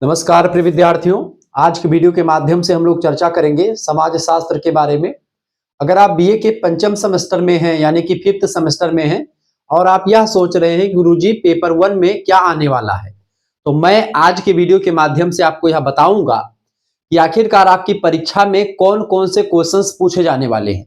नमस्कार प्रिय विद्यार्थियों। आज की वीडियो के माध्यम से हम लोग चर्चा करेंगे समाज शास्त्र के बारे में। अगर आप बीए के पंचम सेमेस्टर में हैं यानी कि 5th सेमेस्टर में हैं और आप यह सोच रहे हैं गुरुजी पेपर 1 में क्या आने वाला है, तो मैं आज के वीडियो के माध्यम से आपको यह बताऊंगा कि आखिरकार आपकी परीक्षा में कौन कौन से क्वेश्चंस पूछे जाने वाले हैं।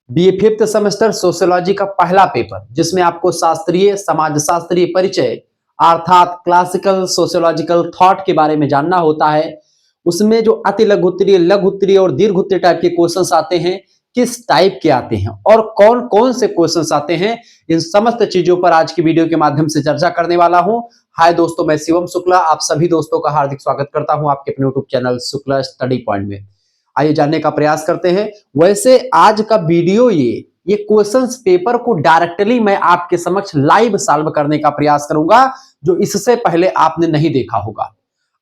बीए 5th सेमेस्टर सोशियोलॉजी का पहला पेपर, जिसमें आपको शास्त्रीय समाजशास्त्रीय परिचय अर्थात क्लासिकल सोशियोलॉजिकल थॉट के बारे में जानना होता है। उसमें जो अति लघु उत्तरीय, लघु उत्तरीय और दीर्घ उत्तरीय टाइप के क्वेश्चंस आते हैं, किस टाइप के आते हैं और कौन कौन से क्वेश्चंस आते हैं, इन समस्त चीजों पर आज की वीडियो के माध्यम से चर्चा करने वाला हूं। हाय दोस्तों, मैं शिवम शुक्ला आप सभी दोस्तों का हार्दिक स्वागत करता हूं आपके अपने YouTube channel Shukla study point में। आइए जानने का प्रयास करते हैं। वैसे आज का वीडियो ये क्वेश्चंस पेपर को डायरेक्टली मैं आपके समक्ष लाइव सॉल्व करने का प्रयास करूंगा, जो इससे पहले आपने नहीं देखा होगा।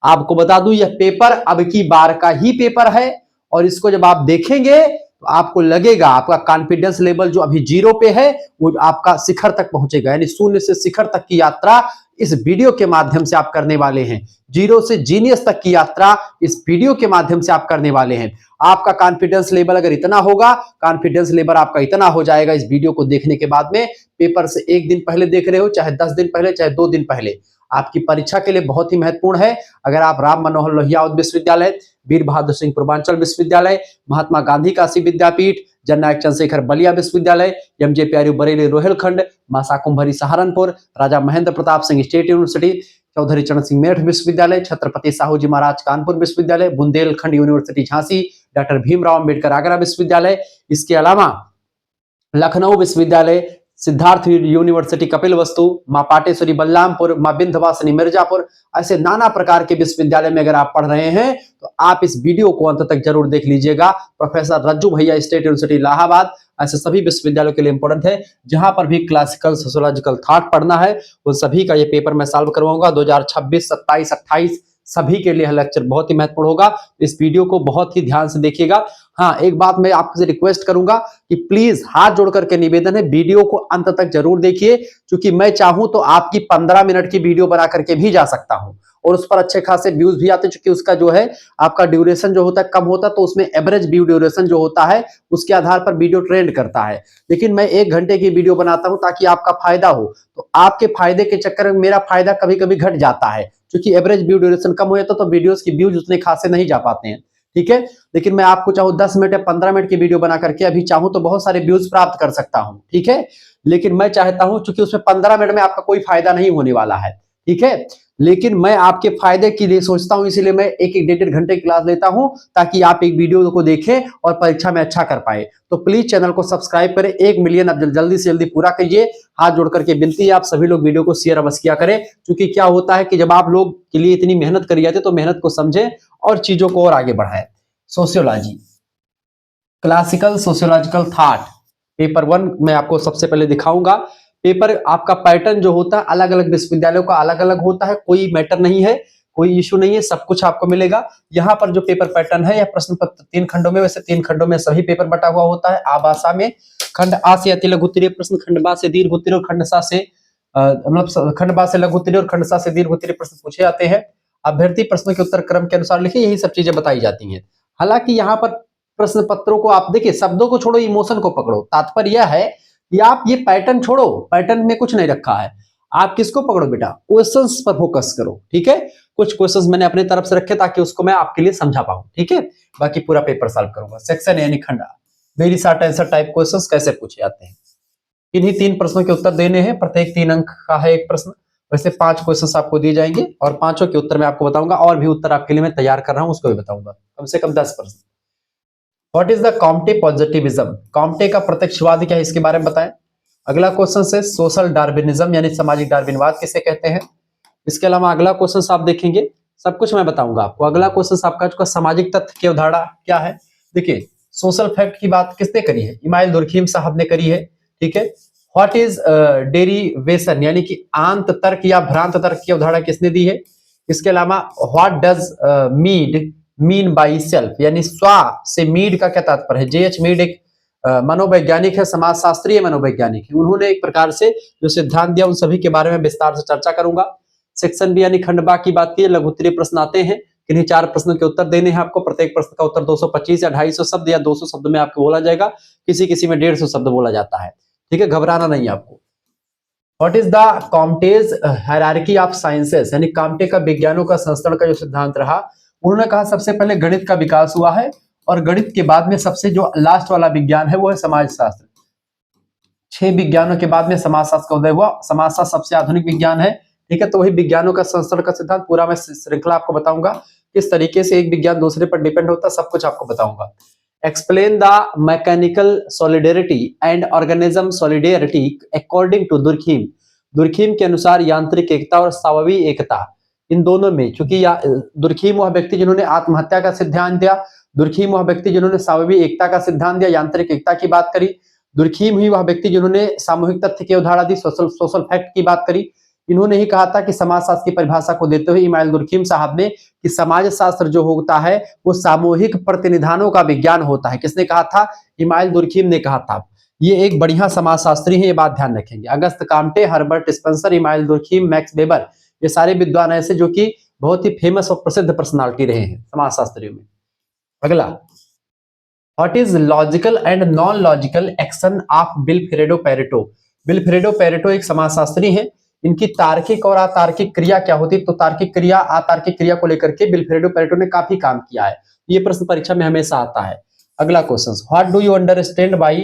आपको बता दूं, यह पेपर अब की बार का ही पेपर है और इसको जब आप देखेंगे तो आपको लगेगा आपका कॉन्फिडेंस लेवल जो अभी 0 पे है वो आपका शिखर तक पहुंचेगा, यानी 0 से शिखर तक की यात्रा इस वीडियो के माध्यम से आप करने वाले हैं। 0 से जीनियस तक की यात्रा इस वीडियो के माध्यम से आप करने वाले हैं। आपका कॉन्फिडेंस लेवल अगर इतना होगा, कॉन्फिडेंस लेवल आपका इतना हो जाएगा इस वीडियो को देखने के बाद में, पेपर से 1 दिन पहले देख रहे हो, चाहे 10 दिन पहले, चाहे 2 दिन पहले, आपकी परीक्षा के लिए बहुत ही महत्वपूर्ण है। अगर आप राम मनोहर लोहिया विश्वविद्यालय, वीर बहादुर सिंह पूर्वांचल विश्वविद्यालय, महात्मा गांधी काशी विद्यापीठ, जननायक चंद्रशेखर बलिया विश्वविद्यालय, एमजे प्यारू बरेली रोहिलखंड, मासा कुंभरी सहारनपुर, राजा महेंद्र प्रताप सिंह स्टेट यूनिवर्सिटी, चौधरी चरण सिंह मेरठ विश्वविद्यालय, छत्रपति साहू जी महाराज कानपुर विश्वविद्यालय, बुंदेलखंड यूनिवर्सिटी झांसी, डॉक्टर भीमराव अम्बेडकर आगरा विश्वविद्यालय, इसके अलावा लखनऊ विश्वविद्यालय, सिद्धार्थ यूनिवर्सिटी कपिलवस्तु, मां पाटेश्वरी बलरामपुर, मां विंध्यवासिनी मिर्जापुर, ऐसे नाना प्रकार के विश्वविद्यालय में अगर आप पढ़ रहे हैं तो आप इस वीडियो को अंत तक जरूर देख लीजिएगा। प्रोफेसर रज्जू भैया स्टेट यूनिवर्सिटी इलाहाबाद, ऐसे सभी विश्वविद्यालयों के लिए इंपॉर्टेंट है। जहां पर भी क्लासिकल सोशियोलॉजिकल थॉट पढ़ना है उन सभी का ये पेपर मैं सॉल्व करवाऊंगा। 2026, 27, 28 सभी के लिए लेक्चर बहुत ही महत्वपूर्ण होगा। इस वीडियो को बहुत ही ध्यान से देखिएगा। हाँ, एक बात मैं आपसे रिक्वेस्ट करूंगा कि प्लीज हाथ जोड़ करके निवेदन है, वीडियो को अंत तक जरूर देखिए, क्योंकि मैं चाहूं तो आपकी 15 मिनट की वीडियो बना करके भी जा सकता हूं और उस पर अच्छे खासे व्यूज भी आते, चूंकि उसका जो है आपका ड्यूरेशन जो होता है कम होता है, तो उसमें एवरेज व्यू ड्यूरेशन जो होता है उसके आधार पर वीडियो ट्रेंड करता है। लेकिन मैं 1 घंटे की वीडियो बनाता हूं ताकि आपका फायदा हो, तो आपके फायदे के चक्कर में मेरा फायदा कभी कभी घट जाता है, क्योंकि एवरेज व्यू ड्यूरेशन कम हो जाता तो वीडियोस की व्यूज उतने खासे नहीं जा पाते हैं। ठीक है, लेकिन मैं आपको चाहूँ 10 मिनट या 15 मिनट की वीडियो बना करके अभी चाहूँ तो बहुत सारे व्यूज प्राप्त कर सकता हूँ। ठीक है, लेकिन मैं चाहता हूं, क्योंकि उसमें 15 मिनट में आपका कोई फायदा नहीं होने वाला है। ठीक है, लेकिन मैं आपके फायदे के लिए सोचता हूं, इसीलिए मैं 1-1 घंटे की क्लास लेता हूं ताकि आप एक वीडियो को देखें और परीक्षा में अच्छा कर पाए। तो प्लीज चैनल को सब्सक्राइब करें, 1 मिलियन अब जल्दी से जल्दी पूरा करिए। हाथ जोड़ करके विनती है आप सभी लोग वीडियो को शेयर अवश्य किया करें, क्योंकि क्या होता है कि जब आप लोग के लिए इतनी मेहनत करी जाती है तो मेहनत को समझें और चीजों को और आगे बढ़ाएं। Sociology, classical sociological thought, paper 1 मैं आपको सबसे पहले दिखाऊंगा। पेपर आपका पैटर्न जो होता है अलग अलग विश्वविद्यालयों का अलग अलग होता है, कोई मैटर नहीं है, कोई इशू नहीं है, सब कुछ आपको मिलेगा। यहाँ पर जो पेपर पैटर्न है, यह प्रश्न पत्र 3 खंडों में, वैसे 3 खंडों में सभी पेपर बटा हुआ होता है। आभाषा में खंड आ से अति लघु उत्तरीय प्रश्न, खंड बा से दीर्घ उत्तरीय और खंड सा से मतलब खंड बा से लघु उत्तरीय और खंड सा से दीर्घ उत्तरीय प्रश्न पूछे जाते हैं। अभ्यर्थी प्रश्न के उत्तर क्रम के अनुसार लिखे, यही सब चीजें बताई जाती हैं। हालांकि यहाँ पर प्रश्न पत्रों को आप देखिए, शब्दों को छोड़ो, इमोशन को पकड़ो। तात्पर्य यह है कि आप ये पैटर्न छोड़ो, पैटर्न में कुछ नहीं रखा है, आप किसको पकड़ो बेटा, क्वेश्चंस पर फोकस करो। ठीक है, कुछ क्वेश्चंस मैंने अपने तरफ से रखे ताकि उसको मैं आपके लिए समझा पाऊं। ठीक है, बाकी पूरा पेपर सॉल्व करूंगा। सेक्शन यानी खंड, very short answer type questions कैसे पूछे जाते हैं। इन्हीं 3 प्रश्नों के उत्तर देने हैं, प्रत्येक 3 अंक का है एक प्रश्न। वैसे 5 क्वेश्चंस आपको दिए जाएंगे और 5 के उत्तर मैं आपको बताऊंगा, और भी उत्तर आपके लिए मैं तैयार कर रहा हूं, उसको भी बताऊंगा, कम से कम 10 प्रश्न। What is the Comte positivism, Comte का प्रत्यक्षवाद क्या है, इसके बारे में बताएं। अगला क्वेश्चन है सोशल डार्विनिज्म यानी सामाजिक डार्विनवाद किसे कहते हैं। इसके अलावा अगला क्वेश्चन आप देखेंगे, सब कुछ मैं बताऊंगा आपको। अगला क्वेश्चन आपका सामाजिक तथ्य की अवधारणा क्या है। देखिए, सोशल फैक्ट की बात किसने करी है, इमाइल दुर्खीम साहब ने करी है। ठीक है, व्हाट इज डेरिवेशन यानी कि आंत तर्क या भ्रांत तर्क की अवधारणा किसने दी है। इसके अलावा what does Mead mean by self यानी स्व से मीड का क्या तात्पर्य है। जे.एच. मीड एक मनोवैज्ञानिक है, समाजशास्त्रीय मनोवैज्ञानिक है, उन्होंने एक प्रकार से जो सिद्धांत दिया उन सभी के बारे में विस्तार से चर्चा करूंगा। सेक्शन बी यानी खंड बा की बात की, लघु उत्तरीय प्रश्न आते हैं, किन्हीं 4 प्रश्नों के उत्तर देने हैं आपको। प्रत्येक प्रश्न का उत्तर 225 या 250 शब्द या 200 शब्द में आपको बोला जाएगा, किसी किसी में 150 शब्द बोला जाता है। ठीक है, घबराना नहीं आपको। What is the Comte's hierarchy of sciences, यानी काम्टे का विज्ञानों का संस्करण का जो सिद्धांत रहा, उन्होंने कहा सबसे पहले गणित का विकास हुआ है और गणित के बाद में सबसे जो लास्ट वाला विज्ञान है वो है समाजशास्त्र। 6 विज्ञानों के बाद में समाजशास्त्र का उदय हुआ। समाजशास्त्र सबसे आधुनिक विज्ञान है। ठीक है, तो वही विज्ञानों का संस्करण का सिद्धांत पूरा मैं श्रृंखला आपको बताऊंगा, किस तरीके से एक विज्ञान दूसरे पर डिपेंड होता है, सब कुछ आपको बताऊंगा। Explain the mechanical solidarity and organism solidarity according to Durkheim. Durkheim के अनुसार यांत्रिक एकता और स्वाभावी एकता, इन दोनों में, चूंकि दुर्खीम वह व्यक्ति जिन्होंने आत्महत्या का सिद्धांत दिया, दुर्खीम वह व्यक्ति जिन्होंने स्वाभावी एकता का सिद्धांत दिया, यांत्रिक एकता की बात करी, दुर्खीम ही वह व्यक्ति जिन्होंने सामूहिक तथ्य की अवधारणा दी, सोशल फैक्ट की बात करी। इन्होंने ही कहा था कि समाजशास्त्र की परिभाषा को देते हुए इमाइल दुर्खीम साहब ने कि समाजशास्त्र जो होता है वो सामूहिक प्रतिनिधानों का विज्ञान होता है। किसने कहा था? इमाइल दुर्खीम ने कहा था। ये एक बढ़िया समाजशास्त्री है, ये बात ध्यान रखेंगे। Auguste Comte, Herbert Spencer, Emile Durkheim, Max Weber, ये सारे विद्वान ऐसे जो कि बहुत ही फेमस और प्रसिद्ध पर्सनालिटी रहे हैं समाजशास्त्रियों में। अगला, what is logical and non logical action of Vilfredo Pareto. Vilfredo Pareto एक समाजशास्त्री हैं। इनकी तार्किक और अतार्किक क्रिया क्या होती है? तो तार्किक क्रिया अतार्किक क्रिया को लेकर के विल्फ्रेडो पैरेटो ने काफी काम किया है। ये प्रश्न परीक्षा में हमेशा आता है। अगला question, what do you understand by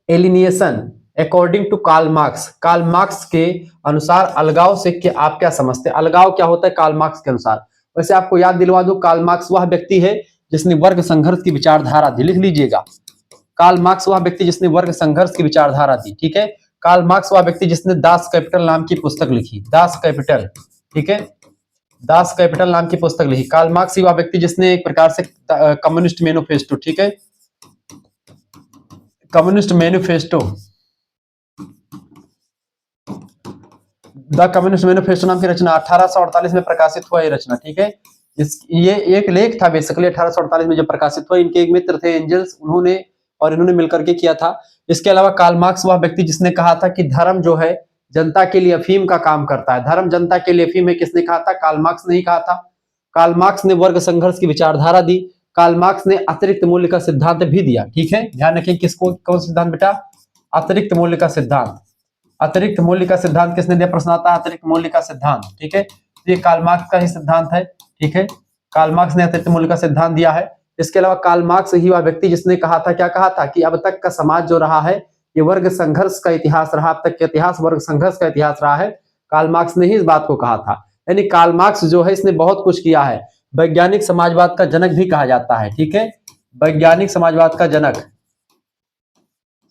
alienation according to Karl Marx. Karl Marx के अनुसार अलगाव से क्या आप क्या समझते हैं? अलगाव क्या होता है कार्ल मार्क्स के अनुसार? वैसे आपको याद दिलवा दूं, कार्ल मार्क्स वह व्यक्ति है जिसने वर्ग संघर्ष की विचारधारा दी। लिख लीजिएगा, कार्ल मार्क्स वह व्यक्ति जिसने वर्ग संघर्ष की विचारधारा दी। ठीक है, कार्ल मार्क्स वह व्यक्ति जिसने दास कैपिटल नाम की पुस्तक लिखी। दास कैपिटल, ठीक है, दास कैपिटल नाम की पुस्तक लिखी। कार्ल मार्क्स ही वह व्यक्ति जिसने एक प्रकार से कम्युनिस्ट मैनिफेस्टो, ठीक है, communist manifesto, the communist manifesto नाम की रचना 1848 में प्रकाशित हुआ। ये रचना, ठीक है, ये एक लेख था बेसिकली 1848 में जब प्रकाशित हुआ। इनके एक मित्र थे एंजल्स, इन्होंने मिलकर के किया था। इसके अलावा कार्ल मार्क्स वह व्यक्ति जिसने कहा था कि धर्म जो है जनता के लिए अफीम का काम करता है। धर्म जनता के लिए अफीम है। किसने कहा था? कार्ल मार्क्स ने ही कहा था। कार्ल मार्क्स ने वर्ग संघर्ष की विचारधारा दी। कार्ल मार्क्स ने अतिरिक्त मूल्य का सिद्धांत भी दिया। ठीक है, ध्यान रखें, किसको, कौन सिद्धांत बेटा? अतिरिक्त मूल्य का सिद्धांत। अतिरिक्त मूल्य का सिद्धांत किसने दिया? प्रश्न आता है, अतिरिक्त मूल्य का सिद्धांत। ठीक है, ये कार्ल मार्क्स का ही सिद्धांत है। ठीक है, कार्ल मार्क्स ने अतिरिक्त मूल्य का सिद्धांत दिया है। इसके अलावा कार्ल मार्क्स ही वह व्यक्ति जिसने कहा था, क्या कहा था, कि अब तक का समाज जो रहा है ये वर्ग संघर्ष का इतिहास रहा, अब तक का इतिहास वर्ग संघर्ष का इतिहास रहा है। कार्ल मार्क्स ने ही इस बात को कहा था। यानी कार्ल मार्क्स जो है इसने बहुत कुछ किया है। वैज्ञानिक समाजवाद का जनक भी कहा जाता है। ठीक है, वैज्ञानिक समाजवाद का जनक,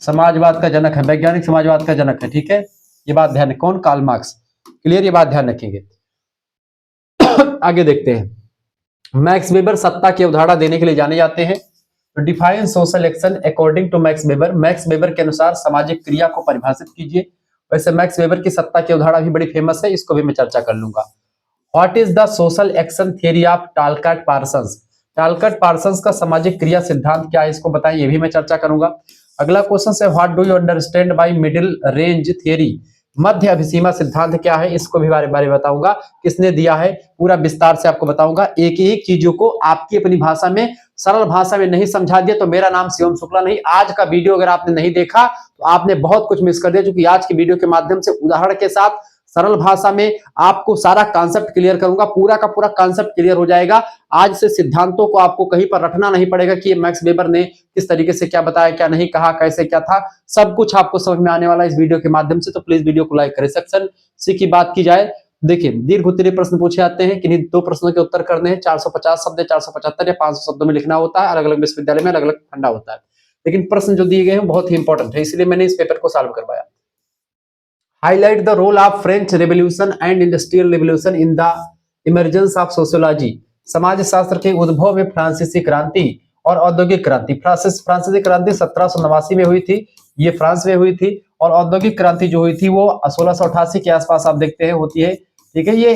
समाजवाद का जनक है, वैज्ञानिक समाजवाद का जनक है। ठीक है, ये बात ध्यान, कौन? Karl Marx. क्लियर, ये बात ध्यान रखेंगे। आगे देखते हैं, मैक्स वेबर सत्ता की अवधारणा देने के लिए जाने जाते हैं। तो define social action according to Max Weber. Max Weber के अनुसार सामाजिक क्रिया को परिभाषित कीजिए। वैसे मैक्स वेबर की सत्ता की अवधारणा भी बड़ी फेमस है, इसको भी मैं चर्चा कर लूंगा। What is the social action theory of Talcott Parsons. Talcott Parsons का सामाजिक क्रिया सिद्धांत क्या है, इसको बताएं, ये भी मैं चर्चा करूंगा। अगला क्वेश्चन है, what do you understand by middle range theory. मध्य अभिसीमा सिद्धांत क्या है, इसको भी बारे बारे बताऊंगा, किसने दिया है, पूरा विस्तार से आपको बताऊंगा। एक एक चीजों को आपकी अपनी भाषा में, सरल भाषा में नहीं समझा दिया तो मेरा नाम शिवम शुक्ला नहीं। आज का वीडियो अगर आपने नहीं देखा तो आपने बहुत कुछ मिस कर दिया, क्योंकि आज की वीडियो के माध्यम से उदाहरण के साथ सरल भाषा में आपको सारा कॉन्सेप्ट क्लियर करूंगा। पूरा का पूरा कॉन्सेप्ट क्लियर हो जाएगा। आज से सिद्धांतों को आपको कहीं पर रटना नहीं पड़ेगा कि मैक्स वेबर ने किस तरीके से क्या बताया, क्या नहीं कहा, कैसे क्या था, सब कुछ आपको समझ में आने वाला है इस वीडियो के माध्यम से। तो प्लीज वीडियो को लाइक करें। सेक्शन सी की बात की जाए, देखिए दीर्घ उत्तरीय प्रश्न पूछे जाते हैं, किन्हीं 2 प्रश्नों के उत्तर करने हैं। 450 शब्द, 475 या 500 शब्दों में लिखना होता है। अलग अलग विश्वविद्यालय में अलग अलग फंडा होता है, लेकिन प्रश्न जो दिए गए हैं बहुत ही इंपॉर्टेंट है, इसलिए मैंने इस पेपर को सॉल्व करवाया। Highlight the role of French revolution and industrial revolution in the emergence of sociology. समाज शास्त्र के उद्भव में फ्रांसीसी क्रांति और औद्योगिक क्रांति। फ्रांसीसी क्रांति 1789 में हुई थी, ये फ्रांस में हुई थी, और औद्योगिक क्रांति जो हुई थी वो 1688 के आसपास आप देखते हैं होती है। ठीक है, ये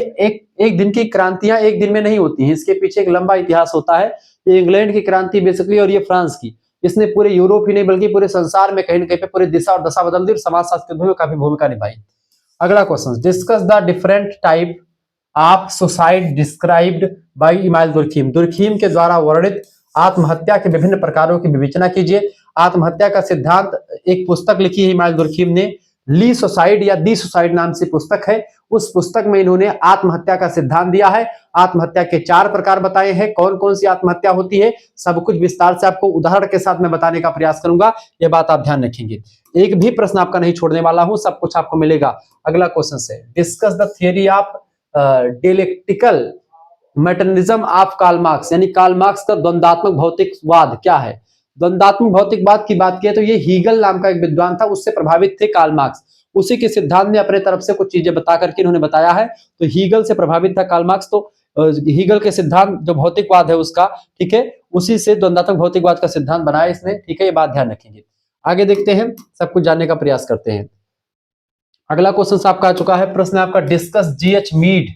एक दिन की क्रांतियां एक दिन में नहीं होती हैं, इसके पीछे एक लंबा इतिहास होता है। ये इंग्लैंड की क्रांति बेसिकली और ये फ्रांस की, इसने पूरे यूरोप ही नहीं बल्कि पूरे संसार में कहीं न कहीं पे पूरी दिशा और दशा बदल दी और समाजशास्त्र के उद्भव में काफी भूमिका निभाई। अगला question, discuss the different type of suicide described bye email Durkheim. Durkheim के द्वारा वर्णित आत्महत्या के विभिन्न प्रकारों की विवेचना कीजिए। आत्महत्या का सिद्धांत एक पुस्तक लिखी है इमाइल दुर्खीम ने, ली सुसाइड या दी सुसाइड नाम से पुस्तक है। उस पुस्तक में इन्होंने आत्महत्या का सिद्धांत दिया है। आत्महत्या के 4 प्रकार बताए हैं। कौन कौन सी आत्महत्या होती है सब कुछ विस्तार से आपको उदाहरण के साथ मैं बताने का प्रयास करूंगा, ये बात आप ध्यान रखेंगे। एक भी प्रश्न आपका नहीं छोड़ने वाला हूं, सब कुछ आपको मिलेगा। अगला क्वेश्चन से, discuss the theory of dialectical materialism of Karl Marx, यानी कार्ल मार्क्स का द्वंद्वात्मक भौतिकवाद क्या है। द्वंद्वात्मक भौतिकवाद की बात की तो ये हीगल नाम का एक विद्वान था, उससे प्रभावित थे कार्ल मार्क्स। उसी के सिद्धांत में अपने तरफ से कुछ चीजें बता करके इन्होंने बताया है। तो हीगल से प्रभावित था कार्ल मार्क्स, तो हीगल के सिद्धांत जो भौतिकवाद है उसका, ठीक है, उसी से द्वंद्वात्मक भौतिकवाद का सिद्धांत बनाया इसने, ठीक है, ये बात ध्यान रखेंगे। आगे देखते हैं, सब कुछ जानने का प्रयास करते हैं। अगला क्वेश्चन आपका आ चुका है, प्रश्न आपका, discuss GH Mead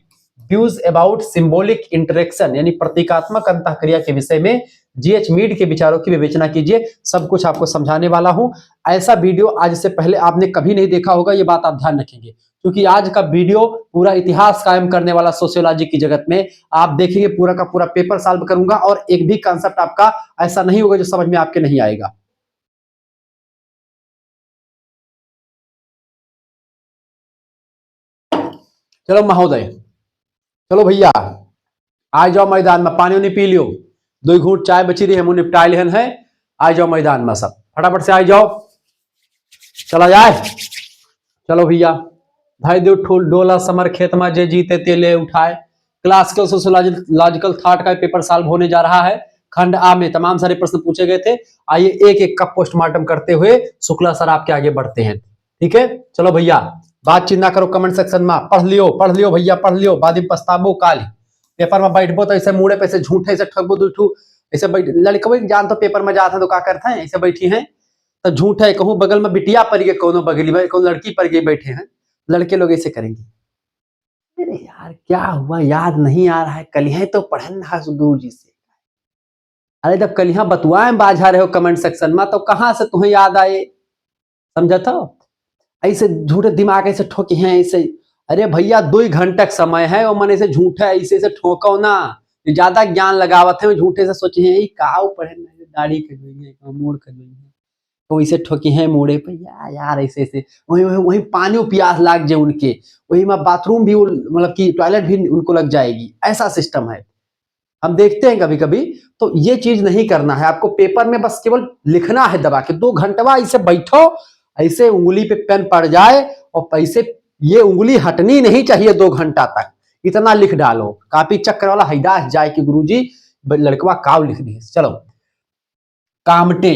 views about symbolic interaction, यानी प्रतीकात्मक अंतःक्रिया के विषय में जीएच मीड के विचारों की विवेचना कीजिए। सब कुछ आपको समझाने वाला हूं। ऐसा वीडियो आज से पहले आपने कभी नहीं देखा होगा, ये बात आप ध्यान रखेंगे, क्योंकि आज का वीडियो पूरा इतिहास कायम करने वाला सोशियोलॉजी की जगत में। आप देखेंगे पूरा का पूरा पेपर सॉल्व करूंगा और एक भी कॉन्सेप्ट आपका ऐसा नहीं होगा जो समझ में आपके नहीं आएगा। चलो महोदय, चलो भैया आ जाओ मैदान में, पानी उनी पी लियो, 2 घूंट चाय बची रही है, मुंह निपटाइल है, आ जाओ मैदान में, सब फटाफट से आ जाओ, चला जाए। चलो भैया, भाई दो ठूल डोला समर खेत में जे जीते तेले उठाए। क्लासिकल सोशियोलॉजिकल थॉट का पेपर सॉल्व होने जा रहा है। खंड आ में तमाम सारे प्रश्न पूछे गए थे। आइए एक एक का पोस्टमार्टम करते हुए शुक्ला सर आपके आगे बढ़ते हैं, ठीक है। चलो भैया, बातचीत ना करो कमेंट सेक्शन में, पढ़ लियो भैया, पढ़ लियो, बाद में पछताबो काल। पेपर में बैठबो तो ऐसे मुड़े पे से झूठे से ठगबो दुठू, ऐसे बैठ लड़कबो जान तो पेपर में जाता तो का करते हैं, ऐसे बैठी हैं तो झूठ है। कहूँ बगल में बिटिया पड़ गई, कोनो बगली में कौन लड़की पड़ गई, बैठे हैं लड़के लोग ऐसे करेंगे। अरे यार क्या हुआ, याद नहीं आ रहा है, कलिया तो पढ़न रहा गुरु जी से। अरे जब कलिया बतुआएं बाझा रहे हो कमेंट सेक्शन में, तो कहां से तुम्हें याद आए, समझा था। ऐसे झूठे दिमाग ऐसे ठोके हैं ऐसे। अरे भैया 2 घंटे का समय है और मन ऐसे झूठे ऐसे से ठोको ना, ज्यादा ज्ञान लगावत है, झूठे से सोचे हैं का पढ़े दाढ़ी कर मोड़ कर तो इसे ठोकी हैं मोड़े पे यार ऐसे ऐसे। वही पानी प्यास लाग जाए उनके, वही में बाथरूम भी मतलब कि टॉयलेट भी उनको लग जाएगी, ऐसा सिस्टम है। हम देखते हैं कभी कभी, तो ये चीज नहीं करना है आपको। पेपर में बस केवल लिखना है दबा के, 2 घंटा ऐसे बैठो, ऐसे उंगली पे पेन पड़ जाए और पैसे, ये उंगली हटनी नहीं चाहिए 2 घंटा तक, इतना लिख डालो। कापी चक्कर वाला हैदास जाए कि गुरुजी लड़कवा काव लिख दी। चलो, कामटे,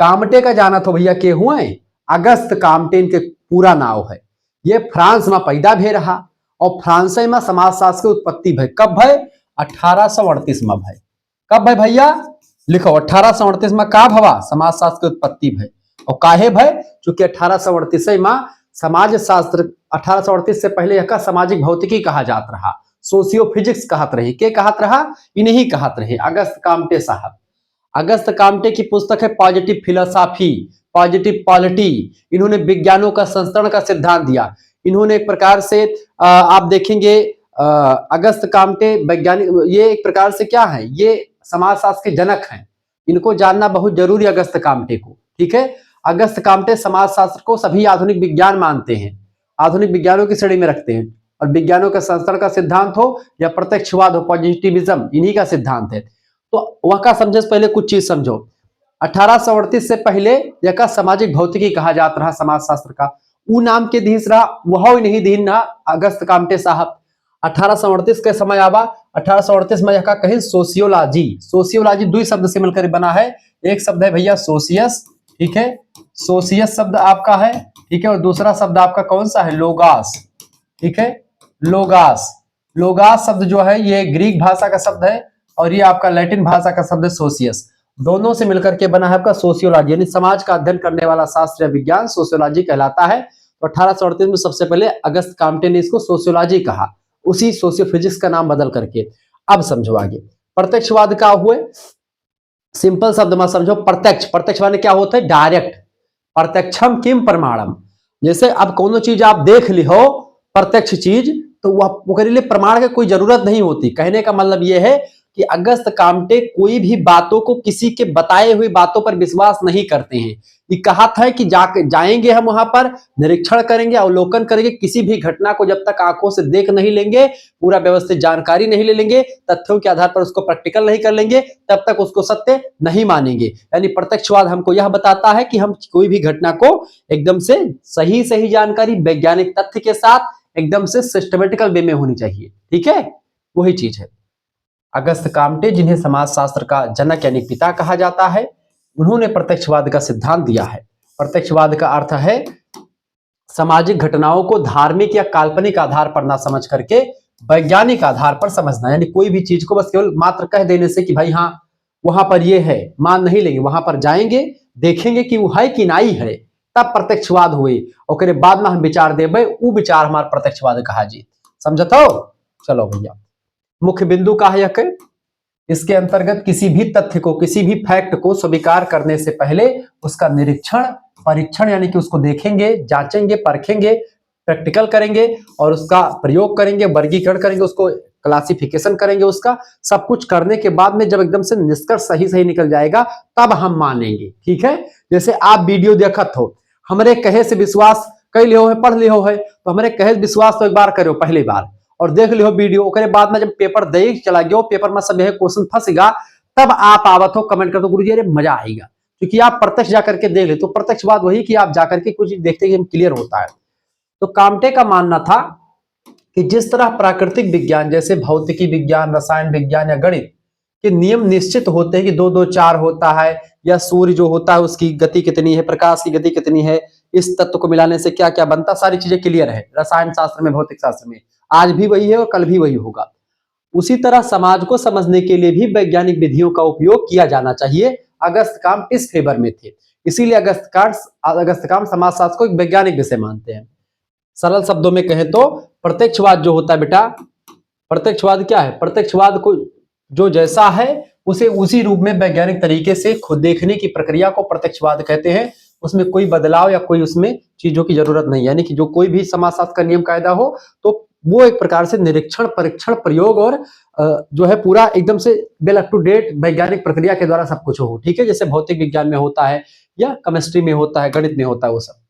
कामटे का जाना तो भैया के हुए, अगस्त कामटे इनके पूरा नाव है। ये फ्रांस में पैदा भे रहा और फ्रांस में समाजशास्त्र की उत्पत्ति भय कब भय, 1838 में भय। कब भय भैया, लिखो 1838 में का भवा, समाजशास्त्र की उत्पत्ति भय। और काहे भय, चूंकि 1838 में समाज शास्त्र, 1838 से पहले यह सामाजिक भौतिकी कहा जात रहा, सोशियो फिजिक्स कहत रही, के कहत रहा, इन्हीं कहत रहे, अगस्त कामटे साहब। अगस्त कामटे की पुस्तक है पॉजिटिव फिलोसॉफी, पॉजिटिव पॉलिटी। इन्होंने विज्ञानों का संस्करण का सिद्धांत दिया। इन्होंने एक प्रकार से आप देखेंगे अगस्त कामटे वैज्ञानिक, ये एक प्रकार से क्या है, ये समाजशास्त्र के जनक हैं। इनको जानना बहुत जरूरी है अगस्त कामटे को, ठीक है। अगस्त कामटे समाजशास्त्र को सभी आधुनिक विज्ञान मानते हैं, आधुनिक विज्ञानों की श्रेणी में रखते हैं। और विज्ञानों का संस्करण का सिद्धांत हो या प्रत्यक्षवाद हो, पॉजिटिविज्म, इन्हीं का सिद्धांत है। तो वह का समझे से पहले कुछ चीज समझो। 1838 से पहले यह का सामाजिक भौतिकी कहा जाता रहा, समाजशास्त्र का ऊ नाम के धीस रहा, वह नहीं दीन रहा अगस्त कामटे साहब। 1838 के समय आवा, 1838 में यह का कहीं सोशियोलॉजी, सोशियोलॉजी 2 शब्द से मिलकर बना है। एक शब्द है भैया सोशियस, ठीक है, सोशियस शब्द आपका है, ठीक है, और दूसरा शब्द आपका कौन सा है, लोगास, ठीक है, लोगास। लोगास शब्द जो है ये ग्रीक भाषा का शब्द है और ये आपका लैटिन भाषा का शब्द है सोशियस। दोनों से मिलकर के बना है आपका सोशियोलॉजी, यानी समाज का अध्ययन करने वाला शास्त्र या विज्ञान सोशियोलॉजी कहलाता है। तो 1838 में सबसे पहले अगस्त कामटे ने इसको सोशियोलॉजी कहा, उसी सोशियो फिजिक्स का नाम बदल करके। अब समझो आगे, प्रत्यक्षवाद क्या हुए, सिंपल शब्द में समझो, प्रत्यक्ष, प्रत्यक्ष माने क्या होता है, डायरेक्ट। प्रत्यक्षम किम प्रमाणम, जैसे अब कोनो चीज आप देख ली हो प्रत्यक्ष चीज, तो वो के लिए प्रमाण की कोई जरूरत नहीं होती। कहने का मतलब यह है कि अगस्त कामटे कोई भी बातों को, किसी के बताए हुई बातों पर विश्वास नहीं करते हैं। ये कहा था कि जाएंगे हम वहां पर, निरीक्षण करेंगे, अवलोकन करेंगे, किसी भी घटना को जब तक आंखों से देख नहीं लेंगे, पूरा व्यवस्थित जानकारी नहीं ले लेंगे, तथ्यों के आधार पर उसको प्रैक्टिकल नहीं कर लेंगे, तब तक उसको सत्य नहीं मानेंगे। यानी प्रत्यक्षवाद हमको यह बताता है कि हम कोई भी घटना को एकदम से सही सही जानकारी, वैज्ञानिक तथ्य के साथ एकदम से सिस्टमेटिकल वे में होनी चाहिए। ठीक है, वही चीज है। अगस्त कामटे, जिन्हें समाजशास्त्र का जनक यानी पिता कहा जाता है, उन्होंने प्रत्यक्षवाद का सिद्धांत दिया है। प्रत्यक्षवाद का अर्थ है सामाजिक घटनाओं को धार्मिक या काल्पनिक आधार पर ना समझ करके वैज्ञानिक आधार पर समझना। यानी कोई भी चीज को बस केवल मात्र कह देने से कि भाई हाँ वहां पर ये है, मान नहीं लेंगे, वहां पर जाएंगे, देखेंगे कि वो है कि नहीं है, तब प्रत्यक्षवाद हुए, और बाद में हम विचार देवे, वो विचार हमारा प्रत्यक्षवाद कहा जी। समझत हो? चलो भैया, मुख्य बिंदु का है कि इसके अंतर्गत किसी भी तथ्य को, किसी भी फैक्ट को स्वीकार करने से पहले उसका निरीक्षण, परीक्षण, यानी कि उसको देखेंगे, जांचेंगे, परखेंगे, प्रैक्टिकल करेंगे और उसका प्रयोग करेंगे, वर्गीकरण करेंगे, उसको क्लासिफिकेशन करेंगे, उसका सब कुछ करने के बाद में जब एकदम से निष्कर्ष सही सही निकल जाएगा तब हम मानेंगे। ठीक है, जैसे आप वीडियो देखत हो, हमारे कहे से विश्वास कर लियो है, पढ़ लियो है, तो हमारे कहे विश्वास तो एक बार करो पहली बार और देख लियो वीडियो, ओकरे बाद में जब पेपर दे चला गया, पेपर में सब यह क्वेश्चन फंसेगा, तब आप आवत हो कमेंट कर दो गुरुजी अरे मजा आएगा, क्योंकि आप प्रत्यक्ष जाकर के देख ले। तो प्रत्यक्ष बात वही कि आप जाकर के कुछ देखते ही क्लियर होता है। तो कामटे का मानना था कि जिस तरह प्राकृतिक विज्ञान जैसे भौतिकी विज्ञान, रसायन विज्ञान या गणित के नियम निश्चित होते हैं कि 2 2 4 होता है, या सूर्य जो होता है उसकी गति कितनी है, प्रकाश की गति कितनी है, इस तत्व को मिलाने से क्या क्या बनता, सारी चीजें क्लियर है रसायन शास्त्र में, भौतिक शास्त्र में, आज भी वही है और कल भी वही होगा। उसी तरह समाज को समझने के लिए भी वैज्ञानिक विधियों का उपयोग किया जाना चाहिए। अगस्त काम इस फेवर में थे, इसीलिए अगस्त काम समाजशास्त्र को एक वैज्ञानिक विषय मानते हैं। सरल शब्दों में कहें तो प्रत्यक्षवाद जो होता है बेटा, प्रत्यक्षवाद क्या है, प्रत्यक्षवाद को जो जैसा है उसे उसी रूप में वैज्ञानिक तरीके से खुद देखने की प्रक्रिया को प्रत्यक्षवाद कहते हैं। उसमें कोई बदलाव या कोई उसमें चीजों की जरूरत नहीं, यानी कि जो कोई भी समाजशास्त्र का नियम कायदा हो तो वो एक प्रकार से निरीक्षण, परीक्षण, प्रयोग और जो है पूरा एकदम से वेल अप टू डेट वैज्ञानिक प्रक्रिया के द्वारा सब कुछ हो। ठीक है, जैसे भौतिक विज्ञान में होता है या केमिस्ट्री में होता है, गणित में होता है, वो सब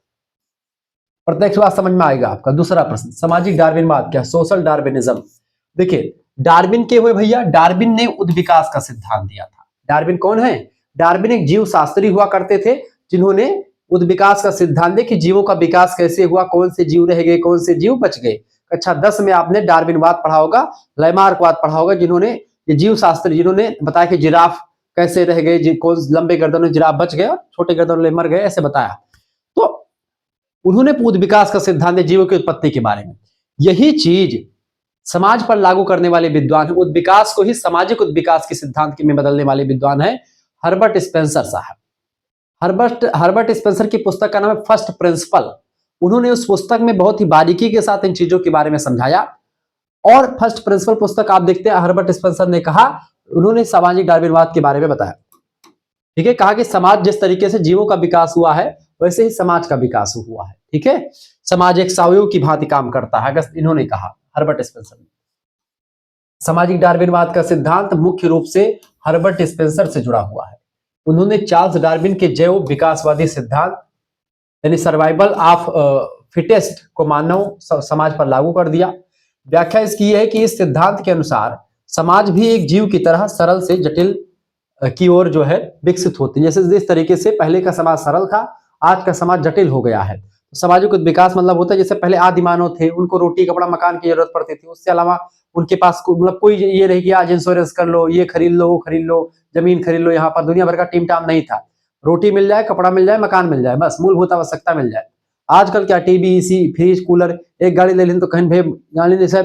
प्रत्यक्षवाद समझ में आएगा आपका। दूसरा प्रश्न, सामाजिक डार्विनवाद क्या, सोशल डार्विनिज्म। देखिए डार्विन के हुए भैया, डार्विन ने उद्विकास का सिद्धांत दिया था। डार्विन कौन है? डार्विन एक जीव शास्त्री हुआ करते थे जिन्होंने उद्विकास का सिद्धांत दिया कि जीवों का विकास कैसे हुआ, कौन से जीव रह गए, कौन से जीव बच गए। कक्षा 10 में आपने डार्विनवाद पढ़ा होगा, लैमार्कवाद पढ़ा होगा, जिन्होंने ये जीव शास्त्री जिन्होंने बताया कि जिराफ कैसे रह गए, कौन लंबे गर्दन में जिराफ बच गए, छोटे गर्दन में मर गए, ऐसे बताया। तो उन्होंने उद्विकास का सिद्धांत दिया जीवों की उत्पत्ति के बारे में। यही चीज समाज पर लागू करने वाले विद्वान है, उद्विकास को ही सामाजिक उद्विकास के सिद्धांत में बदलने वाले विद्वान है हर्बर्ट स्पेंसर साहब। हर्बर्ट स्पेंसर की पुस्तक का नाम है फर्स्ट प्रिंसिपल। उन्होंने उस पुस्तक में बहुत ही बारीकी के साथ इन चीजों के बारे में समझाया। और फर्स्ट प्रिंसिपल पुस्तक आप देखते हैं, हर्बर्ट स्पेंसर ने कहा, उन्होंने सामाजिक डार्विनवाद के बारे में बताया। ठीक है, कहा कि समाज जिस तरीके से जीवों का विकास हुआ है वैसे ही समाज का विकास हुआ है। ठीक है, समाज एक सावयव की भांति काम करता है, इन्होंने कहा हर्बर्ट स्पेंसर ने। सामाजिक डार्विनवाद का सिद्धांत मुख्य रूप से हर्बर्ट स्पेंसर से जुड़ा हुआ है। उन्होंने चार्ल्स डार्विन के जैव विकासवादी सिद्धांत यानी सर्वाइवल ऑफ फिटेस्ट को मानव समाज पर लागू कर दिया। व्याख्या इसकी है कि इस सिद्धांत के अनुसार समाज भी एक जीव की तरह सरल से जटिल की ओर जो है विकसित होती है। जैसे जिस तरीके से पहले का समाज सरल था, आज का समाज जटिल हो गया है। सामाजिक विकास मतलब होता है जैसे पहले आदि मानव थे, उनको रोटी कपड़ा मकान की जरूरत पड़ती थी, उससे अलावा उनके पास मतलब कोई ये रही कि आज इंश्योरेंस कर लो, ये खरीद लो, वो खरीद लो, जमीन खरीद लो। यहाँ पर दुनिया भर का टीम टाम नहीं था, रोटी मिल जाए, कपड़ा मिल जाए, मकान मिल जाए, बस मूलभूत आवश्यकता मिल जाए। आजकल क्या टीवी, एसी, फ्रिज, कूलर, एक गाड़ी ले लें तो कहीं भाई जाने जैसे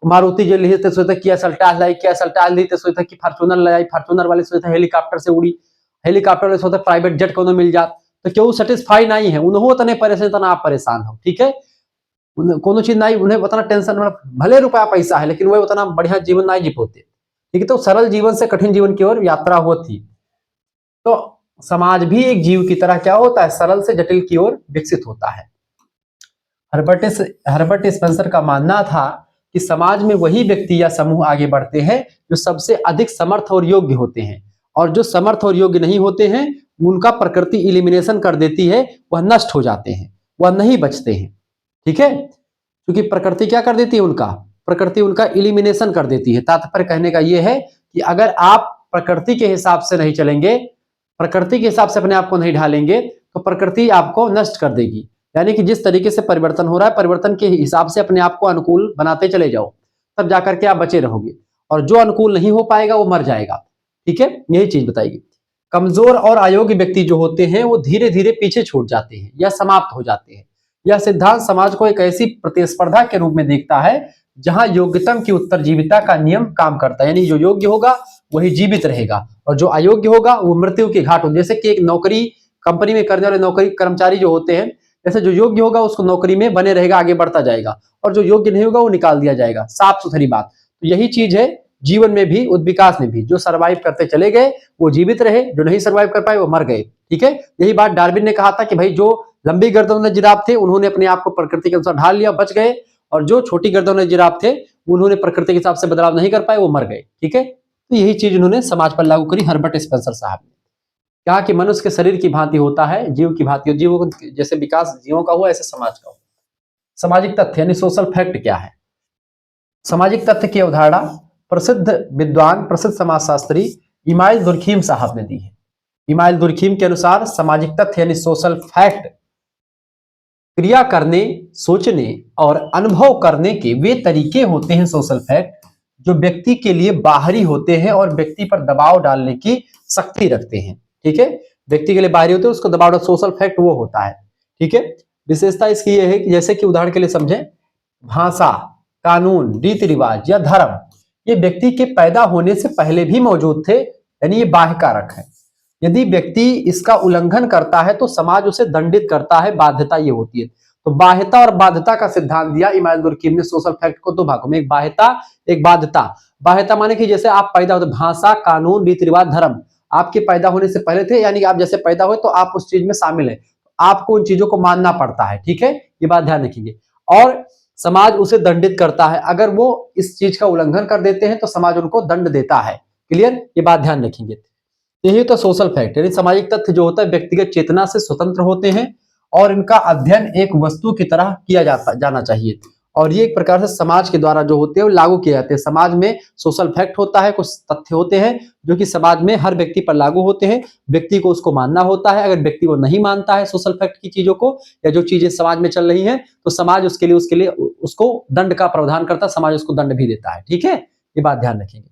मारुति जो ली तो सोचता किया सल्टास लाई, किया सल्टास ली तो सोचता कि फॉर्च्यूनर लाई, फॉर्च्यूनर वाले सोचता हेलीकॉप्टर से उड़ी, हेलीकॉप्टर वाले सोचता प्राइवेट जेट को मिल जात, तो क्यों सेटिस्फाई नहीं है, उन्होंने तने परेशान तना आप परेशान हो। ठीक है, कोनो चीज नहीं, उन्हें उतना टेंशन, भले रुपया पैसा है लेकिन वह उतना बढ़िया जीवन नहीं जी पाते। ठीक है, तो सरल जीवन से कठिन जीवन की ओर यात्रा होती। तो समाज भी एक जीव की तरह क्या होता है, सरल से जटिल की ओर विकसित होता है। हर्बर्ट स्पेंसर का मानना था कि समाज में वही व्यक्ति या समूह आगे बढ़ते हैं जो सबसे अधिक समर्थ और योग्य होते हैं, और जो समर्थ और योग्य नहीं होते हैं उनका प्रकृति इलिमिनेशन कर देती है, वह नष्ट हो जाते हैं, वह नहीं बचते हैं। ठीक है, क्योंकि प्रकृति क्या कर देती है, प्रकृति उनका इलिमिनेशन कर देती है। तात्पर्य कहने का यह है कि अगर आप प्रकृति के हिसाब से नहीं चलेंगे, प्रकृति के हिसाब से अपने आप को नहीं ढालेंगे, तो प्रकृति आपको नष्ट कर देगी। यानी कि जिस तरीके से परिवर्तन हो रहा है, परिवर्तन के हिसाब से अपने आप को अनुकूल बनाते चले जाओ, तब जाकर के आप बचे रहोगे, और जो अनुकूल नहीं हो पाएगा वो मर जाएगा। ठीक है, यही चीज बताइए। कमजोर और अयोग्य व्यक्ति जो होते हैं वो धीरे धीरे पीछे छूट जाते हैं या समाप्त हो जाते हैं। यह सिद्धांत समाज को एक ऐसी प्रतिस्पर्धा के रूप में देखता है जहां योग्यतम की उत्तरजीविता का नियम काम करता है, यानी जो योग्य होगा वही जीवित रहेगा, और जो अयोग्य होगा वो मृत्यु के घाट हो। जैसे कि एक नौकरी, कंपनी में करने वाले नौकरी कर्मचारी जो होते हैं, जैसे जो योग्य होगा उसको नौकरी में बने रहेगा, आगे बढ़ता जाएगा, और जो योग्य नहीं होगा वो निकाल दिया जाएगा। साफ सुथरी बात। तो यही चीज है जीवन में भी, उद्विकास में भी। जो सर्वाइव करते चले गए वो जीवित रहे, जो नहीं सर्वाइव कर पाए वो मर गए। ठीक है, यही बात डार्विन ने कहा था कि भाई जो लंबी गर्दन वाले जिराफ थे उन्होंने अपने आप को प्रकृति के अनुसार ढाल लिया, बच गए, और जो छोटी गर्दन वाले जिराफ थे उन्होंने प्रकृति के हिसाब से बदलाव नहीं कर पाए, वो मर गए। ठीक है, तो यही चीज उन्होंने समाज पर लागू करी हर्बर्ट स्पेंसर साहब ने। कहा कि मनुष्य के शरीर की भांति होता है, जीव की भांति, जीव जैसे विकास जीवों का हुआ ऐसे समाज का हुआ। सामाजिक तथ्य यानी सोशल फैक्ट क्या है? सामाजिक तथ्य की अवधारणा प्रसिद्ध विद्वान, प्रसिद्ध समाजशास्त्री इमाइल दुर्खीम साहब ने दी है। इमाइल दुर्खीम के अनुसार सामाजिक तथ्य यानी सोशल फैक्ट क्रिया करने, सोचने और अनुभव करने के वे तरीके होते हैं, सोशल फैक्ट, जो व्यक्ति के लिए बाहरी होते हैं और व्यक्ति पर दबाव डालने की शक्ति रखते हैं। ठीक है, व्यक्ति के लिए बाहरी होते हैं, उसको दबाव डाल, सोशल फैक्ट वो होता है। ठीक है, विशेषता इसकी यह है कि जैसे कि उदाहरण के लिए समझें, भाषा, कानून, रीति रिवाज या धर्म, ये व्यक्ति के पैदा होने से पहले भी मौजूद थे, यानी ये बाह्य कारक है। यदि व्यक्ति इसका उल्लंघन करता है तो समाज उसे दंडित करता है, बाध्यता ये होती है। तो बाह्यता और बाध्यता का सिद्धांत दिया इमाइल दुर्खीम ने सोशल फैक्ट को दो भागों में, एक बाह्यता, एक बाध्यता। बाह्यता माने कि जैसे आप पैदा होते, भाषा, कानून, रीति रिवाज, धर्म आपके पैदा होने से पहले थे, यानी कि आप जैसे पैदा हुए तो आप उस चीज में शामिल है, आपको उन चीजों को मानना पड़ता है। ठीक है, ये बात ध्यान रखिए। और समाज उसे दंडित करता है, अगर वो इस चीज का उल्लंघन कर देते हैं तो समाज उनको दंड देता है। क्लियर, ये बात ध्यान रखेंगे। यही तो सोशल फैक्ट यानी सामाजिक तथ्य जो होता है व्यक्तिगत चेतना से स्वतंत्र होते हैं और इनका अध्ययन एक वस्तु की तरह किया जाना चाहिए, और ये एक प्रकार से समाज के द्वारा जो होते हैं वो लागू किए जाते हैं। समाज में सोशल फैक्ट होता है, कुछ तथ्य होते हैं जो कि समाज में हर व्यक्ति पर लागू होते हैं, व्यक्ति को उसको मानना होता है। अगर व्यक्ति वो नहीं मानता है सोशल फैक्ट की चीजों को, या जो चीजें समाज में चल रही हैं, तो समाज उसके लिए उसको दंड का प्रावधान करता है, समाज उसको दंड भी देता है। ठीक है, ये बात ध्यान रखेंगे।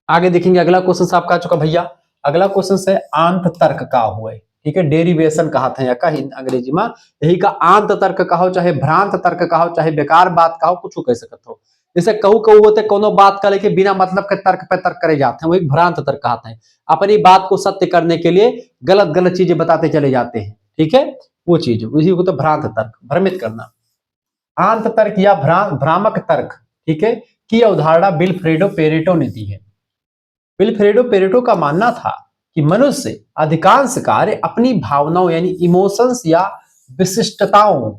आगे देखेंगे, अगला क्वेश्चन आपका आ चुका भैया। अगला क्वेश्चन है आंत तर्क का हुआ है। ठीक है, डेरिवेशन कहा था का अंग्रेजी में, यही का आंत तर्क कहो, चाहे भ्रांत तर्क कहो, चाहे बेकार बात कहो, कुछ कह सकते हो। जैसे कहू होते कोनो बात का लेके बिना मतलब के तर्क पे तर्क करे जाते हैं, वो एक भ्रांत तर्क कहते हैं। अपनी बात को सत्य करने के लिए गलत गलत चीजें बताते चले जाते हैं। ठीक है, वो चीज उसी को तो भ्रांत तर्क, भ्रमित करना। आंत तर्क या भ्रामक तर्क, ठीक है, की अवधारणा विल्फ्रेडो पेरेटो ने दी है। विल्फ्रेडो पेरेटो का मानना था कि मनुष्य अधिकांश कार्य अपनी भावनाओं यानी इमोशंस या विशिष्टताओं,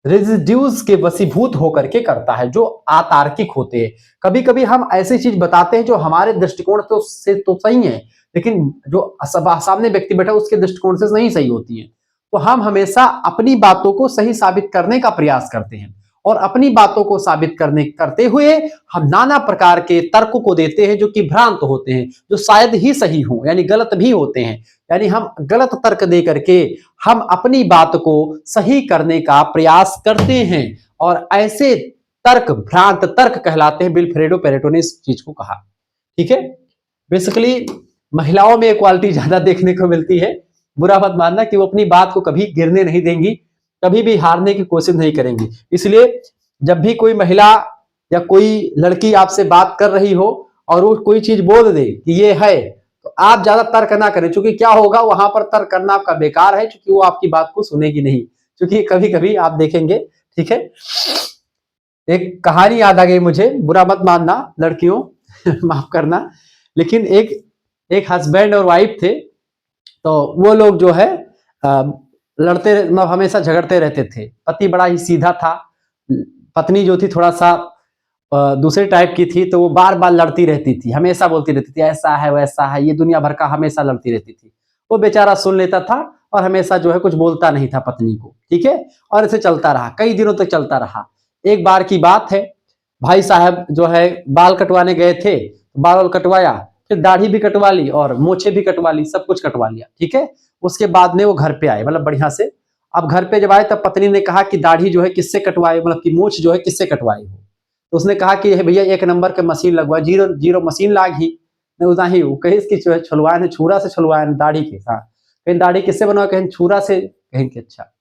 रेजिड्यूज के वशीभूत होकर के करता है, जो अतार्किक होते हैं। कभी कभी हम ऐसी चीज बताते हैं जो हमारे दृष्टिकोण से तो सही है, लेकिन जो सामने व्यक्ति बैठा उसके दृष्टिकोण से नहीं सही होती है। तो हम हमेशा अपनी बातों को सही साबित करने का प्रयास करते हैं, और अपनी बातों को साबित करते हुए हम नाना प्रकार के तर्क को देते हैं जो कि भ्रांत होते हैं, जो शायद ही सही हो, यानी गलत भी होते हैं। यानी हम गलत तर्क दे करके हम अपनी बात को सही करने का प्रयास करते हैं, और ऐसे तर्क भ्रांत तर्क कहलाते हैं। विल्फ्रेडो पेरेटो ने इस चीज को कहा। ठीक है, बेसिकली महिलाओं में इक्वालिटी ज्यादा देखने को मिलती है। बुरा मत मानना कि वो अपनी बात को कभी गिरने नहीं देंगी, कभी भी हारने की कोशिश नहीं करेंगी। इसलिए जब भी कोई महिला या कोई लड़की आपसे बात कर रही हो और वो कोई चीज बोल दे कि ये है, तो आप ज्यादा तर्क ना करें, क्योंकि क्या होगा वहां पर तर्क करना आपका बेकार है, क्योंकि वो आपकी बात को सुनेगी नहीं। क्योंकि कभी कभी आप देखेंगे, ठीक है, एक कहानी याद आ गई मुझे, बुरा मत मानना लड़कियों माफ करना, लेकिन एक हस्बैंड और वाइफ थे। तो वो लोग जो है लड़ते मतलब हमेशा झगड़ते रहते थे। पति बड़ा ही सीधा था, पत्नी जो थी थोड़ा सा दूसरे टाइप की थी, तो वो बार बार लड़ती रहती थी, हमेशा बोलती रहती थी ऐसा है वैसा है, ये दुनिया भर का हमेशा लड़ती रहती थी। वो बेचारा सुन लेता था और हमेशा जो है कुछ बोलता नहीं था पत्नी को, ठीक है। और ऐसे चलता रहा, कई दिनों तक चलता रहा। एक बार की बात है, भाई साहब जो है बाल कटवाने गए थे, बाल वाल कटवाया, फिर दाढ़ी भी कटवा ली और मोछे भी कटवा ली, सब कुछ कटवा लिया, ठीक है। उसके बाद में वो घर पे आए, मतलब बढ़िया से। अब घर पे जब आए तब पत्नी ने कहा कि दाढ़ी जो है किससे कटवाए, मतलब कि मूछ जो है किससे कटवाई हो। तो उसने कहा कि भैया एक नंबर के मशीन लगवा, जीरो जीरो मशीन लागी नहीं वो कहीं इसकी जो है छुलवाए ने, छुरा से छुलवाए दाढ़ी के। हाँ, कहीं दाढ़ी किससे बनवा, कहीं छुरा से, कहीं कि अच्छा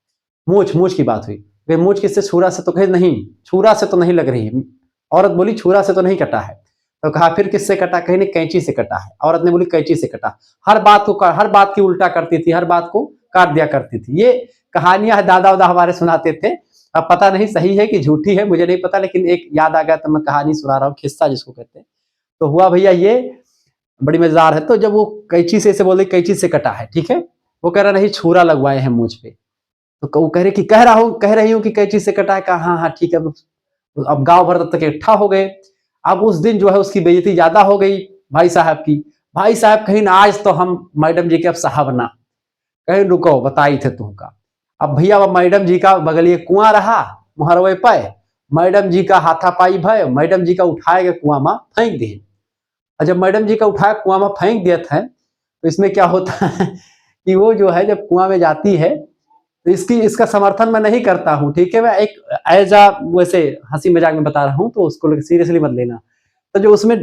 मूछ मूछ की बात हुई, कहीं मूछ किससे, छुरा से, तो कहीं नहीं छुरा से तो नहीं लग रही। औरत बोली छुरा से तो नहीं कटा है। तो कहा फिर किससे कटा, कहीं ने कैंची से कटा है। औरत ने बोली कैंची से कटा। हर बात की उल्टा करती थी, हर बात को काट दिया करती थी। ये कहानियां दादा उदा हमारे सुनाते थे। अब पता नहीं सही है कि झूठी है, मुझे नहीं पता, लेकिन एक याद आ गया तो मैं कहानी सुना रहा हूँ, किस्सा जिसको कहते हैं। तो हुआ भैया ये बड़ी मजेदार है। तो जब वो कैंची से बोले कैंची से कटा है, ठीक है, वो कह रहा नहीं छुरा लगवाए हैं मुझ पे। तो वो कह रहे कि कह रही हूँ कि कैंची से कटा है। कहा हाँ हाँ ठीक है। अब गांव भर तब तक इकट्ठा हो गए। अब उस दिन जो है उसकी बेइज्जती ज्यादा हो गई भाई साहब की। भाई साहब कहीं ना, आज तो हम मैडम जी के अब साहब ना, कहीं रुको बताई थे तुमका। अब भैया अब मैडम जी का बगलिए कुआं रहा मुहरवे पे, मैडम जी का हाथापाई भय, मैडम जी का उठाए के कुआं में फेंक दिए। और जब मैडम जी का उठाए कुआं में फेंक दिए थे, तो इसमें क्या होता है कि वो जो है जब कुआं में जाती है, तो इसका समर्थन मैं नहीं करता हूँ, ठीक है। मैं एक एज आ वैसे हंसी मजाक में बता रहा हूँ, तो उसको सीरियसली मत लेना। तो जो उसमें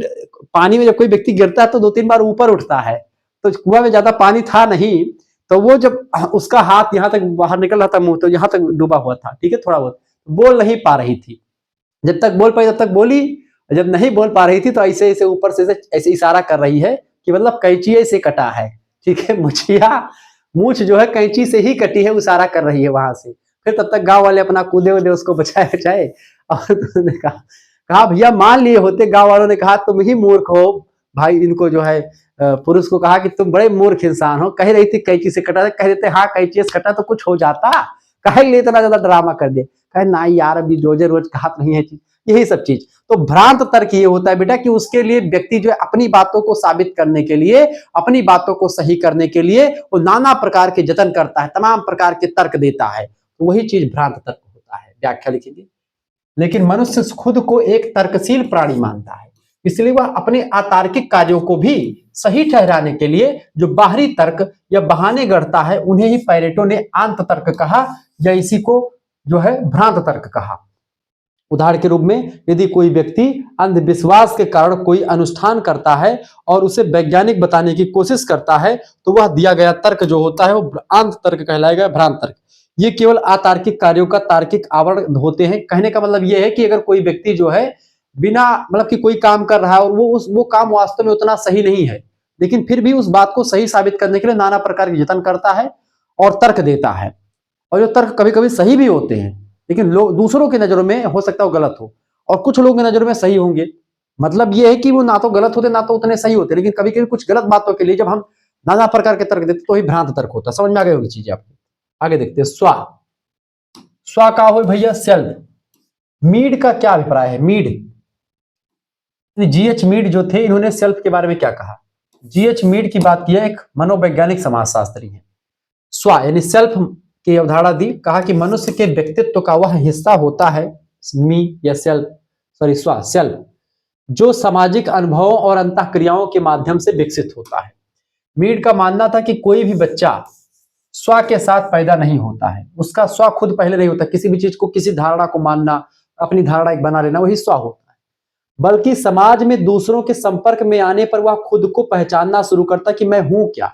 पानी में जब कोई व्यक्ति गिरता है तो 2-3 बार ऊपर उठता है। तो कुआं में ज्यादा पानी था नहीं, तो वो जब उसका हाथ यहाँ तक बाहर निकल रहा था, मुंह तो यहाँ तक डूबा हुआ था, ठीक है, थोड़ा बहुत बोल नहीं पा रही थी। जब तक बोल पाई तब तक बोली, जब नहीं बोल पा रही थी तो ऐसे ऐसे ऊपर से ऐसे इशारा कर रही है कि मतलब कैंची से कटा है, ठीक है। मुछिया मूछ जो है कैंची से ही कटी है, इशारा कर रही है वहां से। फिर तब तक गांव वाले अपना कूदे उदे उसको बचाए बचाए। और तुमने कहा भैया मान लिए होते, गांव वालों ने कहा तुम ही मूर्ख हो भाई। इनको जो है पुरुष को कहा कि तुम बड़े मूर्ख इंसान हो, कह रही थी कैंची से कटा, कह देते हाँ कैंची से कटा तो कुछ हो जाता, कहे लिए इतना ज्यादा ड्रामा कर दे। कहे ना यार अभी रोजे रोज कहा नहीं है चीज, यही सब चीज। तो भ्रांत तर्क ये होता है बेटा कि उसके लिए व्यक्ति जो है अपनी बातों को साबित करने के लिए, अपनी बातों को सही करने के लिए वो नाना प्रकार के जतन करता है, तमाम प्रकार के तर्क देता है। तो वही चीज भ्रांत तर्क होता है। व्याख्या लिखेंगे। लेकिन मनुष्य खुद को एक तर्कशील प्राणी मानता है, इसलिए वह अपने अतार्किक कार्यों को भी सही ठहराने के लिए जो बाहरी तर्क या बहाने गढ़ता है, उन्हें ही पैरेटो ने आंत तर्क कहा, या इसी को जो है भ्रांत तर्क कहा। उदाहरण के रूप में यदि कोई व्यक्ति अंधविश्वास के कारण कोई अनुष्ठान करता है और उसे वैज्ञानिक बताने की कोशिश करता है, तो वह दिया गया तर्क जो होता है वो आंत तर्क कहलाएगा, भ्रांत तर्क। ये केवल अतार्किक कार्यों का तार्किक आवरण होते हैं। कहने का मतलब यह है कि अगर कोई व्यक्ति जो है बिना मतलब कि कोई काम कर रहा है और वो काम वास्तव में उतना सही नहीं है, लेकिन फिर भी उस बात को सही साबित करने के लिए नाना प्रकार के यत्न करता है और तर्क देता है। और जो तर्क कभी कभी सही भी होते हैं, लेकिन लोग दूसरों की नजरों में हो सकता है वो गलत हो, और कुछ लोगों की नजरों में सही होंगे। मतलब ये है कि वो ना तो गलत होते ना तो उतने सही होते, लेकिन कभी कभी कुछ गलत बातों के लिए जब हम नाना प्रकार के तर्क देते तो ही भ्रांत तर्क होता है। समझ में आ गई होगी चीजें आपको। आगे देखते हैं स्वा। स्वा का हो भैया सेल्फ। मीड का क्या अभिप्राय है? मीड, जीएच मीड जो थे, इन्होंने सेल्फ के बारे में क्या कहा? जीएच मीड की बात की है, एक मनोवैज्ञानिक समाजशास्त्री है। स्वा यानी सेल्फ की अवधारणा दी, कहा कि मनुष्य के व्यक्तित्व का वह हिस्सा होता है, मी या सेल्फ, सॉरी स्वा सेल्फ, जो सामाजिक अनुभवों और अंतःक्रियाओं के माध्यम से विकसित होता है। मीड का मानना था कि कोई भी बच्चा स्व के साथ पैदा नहीं होता है, उसका स्व खुद पहले नहीं होता। किसी भी चीज को, किसी धारणा को मानना, अपनी धारणा एक बना लेना, वही स्व होता है। बल्कि समाज में दूसरों के संपर्क में आने पर वह खुद को पहचानना शुरू करता कि मैं हूं क्या।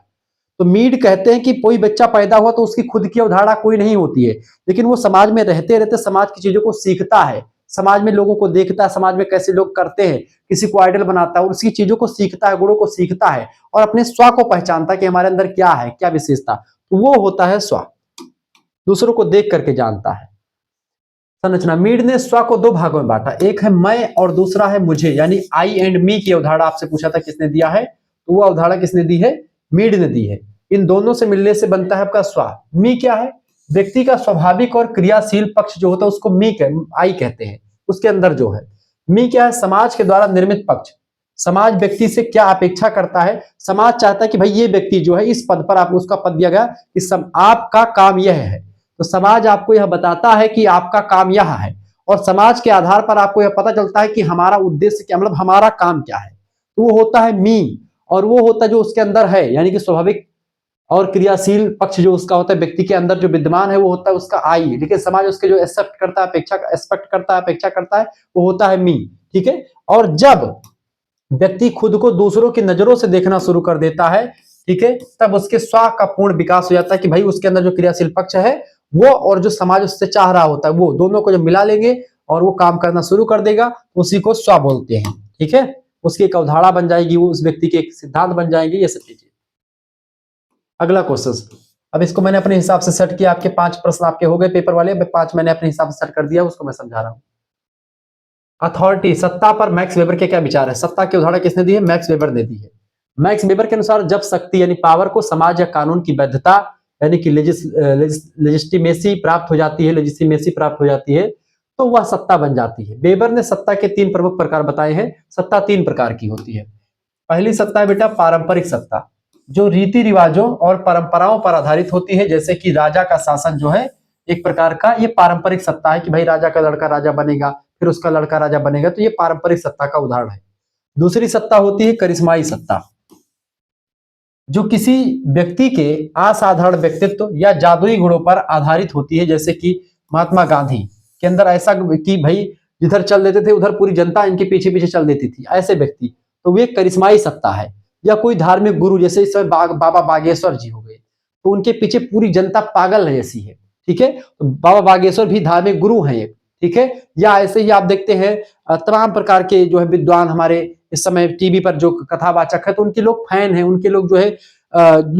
तो मीड कहते हैं कि कोई बच्चा पैदा हुआ तो उसकी खुद की अवधारणा कोई नहीं होती है, लेकिन वो समाज में रहते रहते समाज की चीजों को सीखता है, समाज में लोगों को देखता है, समाज में कैसे लोग करते हैं, किसी को आइडल बनाता है और उसकी चीजों को सीखता है, गुणों को सीखता है और अपने स्व को पहचानता है कि हमारे अंदर क्या है, क्या विशेषता। तो वो होता है स्व, दूसरों को देख करके जानता है। संरचना। मीड ने स्व को दो भागों में बांटा, एक है मैं और दूसरा है मुझे, यानी आई एंड मी की अवधारणा आपसे पूछा था किसने दिया है, तो वो अवधारणा किसने दी है? मीड ने दी है। इन दोनों से मिलने से बनता है आपका स्व। मी क्या है? व्यक्ति का स्वाभाविक और क्रियाशील पक्ष जो होता है उसको आई कहते हैं। उसके अंदर जो है मी क्या है, समाज के द्वारा निर्मित पक्ष। समाज व्यक्ति से क्या अपेक्षा करता है, समाज चाहता है कि भाई ये व्यक्ति जो है इस पद पर, आपको उसका पद दिया गया कि आपका काम यह है, तो समाज आपको यह बताता है कि आपका काम यह है, और समाज के आधार पर आपको यह पता चलता है कि हमारा उद्देश्य क्या, मतलब हमारा काम क्या है। तो वो होता है मी, और वो होता है जो उसके अंदर है, यानी कि स्वाभाविक और क्रियाशील पक्ष जो उसका होता है व्यक्ति के अंदर जो विद्यमान है वो होता है उसका आई, लेकिन समाज उसके जो एक्सेप्ट करता है, अपेक्षा करता है वो होता है मी। ठीक है। और जब व्यक्ति खुद को दूसरों की नजरों से देखना शुरू कर देता है, ठीक है, तब उसके स्व का पूर्ण विकास हो जाता है कि भाई उसके अंदर जो क्रियाशील पक्ष है वो और जो समाज उससे चाह रहा होता है वो दोनों को जब मिला लेंगे और वो काम करना शुरू कर देगा, उसी को स्व बोलते हैं। ठीक है। उसकी एक अवधारणा बन जाएगी, वो उस व्यक्ति के एक सिद्धांत बन जाएंगे, ये सब चीजें। अगला क्वेश्चन, अब इसको मैंने अपने हिसाब से सेट किया, आपके 5 प्रश्न आपके हो गए पेपर वाले, 5 मैंने अपने हिसाब से सेट कर दिया, उसको मैं समझा रहा हूं। अथॉरिटी, सत्ता पर मैक्स वेबर के क्या विचार है? सत्ता की अवधारणा किसने दी है? मैक्स वेबर ने दी है। मैक्स वेबर के अनुसार जब शक्ति यानी पावर को समाज या कानून की वैधता यानी कि लेजिस्टिमेसी प्राप्त हो जाती है तो वह सत्ता बन जाती है। वेबर ने सत्ता के 3 प्रमुख प्रकार बताए हैं। सत्ता 3 प्रकार की होती है। पहली सत्ता है बेटा पारंपरिक सत्ता, जो रीति रिवाजों और परंपराओं पर आधारित होती है, जैसे कि राजा का शासन जो है एक प्रकार का ये पारंपरिक सत्ता है कि भाई राजा का लड़का राजा बनेगा, फिर उसका लड़का राजा बनेगा, तो ये पारंपरिक सत्ता का उदाहरण है। दूसरी सत्ता होती है करिश्माई सत्ता, जो किसी व्यक्ति के असाधारण व्यक्तित्व या जादुई गुणों पर आधारित होती है, जैसे कि महात्मा गांधी के अंदर ऐसा कि भाई जिधर चल देते थे उधर पूरी जनता इनके पीछे पीछे चल देती थी, ऐसे व्यक्ति, तो वे करिश्माई सत्ता है। या कोई धार्मिक गुरु, जैसे इस समय बाबा बागेश्वर जी हो गए, तो उनके पीछे पूरी जनता पागल है ऐसी है। ठीक है। तो बाबा बागेश्वर भी धार्मिक गुरु हैं एक। ठीक है। या ऐसे ही आप देखते हैं तमाम प्रकार के जो है विद्वान हमारे इस समय टीवी पर जो कथावाचक है, तो उनके लोग फैन हैं, उनके लोग जो है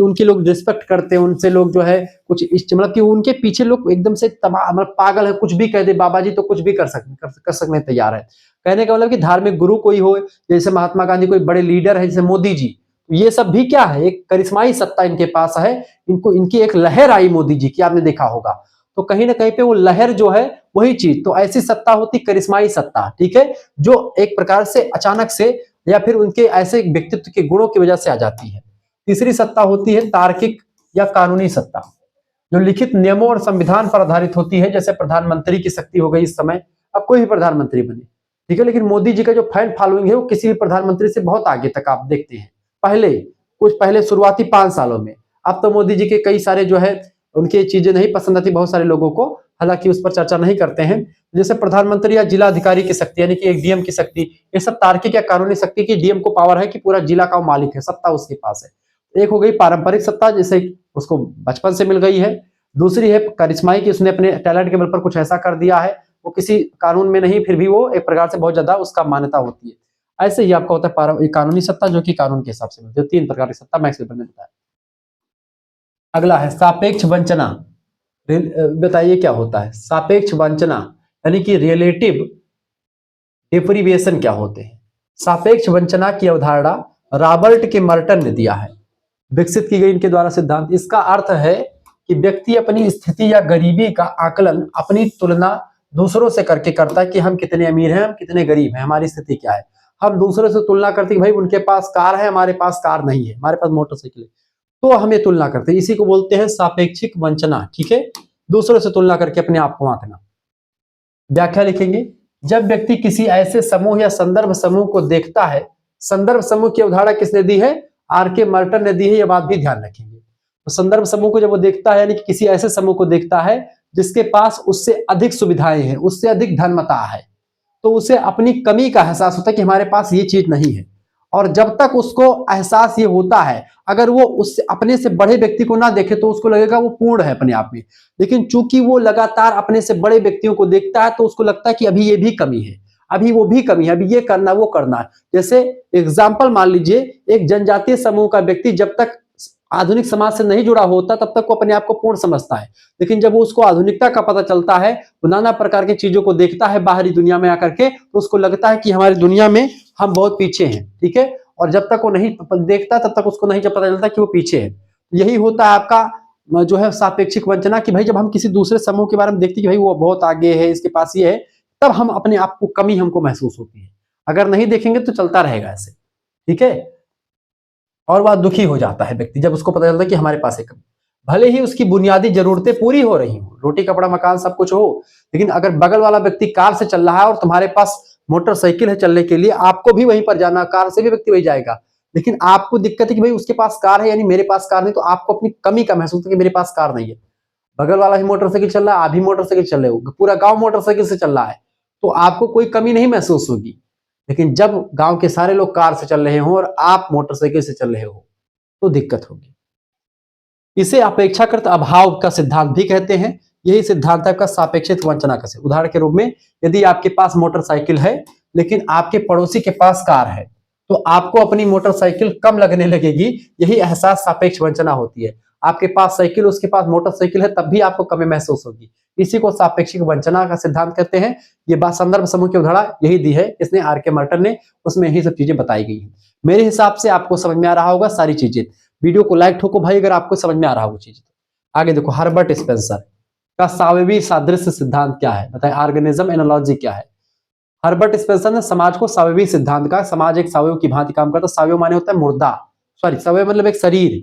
उनके लोग रिस्पेक्ट करते हैं, उनसे लोग जो है कुछ मतलब कि उनके पीछे लोग एकदम से मतलब पागल है, कुछ भी कह दे बाबा जी तो कुछ भी कर सकने तैयार है। कहने का मतलब कि धार्मिक गुरु कोई हो, जैसे महात्मा गांधी, कोई बड़े लीडर है जैसे मोदी जी, ये सब भी क्या है, एक करिश्माई सत्ता इनके पास है। इनको इनकी एक लहर आई मोदी जी की, आपने देखा होगा, तो कहीं ना कहीं पे वो लहर जो है वही चीज, तो ऐसी सत्ता होती करिश्माई सत्ता। ठीक है। जो एक प्रकार से अचानक से या फिर उनके ऐसे व्यक्तित्व के गुणों की वजह से आ जाती है। तीसरी सत्ता होती है तार्किक या कानूनी सत्ता, जो लिखित नियमों और संविधान पर आधारित होती है, जैसे प्रधानमंत्री की शक्ति हो गई इस समय, अब कोई भी प्रधानमंत्री बने। ठीक है। लेकिन मोदी जी का जो फैन फॉलोइंग है वो किसी भी प्रधानमंत्री से बहुत आगे तक आप देखते हैं। पहले शुरुआती 5 सालों में, अब तो मोदी जी के कई सारे जो है उनकी चीजें नहीं पसंद आती बहुत सारे लोगों को, हालांकि उस पर चर्चा नहीं करते हैं। जैसे प्रधानमंत्री या जिला अधिकारी की शक्ति यानी कि एक डीएम की शक्ति, ये सब तार्किक या कानूनी शक्ति की, डीएम को पावर है कि पूरा जिला का मालिक है, सत्ता उसके पास है। एक हो गई पारंपरिक सत्ता, जैसे उसको बचपन से मिल गई है। दूसरी है करिश्माई की, उसने अपने टैलेंट के बल पर कुछ ऐसा कर दिया है, वो किसी कानून में नहीं, फिर भी वो एक प्रकार से बहुत ज्यादा उसका मान्यता होती है। ऐसे ही आपका होता है कानूनी सत्ता, जो कि कानून के हिसाब से मिलती है। 3 प्रकार की सत्ता मैक्स वेबर ने बताया। अगला है सापेक्ष वंचना। बताइए क्या होता है सापेक्ष वंचना, यानी कि रिलेटिव डेप्रिविएशन क्या होते हैं? सापेक्ष वंचना की अवधारणा रॉबर्ट के मर्टन ने दिया है, विकसित की गई इनके द्वारा सिद्धांत। इसका अर्थ है कि व्यक्ति अपनी स्थिति या गरीबी का आकलन अपनी तुलना दूसरों से करके करता है कि हम कितने अमीर हैं, हम कितने गरीब हैं, हमारी स्थिति क्या है। हम दूसरों से तुलना करते हैं, भाई उनके पास कार है, हमारे पास कार नहीं है, हमारे पास मोटरसाइकिल है, तो हमें तुलना करते हैं। इसी को बोलते हैं सापेक्षिक वंचना। ठीक है। दूसरों से तुलना करके अपने आप को आंकना। व्याख्या लिखेंगे, जब व्यक्ति किसी ऐसे समूह या संदर्भ समूह को देखता है, संदर्भ समूह की अवधारणा किसने दी है? आर.के. मर्टन ने दी है, यह बात भी ध्यान रखेंगे। तो संदर्भ समूह को जब वो देखता है, यानी कि किसी ऐसे समूह को देखता है जिसके पास उससे अधिक सुविधाएं हैं, उससे अधिक धनमता है, तो उसे अपनी कमी का एहसास होता है कि हमारे पास ये चीज नहीं है। और जब तक उसको एहसास ये होता है, अगर वो उससे अपने से बड़े व्यक्ति को ना देखे तो उसको लगेगा वो पूर्ण है अपने आप में। लेकिन चूंकि वो लगातार अपने से बड़े व्यक्तियों को देखता है, तो उसको लगता है कि अभी ये भी कमी है, अभी वो भी कमी है, अभी ये करना वो करना है। जैसे एग्जाम्पल मान लीजिए, एक जनजातीय समूह का व्यक्ति जब तक आधुनिक समाज से नहीं जुड़ा होता तब तक वो अपने आप को पूर्ण समझता है, लेकिन जब उसको आधुनिकता का पता चलता है, वो नाना प्रकार की चीजों को देखता है बाहरी दुनिया में आकर के, तो उसको लगता है कि हमारी दुनिया में हम बहुत पीछे हैं। ठीक है। और जब तक वो नहीं देखता तब तक उसको नहीं जब पता चलता कि वो पीछे है। यही होता है आपका जो है सापेक्षिक वंचना कि भाई जब हम किसी दूसरे समूह के बारे में देखते हैं कि भाई वो बहुत आगे है, इसके पास ये है, तब हम अपने आप को कमी हमको महसूस होती है। अगर नहीं देखेंगे तो चलता रहेगा ऐसे, ठीक है। और वह दुखी हो जाता है व्यक्ति जब उसको पता चलता है कि हमारे पास है कमी। भले ही उसकी बुनियादी जरूरतें पूरी हो रही हो, रोटी कपड़ा मकान सब कुछ हो, लेकिन अगर बगल वाला व्यक्ति कार से चल रहा है और तुम्हारे पास मोटरसाइकिल है चलने के लिए, आपको भी वहीं पर जाना, कार से भी व्यक्ति वही जाएगा, लेकिन आपको दिक्कत है कि भाई उसके पास कार है यानी मेरे पास कार नहीं, तो आपको अपनी कमी का महसूस है कि मेरे पास कार नहीं है। बगल वाला ही मोटरसाइकिल चल रहा है, आप भी मोटरसाइकिल चल रहे हो, पूरा गांव मोटरसाइकिल से चल रहा है, तो आपको कोई कमी नहीं महसूस होगी। लेकिन जब गांव के सारे लोग कार से चल रहे हो और आप मोटरसाइकिल से चल रहे हो तो दिक्कत होगी। इसे अपेक्षाकृत अभाव का सिद्धांत भी कहते हैं। यही सिद्धांत है आपका सापेक्षिक वंचना का। उदाहरण के रूप में, यदि आपके पास मोटरसाइकिल है लेकिन आपके पड़ोसी के पास कार है, तो आपको अपनी मोटरसाइकिल कम लगने लगेगी। यही एहसास सापेक्ष वंचना होती है। आपके पास साइकिल, उसके पास मोटरसाइकिल है, तब भी आपको कमी महसूस होगी। इसी को सापेक्षिक वंचना का सिद्धांत कहते हैं। ये बात संदर्भ समूह की उदाहरण यही दी है, इसने आर.के. मर्टन ने, उसमें यही सब चीजें बताई गई हैं। मेरे हिसाब से आपको समझ में आ रहा होगा सारी चीजें। वीडियो को लाइक ठोको भाई अगर आपको समझ में आ रहा हो चीज। आगे देखो, हर्बर्ट स्पेंसर का सावयवी सादृश्य सिद्धांत क्या है, बताएं। ऑर्गेनिज्म एनालॉजी क्या है। हर्बर्ट स्पेंसर ने समाज को सावयवी सिद्धांत का, समाज एक सावयव की भांति काम करता है। सावयव माने होता है मुर्दा, सॉरी सावयव मतलब एक शरीर।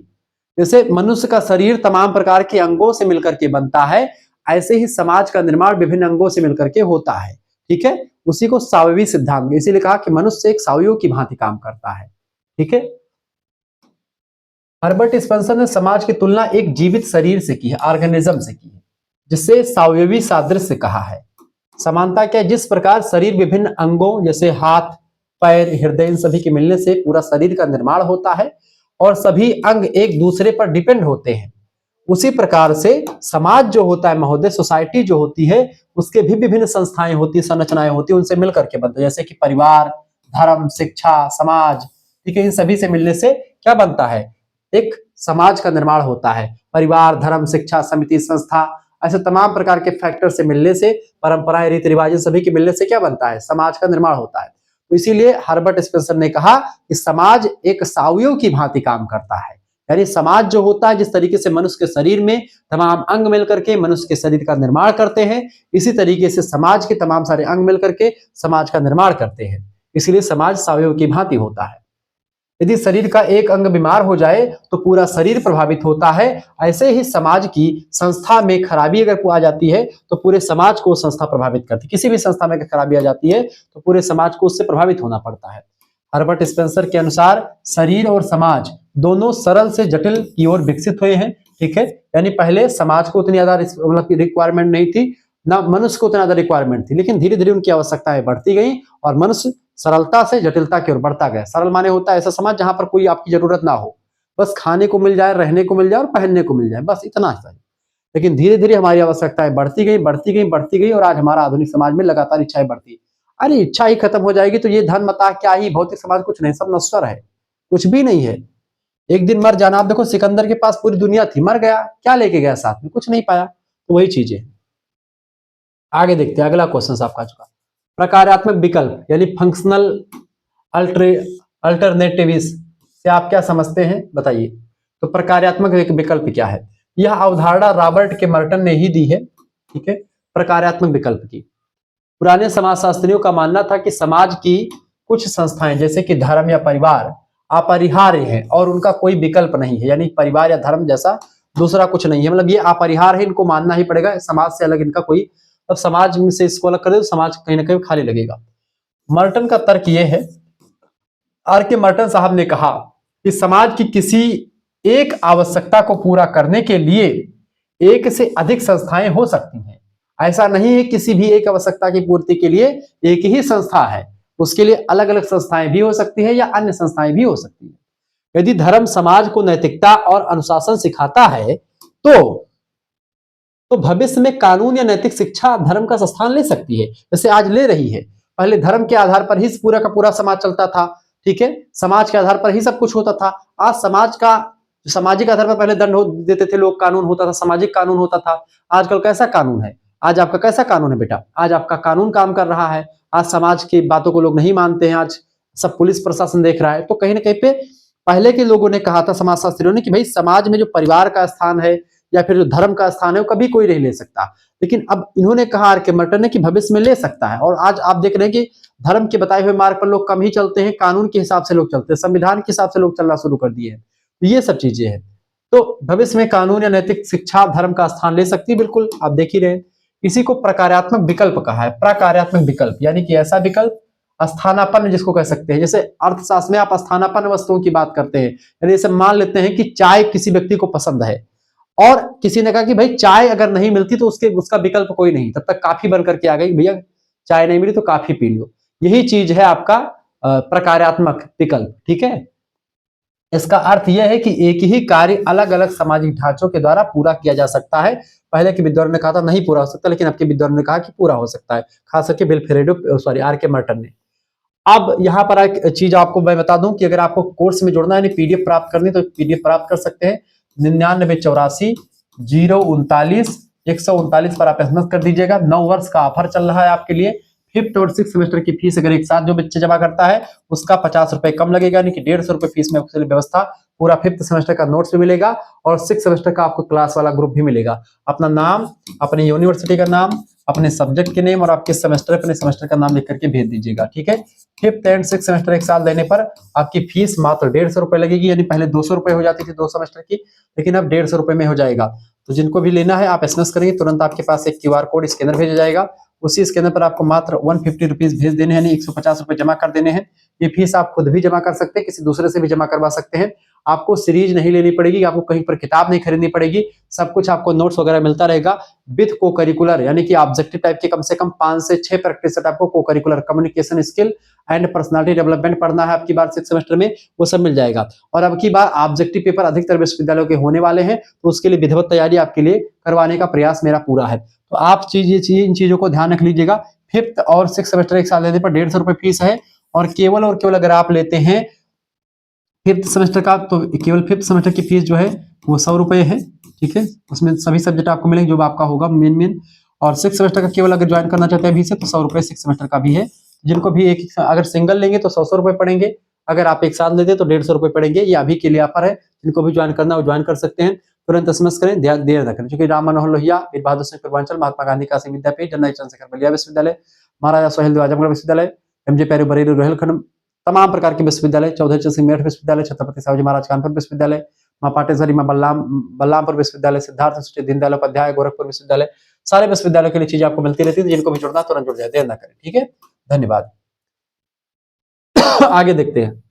जैसे मनुष्य का शरीर तमाम प्रकार के अंगों से मिलकर के बनता है, ऐसे ही समाज का निर्माण विभिन्न अंगों से मिलकर के होता है, ठीक है। उसी को सावयवी सिद्धांत, इसीलिए कहा कि मनुष्य एक सावयव की भांति काम करता है, ठीक है। हर्बर्ट स्पेंसर ने समाज की तुलना एक जीवित शरीर से की है, ऑर्गेनिज्म से की है, जिससे सावयवी सादृश्य कहा है। समानता क्या है, जिस प्रकार शरीर विभिन्न अंगों जैसे हाथ, पैर, हृदय, इन सभी के मिलने से पूरा शरीर का निर्माण होता है और सभी अंग एक दूसरे पर डिपेंड होते हैं, उसी प्रकार से समाज जो होता है महोदय, सोसाइटी जो होती है, उसके भी विभिन्न संस्थाएं होती है, संरचनाएं होती है, उनसे मिलकर के बनता है। जैसे कि परिवार, धर्म, शिक्षा, समाज, ठीक है, इन सभी से मिलने से क्या बनता है, एक समाज का निर्माण होता है। परिवार, धर्म, शिक्षा, समिति, संस्था, ऐसे तमाम प्रकार के फैक्टर से मिलने से, परंपराएं, रीति रिवाज सभी के मिलने से क्या बनता है, समाज का निर्माण होता है। तो इसीलिए हर्बर्ट स्पेंसर ने कहा कि समाज एक सावयव की भांति काम करता है, यानी समाज जो होता है, जिस तरीके से मनुष्य के शरीर में तमाम अंग मिलकर के मनुष्य के शरीर का निर्माण करते हैं, इसी तरीके से समाज के तमाम सारे अंग मिलकर के समाज का निर्माण करते हैं। इसलिए समाज सावयव की भांति होता है। यदि शरीर का एक अंग बीमार हो जाए तो पूरा शरीर प्रभावित होता है। ऐसे ही समाज की संस्था में खराबी अगर आ जाती है तो पूरे समाज को संस्था प्रभावित करती है। किसी भी संस्था में खराबी आ जाती है तो पूरे समाज को उससे प्रभावित होना पड़ता है। हर्बर्ट स्पेंसर के अनुसार शरीर और समाज दोनों सरल से जटिल की ओर विकसित हुए हैं, ठीक है। यानी पहले समाज को उतनी ज्यादा मतलब रिक्वायरमेंट नहीं थी, ना मनुष्य को उतना ज्यादा रिक्वायरमेंट थी, लेकिन धीरे धीरे उनकी आवश्यकताएं बढ़ती गई और मनुष्य सरलता से जटिलता की ओर बढ़ता गया। सरल माने होता है ऐसा समाज जहां पर कोई आपकी जरूरत ना हो, बस खाने को मिल जाए, रहने को मिल जाए और पहनने को मिल जाए, बस इतना ही। लेकिन धीरे धीरे हमारी आवश्यकताएं बढ़ती गई, बढ़ती गई, बढ़ती गई और आज हमारा आधुनिक समाज में लगातार इच्छाएं बढ़ती। अरे इच्छा ही खत्म हो जाएगी तो ये धन मता क्या ही, भौतिक समाज कुछ नहीं, सब नश्वर है, कुछ भी नहीं है। एक दिन मर जाना। आप देखो सिकंदर के पास पूरी दुनिया थी, मर गया, क्या लेके गया साथ में, कुछ नहीं पाया। तो वही चीजें आगे देखते हैं। अगला क्वेश्चन आपका चुका, प्रकारात्मक विकल्प यानी फंक्शनल अल्टरनेटिव्स से आप क्या समझते हैं, बताइए। तो प्रकार्यात्मक विकल्प क्या है, यह अवधारणा रॉबर्ट के मर्टन ने ही दी है, ठीक है। प्रकार्यात्मक विकल्प की पुराने समाजशास्त्रियों का मानना था कि समाज की कुछ संस्थाएं जैसे कि धर्म या परिवार अपरिहार्य है और उनका कोई विकल्प नहीं है, यानी परिवार या धर्म जैसा दूसरा कुछ नहीं है, मतलब ये अपरिहार्य है, इनको मानना ही पड़ेगा, समाज से अलग इनका कोई, अब समाज में से इसको अलग कर दे तो समाज कहीं ना कहीं खाली लगेगा। मर्टन का तर्क यह है, आर.के. मर्टन साहब ने कहा कि समाज की किसी एक आवश्यकता को पूरा करने के लिए एक से अधिक संस्थाएं हो सकती हैं। ऐसा नहीं है किसी भी एक आवश्यकता की पूर्ति के लिए एक ही संस्था है, उसके लिए अलग अलग संस्थाएं भी हो सकती है या अन्य संस्थाएं भी हो सकती है। यदि धर्म समाज को नैतिकता और अनुशासन सिखाता है तो भविष्य में कानून या नैतिक शिक्षा धर्म का स्थान ले सकती है, जैसे आज ले रही है। पहले धर्म के आधार पर ही पूरा का पूरा समाज चलता था, ठीक है, समाज के आधार पर ही सब कुछ होता था। आज समाज का सामाजिक आधार पर पहले दंड देते थे लोग, कानून होता था, सामाजिक कानून होता था। आजकल कैसा कानून है, आज आपका कैसा कानून है बेटा, आज आपका कानून काम कर रहा है। आज समाज की बातों को लोग नहीं मानते हैं, आज सब पुलिस प्रशासन देख रहा है। तो कहीं ना कहीं पे पहले के लोगों ने कहा था, समाजशास्त्रियों ने, कि भाई समाज में जो परिवार का स्थान है या फिर जो धर्म का स्थान है वो कभी कोई नहीं ले सकता। लेकिन अब इन्होंने कहा आर के मर्टन ने कि भविष्य में ले सकता है। और आज आप देख रहे हैं कि धर्म के बताए हुए मार्ग पर लोग कम ही चलते हैं, कानून के हिसाब से लोग चलते हैं, संविधान के हिसाब से लोग चलना शुरू कर दिए हैं। तो ये सब चीजें हैं। तो भविष्य में कानून या नैतिक शिक्षा धर्म का स्थान ले सकती है, बिल्कुल आप देख ही रहे हैं। इसी को प्रकार्यात्मक विकल्प कहा है। प्रकार्यात्मक विकल्प यानी कि ऐसा विकल्प, स्थानापन्न जिसको कह सकते हैं। जैसे अर्थशास्त्र में आप स्थानापन्न वस्तुओं की बात करते हैं, यानी जैसे मान लेते हैं कि चाय किसी व्यक्ति को पसंद है और किसी ने कहा कि भाई चाय अगर नहीं मिलती तो उसका विकल्प कोई नहीं, तब तक काफी बन करके आ गई, भैया चाय नहीं मिली तो काफी पी लो। यही चीज है आपका प्रकार्यात्मक विकल्प। ठीक है, इसका अर्थ यह है कि एक ही कार्य अलग अलग सामाजिक ढांचों के द्वारा पूरा किया जा सकता है। पहले के विद्वानों ने कहा था नहीं पूरा हो सकता, लेकिन अब के विद्वानों ने कहा कि पूरा हो सकता है, खास करके विल्फ्रेडो सॉरी आर के मर्टन ने। अब यहाँ पर एक चीज आपको मैं बता दूं कि अगर आपको कोर्स में जुड़ना है, पीडीएफ प्राप्त करनी तो पीडीएफ प्राप्त कर सकते हैं। 9984 039 139 पर आप एसएमएस कर दीजिएगा। 9 वर्ष का ऑफर चल रहा है आपके लिए। 5th और 6th सेमेस्टर की फीस अगर एक साथ जो बच्चे जमा करता है उसका 50 रुपए कम लगेगा, यानी कि 150 रुपए फीस में आपके लिए व्यवस्था। पूरा 5th सेमेस्टर का नोट्स भी मिलेगा और 6th सेमेस्टर का आपको क्लास वाला ग्रुप भी मिलेगा। अपना नाम, अपनी यूनिवर्सिटी का नाम, अपने सब्जेक्ट के नेम और आपके सेमेस्टर अपने सेमेस्टर का नाम लिख करके भेज दीजिएगा। ठीक है, 5th एंड 6th सेमेस्टर एक साल देने पर आपकी फीस मात्र 150 रुपए लगेगी, यानी पहले 200 रुपए हो जाती थी 2 सेमेस्टर की, लेकिन अब 150 रुपए में हो जाएगा। तो जिनको भी लेना है आप एसएमएस करेंगे, तुरंत आपके पास एक क्यूआर कोड स्कैनर भेजा जाएगा। उसी स्कैनर पर आपको मात्र 150 रुपीज भेज देने हैं, 150 रुपए जमा कर देने हैं। ये फीस आप खुद भी जमा कर सकते हैं, किसी दूसरे से भी जमा करवा सकते हैं। आपको सीरीज नहीं लेनी पड़ेगी, आपको कहीं पर किताब नहीं खरीदनी पड़ेगी, सब कुछ आपको नोट्स वगैरह मिलता रहेगा विद को करिकुलर, यानी कि ऑब्जेक्टिव टाइप के कम से कम 5 से 6 प्रैक्टिस सेट आपको को curricular communication skill and personality development पढ़ना है आपकी बार 6 सेमेस्टर में, वो सब मिल जाएगा। और अब की बार ऑब्जेक्टिव पेपर अधिकतर विश्वविद्यालयों के होने वाले हैं, तो उसके लिए विधिवत तैयारी आपके लिए करवाने का प्रयास मेरा पूरा है। तो आप इन चीजों को ध्यान रख लीजिएगा। 5th और 6th सेमेस्टर एक साल लेने पर 150 रुपए फीस है। और केवल अगर आप लेते हैं 5th सेमेस्टर का, तो केवल 5th सेमेस्टर की फीस जो है वो 100 रुपए है। ठीक है, उसमें सभी सब्जेक्ट आपको मिलेंगे जो आपका होगा मेन। और 6th सेमेस्टर का केवल अगर ज्वाइन करना चाहते हैं अभी से तो 100 रुपए 6th सेमेस्टर का भी है। जिनको भी एक अगर सिंगल लेंगे तो 100 रुपए पड़ेंगे, अगर आप एक साथ लेते तो 150 रुपए पड़ेंगे। ये अभी के लिए ऑफर है, जिनको भी ज्वाइन करना वो ज्वाइन कर सकते हैं। तुरंत एसएमएस करें, देर न करें। क्योंकि राम मनोहर लोहिया, वीर बहादुर सिंह पूर्वांचल, महात्मा गांधी काशी विद्यापीठ, जनरल चंद्रशेखर बलिया विश्वविद्यालय, महाराजा सोहेल देव आजमगढ़ विश्वविद्यालय, एमजे पैरू बरेली रोहिलखंड, तमाम प्रकार के विश्वविद्यालय, चौधरी चरण सिंह मेरठ विश्वविद्यालय, छत्रपति शिवाजी महाराज कानपुर विश्वविद्यालय, मां पाटेश्वरी मां बलरामपुर विश्वविद्यालय, सिद्धार्थ दीनदयाल उपाध्याय गोरखपुर विश्वविद्यालय, सारे विश्वविद्यालयों के लिए चीजें आपको मिलती रहती है। जिनको भी जुड़ना तुरंत जुड़ जाए, देर ना करें। ठीक है, धन्यवाद। आगे देखते हैं।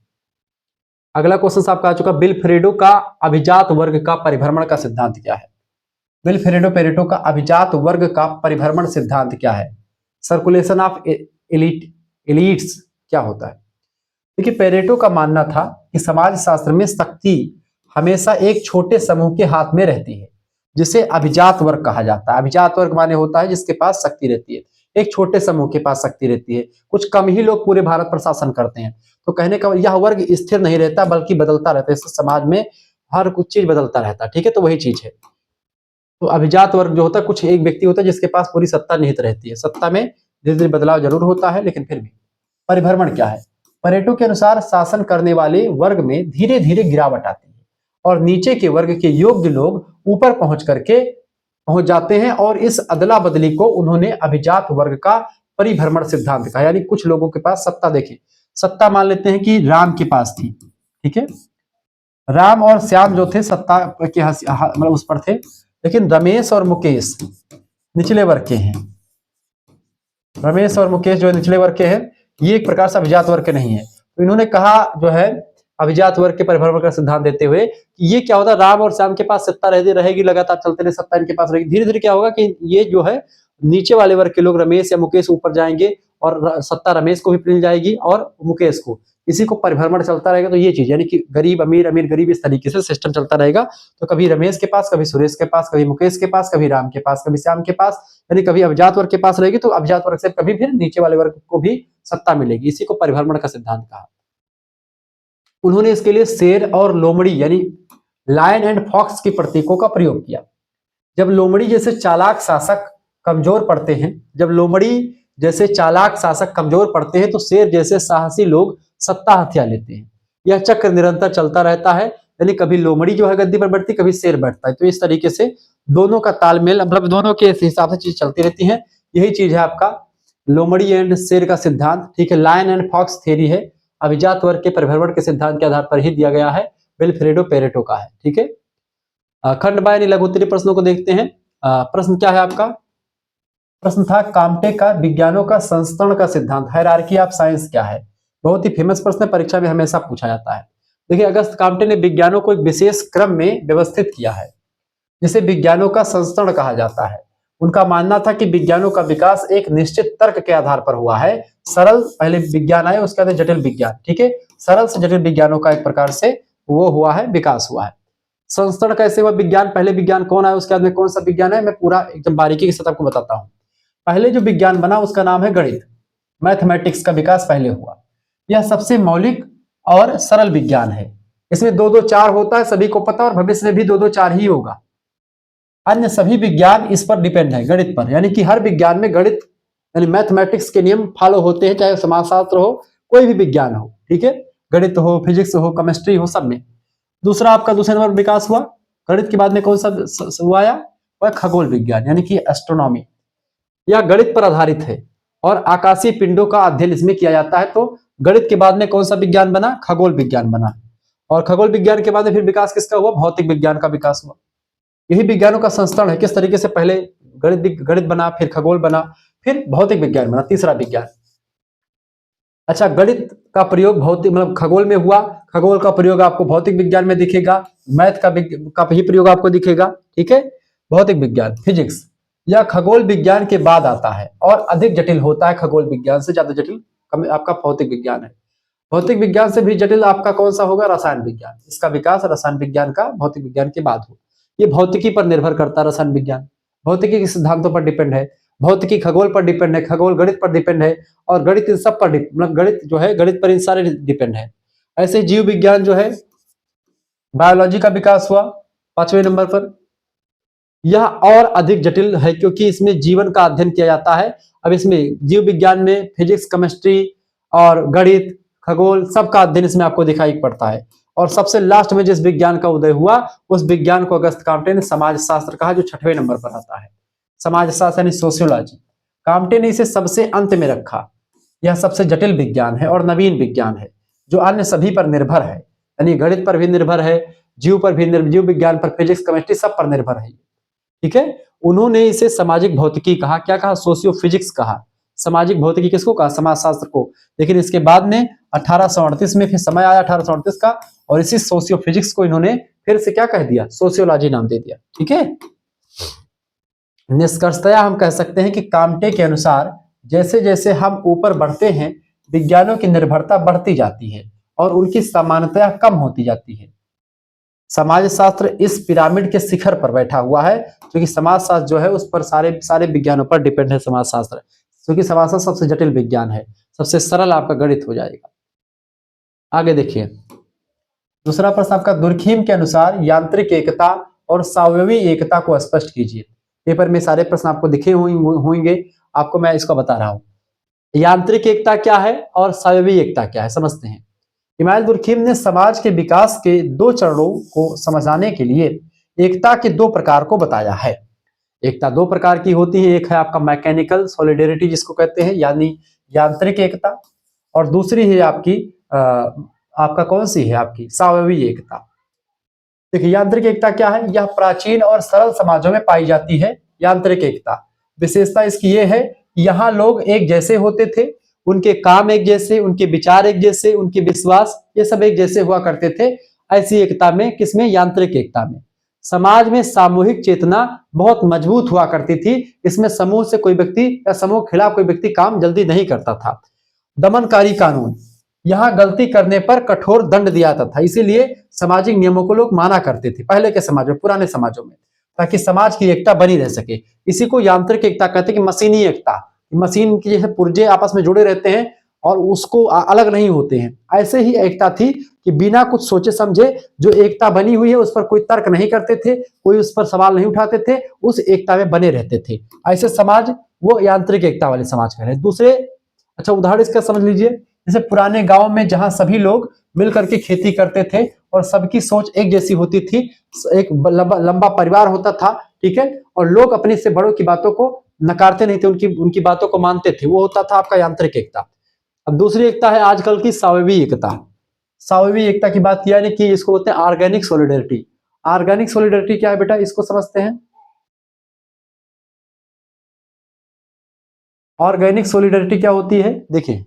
अगला क्वेश्चन आपका आ चुका, विल्फ्रेडो का अभिजात वर्ग का परिभ्रमण का सिद्धांत क्या है? विल्फ्रेडो पेरेटो का अभिजात वर्ग का परिभ्रमण सिद्धांत क्या है? सर्कुलेशन ऑफ एलिट्स क्या होता है? देखिए, पेरेटो का मानना था कि समाज शास्त्र में शक्ति हमेशा एक छोटे समूह के हाथ में रहती है, जिसे अभिजात वर्ग कहा जाता है। अभिजात वर्ग माने होता है जिसके पास शक्ति रहती है, एक छोटे समूह के पास शक्ति रहती है, कुछ कम ही लोग पूरे भारत पर शासन करते हैं। तो कहने का यह वर्ग स्थिर नहीं रहता बल्कि बदलता रहता है। इससे समाज में हर कुछ चीज बदलता रहता है। ठीक है, तो वही चीज है। तो अभिजात वर्ग जो होता है, कुछ एक व्यक्ति होता है जिसके पास पूरी सत्ता निहित रहती है। सत्ता में धीरे धीरे बदलाव जरूर होता है, लेकिन फिर भी। परिभ्रमण क्या है? पेरेटो के अनुसार शासन करने वाले वर्ग में धीरे धीरे गिरावट आती है और नीचे के वर्ग के योग्य लोग ऊपर पहुंच जाते हैं, और इस अदला बदली को उन्होंने अभिजात वर्ग का परिभ्रमण सिद्धांत कहा। यानी कुछ लोगों के पास सत्ता, देखिए सत्ता मान लेते हैं कि राम के पास थी। ठीक है, राम और श्याम जो थे सत्ता के मतलब उस पर थे, लेकिन रमेश और मुकेश निचले वर्ग के हैं। रमेश और मुकेश जो निचले वर्ग के हैं, ये एक प्रकार से अभिजात वर्ग के नहीं है। तो इन्होंने कहा जो है अभिजात वर्ग के परिभ्रमण का सिद्धांत देते हुए कि ये क्या होता है, राम और श्याम के पास सत्ता रहेगी, लगातार चलते रहे, सत्ता इनके पास रहेगी। धीरे धीरे क्या होगा कि ये जो है नीचे वाले वर्ग के लोग, रमेश या मुकेश ऊपर जाएंगे और सत्ता रमेश को भी मिल जाएगी और मुकेश को, इसी को परिभ्रमण चलता रहेगा। तो ये चीज यानी कि गरीब अमीर, अमीर गरीब, इस तरीके से सिस्टम चलता रहेगा। तो कभी रमेश के पास, कभी सुरेश के पास, कभी मुकेश के पास, कभी राम के पास, कभी श्याम के पास, यानी कभी अभिजात वर्ग के पास रहेगी तो अभिजात वर्ग से कभी फिर नीचे वाले वर्ग को भी सत्ता मिलेगी। इसी को परिभ्रमण का सिद्धांत कहा। उन्होंने इसके लिए शेर और लोमड़ी यानी लायन एंड फॉक्स की प्रतीकों का प्रयोग किया। जब लोमड़ी जैसे चालाक शासक कमजोर पड़ते हैं, तो शेर जैसे साहसी लोग सत्ता हथिया लेते हैं। यह चक्र निरंतर चलता रहता है, यानी कभी लोमड़ी जो है गद्दी पर बैठती, कभी शेर बैठता है। तो इस तरीके से दोनों का तालमेल, मतलब दोनों के हिसाब से चीज चलती रहती है। यही चीज है आपका लोमड़ी एंड शेर का सिद्धांत, ठीक है। लायन एंड फॉक्स थ्योरी है, अभिजात वर्ग के परिभ्रमण के सिद्धांत के आधार पर ही दिया गया है, विल्फ्रेडो पेरेटो का है, ठीक है। खंड बाय लघुत्तरीय प्रश्नों को देखते हैं। प्रश्न क्या है आपका? प्रश्न था काम्टे का विज्ञानों का संस्तरण का सिद्धांत, हायरार्की ऑफ साइंस क्या है? बहुत ही फेमस प्रश्न है, परीक्षा में हमेशा पूछा जाता है। देखिए, अगस्त काम्टे ने विज्ञानों को एक विशेष क्रम में व्यवस्थित किया है, जिसे विज्ञानों का संस्तरण कहा जाता है। उनका मानना था कि विज्ञानों का विकास एक निश्चित तर्क के आधार पर हुआ है। सरल पहले विज्ञान आए, उसके बाद जटिल विज्ञान, ठीक है। सरल से जटिल विज्ञानों का एक प्रकार से वो हुआ है, विकास हुआ है। संस्तरण कैसे हुआ? विज्ञान, पहले विज्ञान कौन आया, उसके बाद में कौन सा विज्ञान है, मैं पूरा एकदम बारीकी के साथ आपको बताता हूँ। पहले जो विज्ञान बना उसका नाम है गणित, मैथमेटिक्स का विकास पहले हुआ। यह सबसे मौलिक और सरल विज्ञान है। इसमें 2 2 4 होता है, सभी को पता, और भविष्य में भी 2 2 4 ही होगा। अन्य सभी विज्ञान इस पर डिपेंड है, गणित पर, यानी कि हर विज्ञान में गणित यानी मैथमेटिक्स के नियम फॉलो होते हैं, चाहे समाजशास्त्र हो, कोई भी विज्ञान हो, ठीक है। गणित हो, फिजिक्स हो, केमिस्ट्री हो, सब में। दूसरा आपका दूसरे नंबर विकास हुआ गणित के बाद में कौन सा हुआ आया? वह खगोल विज्ञान, यानी कि एस्ट्रोनॉमी। यह गणित पर आधारित है और आकाशीय पिंडों का अध्ययन इसमें किया जाता है। तो गणित के बाद में कौन सा विज्ञान बना? खगोल विज्ञान बना। और खगोल विज्ञान के बाद में फिर विकास किसका हुआ? भौतिक विज्ञान का विकास हुआ। यही विज्ञानों का संस्करण है, किस तरीके से पहले गणित बना, फिर खगोल बना, फिर भौतिक विज्ञान बना, तीसरा विज्ञान। अच्छा, गणित का प्रयोग भौतिक मतलब खगोल में हुआ, खगोल का प्रयोग आपको भौतिक विज्ञान में दिखेगा, मैथ का ही प्रयोग आपको दिखेगा, ठीक है। भौतिक विज्ञान, फिजिक्स, यह खगोल विज्ञान के बाद आता है और अधिक जटिल होता है, खगोल विज्ञान से ज्यादा जटिल आपका भौतिक विज्ञान है। भौतिक विज्ञान से भी जटिल आपका कौन सा होगा? रसायन विज्ञान। इसका विकास रसायन विज्ञान का भौतिक विज्ञान के बाद हो। ये भौतिकी पर निर्भर करता है, रसायन विज्ञान भौतिकी के सिद्धांतों पर डिपेंड है, भौतिकी खगोल पर डिपेंड है, खगोल गणित पर डिपेंड है, और गणित इन सब पर मतलब गणित जो है गणित पर इन सारे डिपेंड है। ऐसे जीव विज्ञान जो है, बायोलॉजी का विकास हुआ 5वें नंबर पर। यह और अधिक जटिल है क्योंकि इसमें जीवन का अध्ययन किया जाता है। अब इसमें जीव विज्ञान में फिजिक्स, केमिस्ट्री और गणित, खगोल सबका अध्ययन इसमें आपको दिखाई पड़ता है। और सबसे लास्ट में जिस विज्ञान का उदय हुआ उस विज्ञान को अगस्त काम्टे ने समाज शास्त्र कहा, जो 6वें नंबर पर आता है। समाज शास्त्र यानी सोशियोलॉजी। काम्टे ने इसे सबसे अंत में रखा। यह सबसे जटिल विज्ञान है और नवीन विज्ञान है, जो अन्य सभी पर निर्भर है, यानी गणित पर भी निर्भर है, जीव पर भी जीव विज्ञान पर, फिजिक्स, केमिस्ट्री सब पर निर्भर है, ठीक है। उन्होंने इसे सामाजिक भौतिकी कहा। क्या कहा? सोशियो फिजिक्स कहा। सामाजिक भौतिकी किसको कहा? समाजशास्त्र को। लेकिन इसके बाद में 1838 में फिर समय आया 1838 का, और इसी सोशियो फिजिक्स को इन्होंने फिर से क्या कह दिया? सोशियोलॉजी नाम दे दिया, ठीक है। निष्कर्षतया हम कह सकते हैं कि काम्टे के अनुसार जैसे जैसे हम ऊपर बढ़ते हैं, विज्ञानों की निर्भरता बढ़ती जाती है और उनकी समानता कम होती जाती है। समाजशास्त्र इस पिरामिड के शिखर पर बैठा हुआ है, क्योंकि समाजशास्त्र जो है उस पर सारे विज्ञानों पर डिपेंड है समाजशास्त्र, क्योंकि समाजशास्त्र सबसे जटिल विज्ञान है, सबसे सरल आपका गणित हो जाएगा। आगे देखिए, दूसरा प्रश्न आपका, दुर्खीम के अनुसार यांत्रिक एकता और सावयवी एकता को स्पष्ट कीजिए। पेपर में सारे प्रश्न आपको दिखे होंगे, आपको मैं इसको बता रहा हूं। यांत्रिक एकता क्या है और सावयवी एकता क्या है, समझते हैं। इमानुएल दुर्खीम ने समाज के विकास के 2 चरणों को समझाने के लिए एकता के 2 प्रकार को बताया है। एकता 2 प्रकार की होती है, एक है आपका मैकेनिकल सॉलिडेरिटी जिसको कहते हैं, यानी यांत्रिक एकता, और दूसरी है आपकी आपका कौन सी है? आपकी सावयवी एकता। देखिए, यांत्रिक एकता क्या है? यह प्राचीन और सरल समाजों में पाई जाती है। यांत्रिक एकता विशेषता इसकी यह है, यहाँ लोग एक जैसे होते थे, उनके काम एक जैसे, उनके विचार एक जैसे, उनके विश्वास ये सब एक जैसे हुआ करते थे। ऐसी एकता में, किसमें? यांत्रिक एकता में। समाज में सामूहिक चेतना बहुत मजबूत हुआ करती थी। इसमें समूह से कोई व्यक्ति या समूह के खिलाफ कोई व्यक्ति काम जल्दी नहीं करता था। दमनकारी कानून, यहाँ गलती करने पर कठोर दंड दिया जाता था, इसीलिए सामाजिक नियमों को लोग माना करते थे पहले के समाज में, पुराने समाजों में, ताकि समाज की एकता बनी रह सके। इसी को यांत्रिक एकता कहते हैं, कि मशीनी एकता, मशीन के जैसे पुर्जे आपस में जुड़े रहते हैं और उसको अलग नहीं होते हैं। ऐसे ही एकता थी कि बिना कुछ सोचे समझे जो एकता बनी हुई है उस पर कोई तर्क नहीं करते थे, कोई उस पर सवाल नहीं उठाते थे, उस एकता में बने रहते थे। ऐसे समाज वो यांत्रिक एकता वाले समाज कह रहे हैं। दूसरे अच्छा उदाहरण इसका समझ लीजिए, जैसे पुराने गांव में जहां सभी लोग मिल करके खेती करते थे और सबकी सोच एक जैसी होती थी, एक लंबा परिवार होता था, ठीक है, और लोग अपने से बड़ों की बातों को नकारते नहीं थे, उनकी उनकी बातों को मानते थे। वो होता था आपका यांत्रिक एकता। अब दूसरी एकता है आजकल की स्वाभाविक एकता। स्वाभाविक एकता की बात किया है कि इसको बोलते हैं ऑर्गेनिक सॉलिडरिटी। ऑर्गेनिक सॉलिडरिटी क्या है बेटा, इसको समझते हैं। ऑर्गेनिक सॉलिडरिटी क्या होती है, देखिए,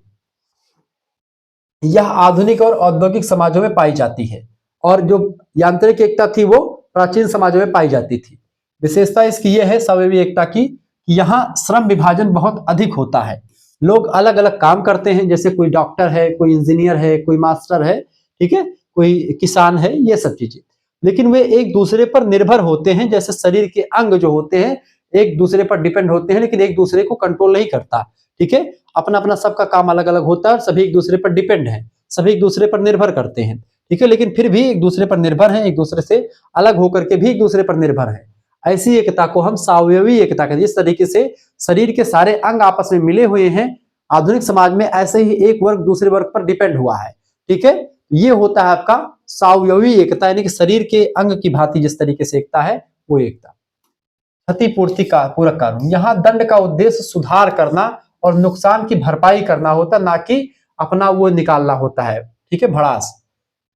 यह आधुनिक और औद्योगिक समाजों में पाई जाती है, और जो यांत्रिक एकता थी वो प्राचीन समाजों में पाई जाती थी। विशेषता इसकी यह है स्वाभाविक एकता की, कि यहाँ श्रम विभाजन बहुत अधिक होता है। लोग अलग अलग काम करते हैं, जैसे कोई डॉक्टर है, कोई इंजीनियर है, कोई मास्टर है, ठीक है, कोई किसान है, ये सब चीजें, लेकिन वे एक दूसरे पर निर्भर होते हैं। जैसे शरीर के अंग जो होते हैं एक दूसरे पर डिपेंड होते हैं, लेकिन एक दूसरे को कंट्रोल नहीं करता, ठीक है, अपना अपना सबका काम अलग अलग होता है और सभी एक दूसरे पर डिपेंड है, सभी एक दूसरे पर निर्भर करते हैं, ठीक है, लेकिन फिर भी एक दूसरे पर निर्भर हैं, एक दूसरे से अलग होकर के भी एक दूसरे पर निर्भर है। ऐसी एकता को हम स्वावयवी एकता कहते हैं। इस तरीके से शरीर के सारे अंग आपस में मिले हुए हैं। आधुनिक समाज में ऐसे ही एक वर्ग दूसरे वर्ग पर डिपेंड हुआ है, ठीक है, ये होता है आपका स्वावयवी एकता, यानी कि शरीर के अंग की भांति जिस तरीके से एकता है वो एकता। क्षतिपूर्ति का पूरक कानून, यहाँ दंड का उद्देश्य सुधार करना और नुकसान की भरपाई करना होता, ना कि अपना वो निकालना होता है, ठीक है, भड़ास।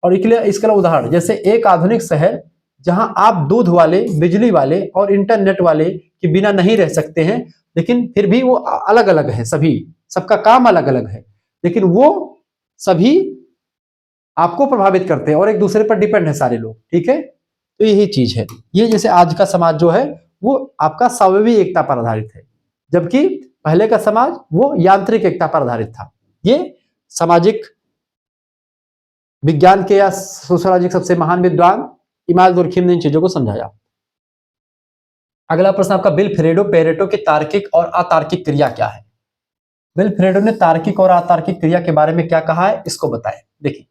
और इसके लिए उदाहरण, जैसे एक आधुनिक शहर जहां आप दूध वाले, बिजली वाले और इंटरनेट वाले के बिना नहीं रह सकते हैं, लेकिन फिर भी वो अलग अलग है, सभी सबका काम अलग अलग है, लेकिन वो सभी आपको प्रभावित करते हैं और एक दूसरे पर डिपेंड है सारे लोग, ठीक है। तो यही चीज है। ये जैसे आज का समाज जो है वो आपका स्वाभाविक एकता पर आधारित है, जबकि पहले का समाज वो यांत्रिक एकता पर आधारित था। ये सामाजिक विज्ञान के या सोशियोलॉजी के सबसे महान विद्वान इमाल दुर्खिम ने इन चीजों को समझाया। अगला प्रश्न आपका, विल्फ्रेडो पेरेटो की तार्किक और अतार्किक क्रिया क्या है। विल्फ्रेडो ने तार्किक और अतार्किक क्रिया के बारे में क्या कहा है, इसको बताएं। देखिए,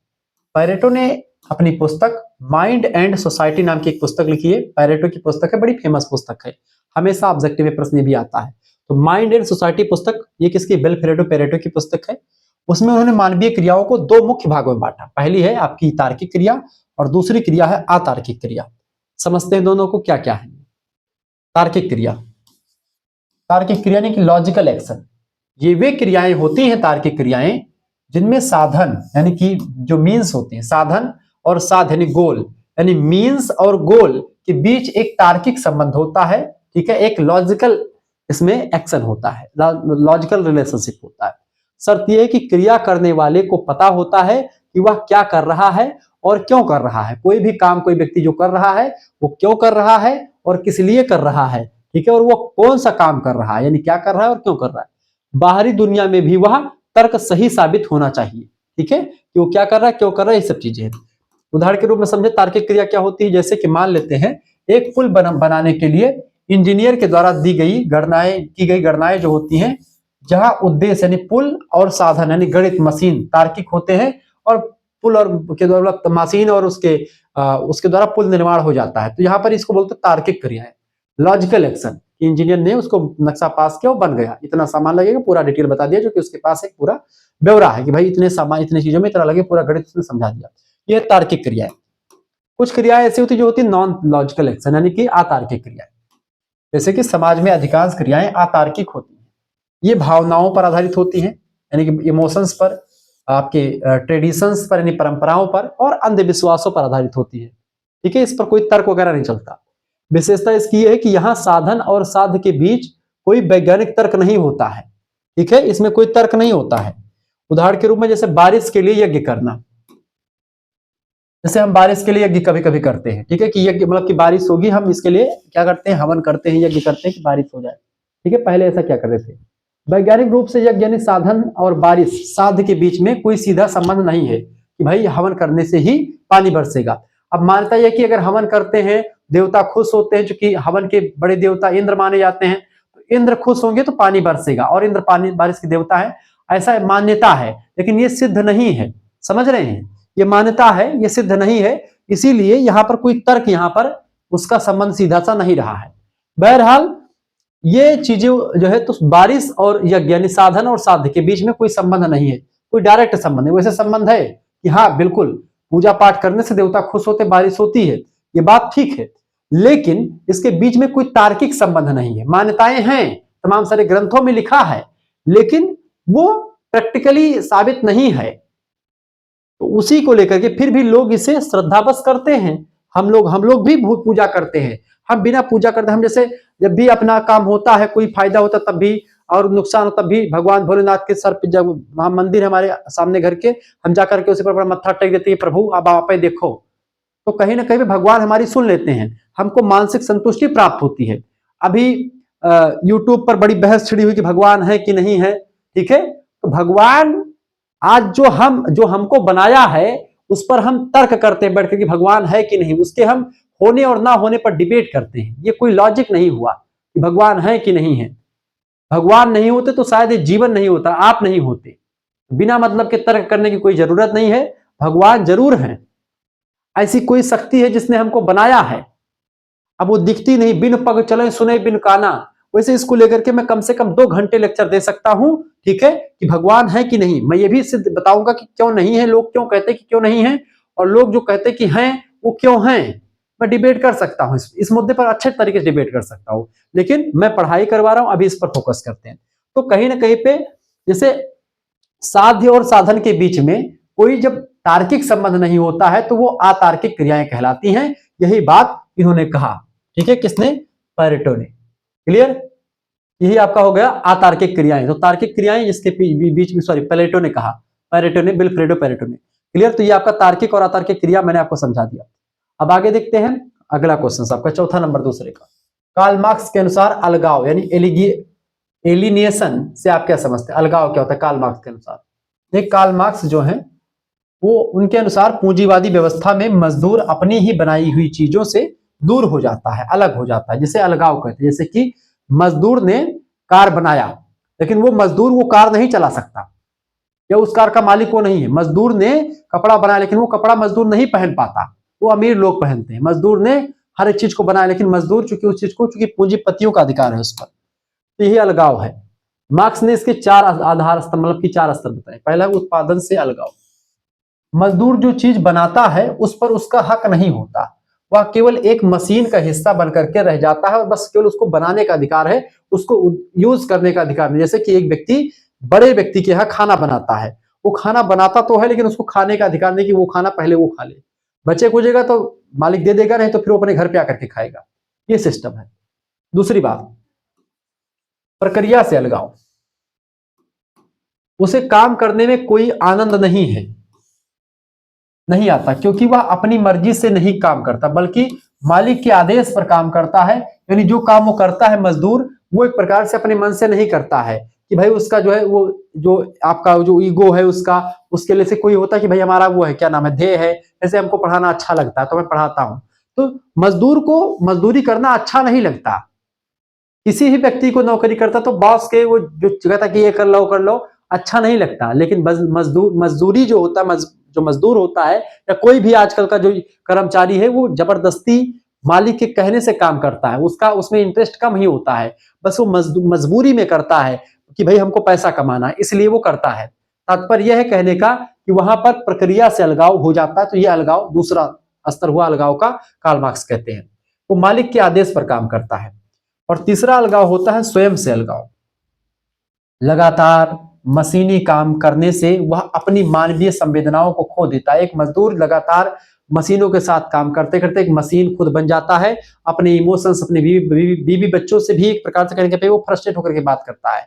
पेरेटो ने अपनी पुस्तक माइंड एंड सोसाइटी नाम की एक पुस्तक लिखी है। पेरेटो की पुस्तक है, बड़ी फेमस पुस्तक है, हमेशा ऑब्जेक्टिव में प्रश्न भी आता है। तो माइंड एंड सोसाइटी पुस्तक ये किसकी, विल्फ्रेडो पेरेटो की पुस्तक है। उसमें उन्होंने मानवीय क्रियाओं को दो मुख्य भागों में बांटा। पहली है आपकी तार्किक क्रिया और दूसरी क्रिया है अतार्किक क्रिया। समझते हैं दोनों को क्या क्या है। तार्किक क्रिया, तार्किक क्रिया यानी कि लॉजिकल एक्शन, ये वे क्रियाएं होती हैं तार्किक क्रियाएं जिनमें साधन यानी कि जो मीन्स होते हैं, साधन और साध यानी गोल, यानी मीन्स और गोल के बीच एक तार्किक संबंध होता है, ठीक है, एक लॉजिकल इसमें एक्शन होता है, लॉजिकल रिलेशनशिप होता है। शर्त यह है कि क्रिया करने वाले को पता होता है कि वह क्या कर रहा है और क्यों कर रहा है। कोई भी काम कोई व्यक्ति जो कर रहा है वो क्यों कर रहा है और किस लिए कर रहा है, ठीक है, और वो कौन सा काम कर रहा है, यानी क्या कर रहा है और क्यों कर रहा है। बाहरी दुनिया में भी वह तर्क सही साबित होना चाहिए, ठीक है, कि वो क्या कर रहा है, क्यों कर रहा है, ये सब चीजें हैं। उदाहरण के रूप में समझे तार्किक क्रिया क्या होती है, जैसे कि मान लेते हैं एक पुल बनाने के लिए इंजीनियर के द्वारा की गई गणनाएं जो होती हैं, जहां उद्देश्य यानी पुल और साधन यानी गणित मशीन तार्किक होते हैं, और पुल और के द्वारा मशीन और उसके द्वारा पुल निर्माण हो जाता है। तो यहाँ पर इसको बोलते हैं तार्किक क्रिया है, लॉजिकल एक्शन। इंजीनियर ने उसको नक्शा पास किया, वो बन गया, इतना सामान लगेगा, पूरा डिटेल बता दिया, जो कि उसके पास एक पूरा ब्यौरा है कि भाई इतने सामान इतने चीजों में इतना लगे, पूरा गणित उसने समझा दिया। ये तार्किक क्रिया है। कुछ क्रियाएं ऐसी होती है जो होती है नॉन लॉजिकल एक्शन यानी कि अतार्किक क्रियाएं, जैसे कि समाज में अधिकांश क्रियाएं अतार्किक होती हैं। ये भावनाओं पर आधारित होती हैं, यानी कि इमोशंस पर, आपके ट्रेडिशंस पर यानी परंपराओं पर, और अंधविश्वासों पर आधारित होती है, ठीक है, इस पर कोई तर्क वगैरह नहीं चलता। विशेषता इसकी है कि यहाँ साधन और साध्य के बीच कोई वैज्ञानिक तर्क नहीं होता है, ठीक है, इसमें कोई तर्क नहीं होता है। उदाहरण के रूप में जैसे बारिश के लिए यज्ञ करना, जैसे हम बारिश के लिए यज्ञ कभी कभी करते हैं, ठीक है, कि यज्ञ मतलब कि बारिश होगी, हम इसके लिए क्या करते हैं, हवन करते हैं, यज्ञ करते हैं कि बारिश हो जाए, ठीक है। पहले ऐसा क्या करते थे। वैज्ञानिक रूप से यज्ञ यानी साधन और बारिश साध्य के बीच में कोई सीधा संबंध नहीं है कि भाई हवन करने से ही पानी बरसेगा। अब मान्यता यह कि अगर हवन करते हैं देवता खुश होते हैं, चूंकि हवन के बड़े देवता इंद्र माने जाते हैं, तो इंद्र खुश होंगे तो पानी बरसेगा, और इंद्र पानी बारिश के देवता है, ऐसा मान्यता है, लेकिन ये सिद्ध नहीं है। समझ रहे हैं, ये मान्यता है, ये सिद्ध नहीं है, इसीलिए यहाँ पर कोई तर्क यहाँ पर उसका संबंध सीधा सा नहीं रहा है। बहरहाल ये चीजें जो है, तो बारिश और यज्ञ यानी साधन और साध्य के बीच में कोई संबंध नहीं है, कोई डायरेक्ट संबंध है। वैसे संबंध है कि हाँ बिल्कुल पूजा पाठ करने से देवता खुश होते, बारिश होती है, ये बात ठीक है, लेकिन इसके बीच में कोई तार्किक संबंध नहीं है। मान्यताएं हैं, तमाम सारे ग्रंथों में लिखा है, लेकिन वो प्रैक्टिकली साबित नहीं है। तो उसी को लेकर के फिर भी लोग इसे श्रद्धावश करते हैं। हम लोग भी भूत पूजा करते हैं। हम बिना पूजा करते, हम जैसे जब भी अपना काम होता है, कोई फायदा होता तब भी और नुकसान हो तब भी भगवान भोलेनाथ के सर पे, जब वहां मंदिर है हमारे सामने घर के, हम जाकर के उसी पर बड़ा मत्था टेक देते हैं, प्रभु अब आप ही देखो। तो कहीं ना कहीं भी भगवान हमारी सुन लेते हैं, हमको मानसिक संतुष्टि प्राप्त होती है। अभी यूट्यूब पर बड़ी बहस छिड़ी हुई कि भगवान है कि नहीं है, ठीक है। तो भगवान आज जो हमको बनाया है उस पर हम तर्क करते हैं बैठ के कि भगवान है कि नहीं, उसके हम होने और ना होने पर डिबेट करते हैं। ये कोई लॉजिक नहीं हुआ कि भगवान है कि नहीं है। भगवान नहीं होते तो शायद ये जीवन नहीं होता, आप नहीं होते। बिना मतलब के तर्क करने की कोई जरूरत नहीं है। भगवान जरूर है, ऐसी कोई शक्ति है जिसने हमको बनाया है। अब वो दिखती नहीं, बिन पग चले सुने बिन काना, वैसे इसको लेकर के मैं कम से कम 2 घंटे लेक्चर दे सकता हूं, ठीक है, कि भगवान है कि नहीं। मैं ये भी सिद्ध बताऊंगा कि क्यों नहीं है, लोग क्यों कहते हैं कि क्यों नहीं है, और लोग जो कहते हैं कि हैं वो क्यों हैं। मैं डिबेट कर सकता हूं, इस मुद्दे पर अच्छे तरीके से डिबेट कर सकता हूं, लेकिन मैं पढ़ाई करवा रहा हूं, अभी इस पर फोकस करते हैं। तो कहीं ना कहीं पे जैसे साध्य और साधन के बीच में कोई जब तार्किक संबंध नहीं होता है तो वो अतार्किक क्रियाएं कहलाती हैं। यही बात इन्होंने कहा, ठीक है, किसने, पैरेटो ने। क्लियर, यही आपका हो गया अतार्किक क्रियाएं। तो तार्किक क्रियाएं जिसके बीच में, सॉरी, प्लेटो ने कहा, पैरेटो ने, विल्फ्रेडो पैरेटो ने। क्लियर, तो ये आपका तार्किक और अतार्किक क्रिया मैंने आपको समझा दिया। अब आगे देखते हैं अगला क्वेश्चन आपका, चौथा नंबर दूसरे का। कार्ल मार्क्स के अनुसार अलगाव यानी एलिनिएशन से आप क्या समझते हैं? अलगाव क्या होता है कार्ल मार्क्स के अनुसार? देख, कार्ल मार्क्स जो है वो, उनके अनुसार पूंजीवादी व्यवस्था में मजदूर अपनी ही बनाई हुई चीजों से दूर हो जाता है, अलग हो जाता है, जिसे अलगाव कहते हैं। जैसे कि मजदूर ने कार बनाया, लेकिन वो मजदूर वो कार नहीं चला सकता, या उस कार का मालिक वो नहीं है। मजदूर ने कपड़ा बनाया, लेकिन वो कपड़ा मजदूर नहीं पहन पाता, वो अमीर लोग पहनते हैं। मजदूर ने हर एक चीज को बनाया, लेकिन मजदूर चूंकि उस चीज को, चूंकि पूंजीपतियों का अधिकार है उस पर, तो यही अलगाव है। मार्क्स ने इसके 4 आधार स्तंभ, मतलब कि 4 स्तर बताए। पहला, उत्पादन से अलगाव। मजदूर जो चीज बनाता है उस पर उसका हक नहीं होता, वह केवल एक मशीन का हिस्सा बन करके रह जाता है और बस केवल उसको बनाने का अधिकार है, उसको यूज करने का अधिकार नहीं। जैसे कि एक व्यक्ति बड़े व्यक्ति के यहाँ खाना बनाता है, वो खाना बनाता तो है, लेकिन उसको खाने का अधिकार नहीं कि वो खाना पहले वो खा ले, बचे कुचेगा तो मालिक दे देगा, नहीं तो फिर वो अपने घर पे आकर के खाएगा। ये सिस्टम है। दूसरी बात, प्रक्रिया से अलगाव। उसे काम करने में कोई आनंद नहीं आता, क्योंकि वह अपनी मर्जी से नहीं काम करता, बल्कि मालिक के आदेश पर काम करता है। यानी जो काम वो करता है मजदूर, वो एक प्रकार से अपने मन से नहीं करता है कि भाई उसका जो है, वो जो आपका जो ईगो है उसका, उसके लिए से कोई होता है कि भाई हमारा वो है, क्या नाम है, ध्येय है, जैसे हमको पढ़ाना अच्छा लगता है तो मैं पढ़ाता हूं। तो मजदूर को मजदूरी करना अच्छा नहीं लगता। किसी भी व्यक्ति को नौकरी करता तो बॉस के वो जो कहता कि ये कर लो, अच्छा नहीं लगता। लेकिन मजदूरी जो होता है, जो मजदूर होता है, या कोई भी आजकल का जो कर्मचारी है, वो जबरदस्ती मालिक के कहने से काम करता है, उसका उसमें इंटरेस्ट कम ही होता है, बस वो मजबूरी में करता है कि भाई हमको पैसा कमाना है, इसलिए वो करता है। तात्पर्य यह है कहने का कि वहां पर प्रक्रिया से अलगाव हो जाता है। तो यह अलगाव दूसरा स्तर हुआ अलगाव का, कार्ल मार्क्स कहते हैं। वो मालिक के आदेश पर काम करता है। और तीसरा अलगाव होता है स्वयं से अलगाव। लगातार मशीनी काम करने से वह अपनी मानवीय संवेदनाओं को खो देता है। एक मजदूर लगातार मशीनों के साथ काम करते करते एक मशीन खुद बन जाता है। अपने इमोशंस, अपने बीवी बच्चों से भी एक प्रकार से कहने के वो फ्रस्ट्रेट होकर के बात करता है,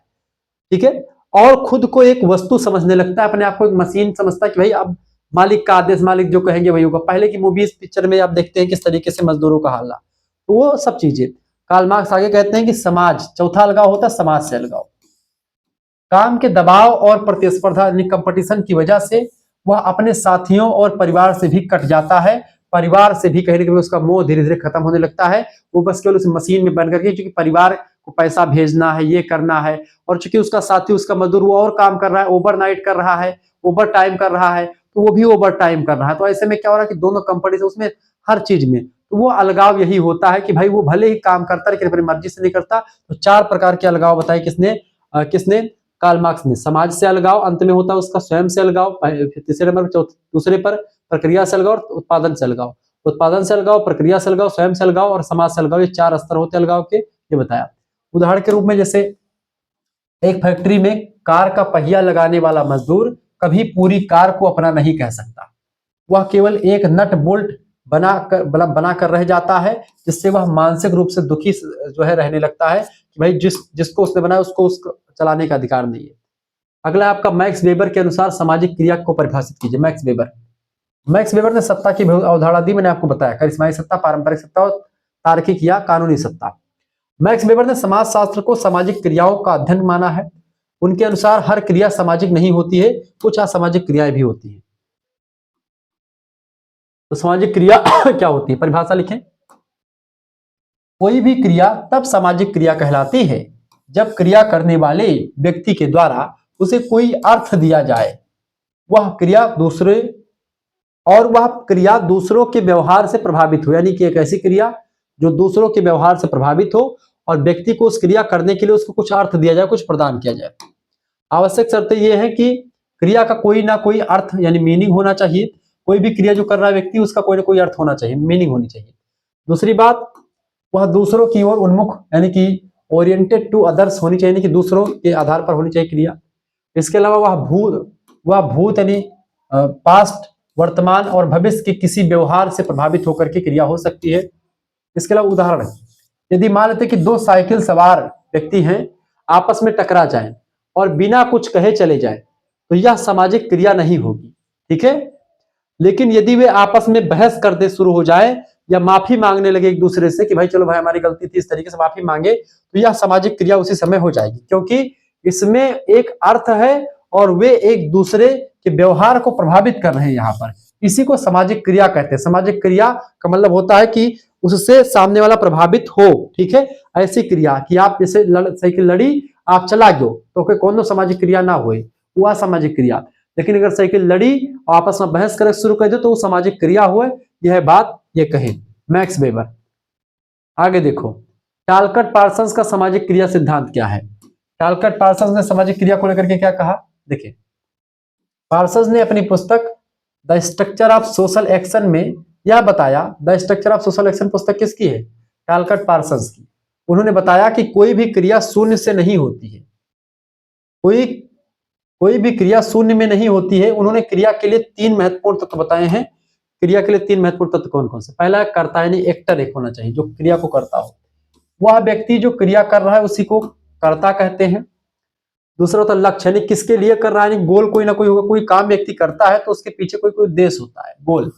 ठीक है, और खुद को एक वस्तु समझने लगता है, अपने आप को एक मशीन समझता है कि भाई अब मालिक का आदेश, मालिक जो कहेंगे वही होगा। पहले की मूवीज, पिक्चर में आप देखते हैं किस तरीके से मजदूरों का हाल, तो वो सब चीजें। कार्ल मार्क्स आगे कहते हैं कि समाज, चौथा अलगाव होता है समाज से अलगाव। काम के दबाव और प्रतिस्पर्धा यानी कंपटीशन की वजह से वह अपने साथियों और परिवार से भी कट जाता है। परिवार से भी कहीं ना कहीं उसका मोह धीरे धीरे खत्म होने लगता है। वो बस केवल उस मशीन में बन करके, क्योंकि परिवार को पैसा भेजना है, ये करना है, और चूंकि उसका साथी, उसका मजदूर, वो और काम कर रहा है, ओवरनाइट कर रहा है, ओवर टाइम कर रहा है, तो वो भी ओवर टाइम कर रहा है। तो ऐसे में क्या हो रहा है कि दोनों कंपटीशन, उसमें हर चीज में, तो वो अलगाव यही होता है कि भाई वो भले ही काम करता है लेकिन अपनी मर्जी से नहीं करता। तो 4 प्रकार के अलगाव बताए किसने, कार्ल मार्क्स ने समाज से अलगाव, अंत में होता है उसका स्वयं से अलगाव, तीसरे नंबर दूसरे पर प्रक्रिया से अलगाव और उत्पादन से अलगाव। उत्पादन से अलगाव, प्रक्रिया से अलगाव, स्वयं से अलगाव और समाज से अलगाव, ये 4 स्तर होते हैं अलगाव के, ये बताया। उदाहरण के रूप में जैसे एक फैक्ट्री में कार का पहिया लगाने वाला मजदूर कभी पूरी कार को अपना नहीं कह सकता, वह केवल एक नट बोल्ट बनाकर रह जाता है, जिससे वह मानसिक रूप से दुखी जो है रहने लगता है कि भाई जिसको उसने बनाया उसको चलाने का अधिकार नहीं है। अगला आपका मैक्स वेबर के अनुसार सामाजिक क्रिया को परिभाषित कीजिए। मैक्स वेबर ने सत्ता की अवधारणा दी, मैंने आपको बताया, करिश्माई सत्ता, पारंपरिक सत्ता और तार्किक या कानूनी सत्ता। मैक्स वेबर ने समाजशास्त्र को सामाजिक क्रियाओं का अध्ययन माना है। उनके अनुसार हर क्रिया सामाजिक नहीं होती है, कुछ असामाजिक क्रियाएं भी होती हैं। तो सामाजिक क्रिया क्या होती है, परिभाषा लिखें। कोई भी क्रिया तब सामाजिक क्रिया कहलाती है जब क्रिया करने वाले व्यक्ति के द्वारा उसे कोई अर्थ दिया जाए, वह क्रिया दूसरों के व्यवहार से प्रभावित हो, यानी कि एक ऐसी क्रिया जो दूसरों के व्यवहार से प्रभावित हो और व्यक्ति को उस क्रिया करने के लिए उसको कुछ अर्थ दिया जाए, कुछ प्रदान किया जाए। आवश्यक शर्त यह है कि क्रिया का कोई ना कोई अर्थ यानी मीनिंग होना चाहिए। कोई भी क्रिया जो कर रहा है व्यक्ति, उसका कोई ना कोई अर्थ होना चाहिए, मीनिंग होनी चाहिए। दूसरी बात, वह दूसरों की ओर उन्मुख यानी कि ओरिएंटेड टू अदर्स होनी चाहिए, यानी कि दूसरों के आधार पर होनी चाहिए क्रिया। इसके अलावा वह भूत यानी पास्ट, वर्तमान और भविष्य के किसी व्यवहार से प्रभावित होकर के क्रिया हो सकती है। इसके अलावा उदाहरण, यदि मान लेते कि 2 साइकिल सवार व्यक्ति हैं, आपस में टकरा जाएं और बिना कुछ कहे चले जाएं, तो यह सामाजिक क्रिया नहीं होगी, ठीक है। लेकिन यदि वे आपस में बहस करते शुरू हो जाए या माफी मांगने लगे एक दूसरे से कि भाई चलो भाई हमारी गलती थी, इस तरीके से माफी मांगे, तो यह सामाजिक क्रिया उसी समय हो जाएगी, क्योंकि इसमें एक अर्थ है और वे एक दूसरे के व्यवहार को प्रभावित कर रहे हैं। यहाँ पर इसी को सामाजिक क्रिया कहते हैं। सामाजिक क्रिया का मतलब होता है कि उससे सामने वाला प्रभावित हो, ठीक है। ऐसी क्रिया कि आप जैसे साइकिल लड़ी, आप चला गयो, तो कौन सामाजिक क्रिया ना हुई, वह सामाजिक क्रिया। लेकिन अगर साइकिल लड़ी और आपस में बहस कर शुरू कर दे तो वो सामाजिक क्रिया हुए, यह बात ये कहे मैक्स वेबर। आगे देखो, टालकट पार्सन्स का सामाजिक क्रिया सिद्धांत क्या है। टालकट पार्सन्स ने सामाजिक क्रिया को लेकर के क्या कहा, देखिए। पार्सन्स ने अपनी पुस्तक the structure of social action में यह बताया, the structure of social action पुस्तक किसकी है, टालकट पार्सन्स की। उन्होंने बताया कि कोई भी क्रिया शून्य से नहीं होती है, कोई भी क्रिया शून्य में नहीं होती है। उन्होंने क्रिया के लिए 3 महत्वपूर्ण तत्व बताए हैं। क्रिया के लिए 3 महत्वपूर्ण तत्व कौन कौन से, पहला कर्ता यानी एक्टर एक होना चाहिए, जो क्रिया को करता हो, वह व्यक्ति जो क्रिया कर रहा है उसी को कर्ता कहते हैं। दूसरा होता है लक्ष्य, यानी किसके लिए कर रहा है, यानी गोल कोई ना कोई होगा। कोई काम व्यक्ति करता है तो उसके पीछे कोई उद्देश्य होता है, गोल,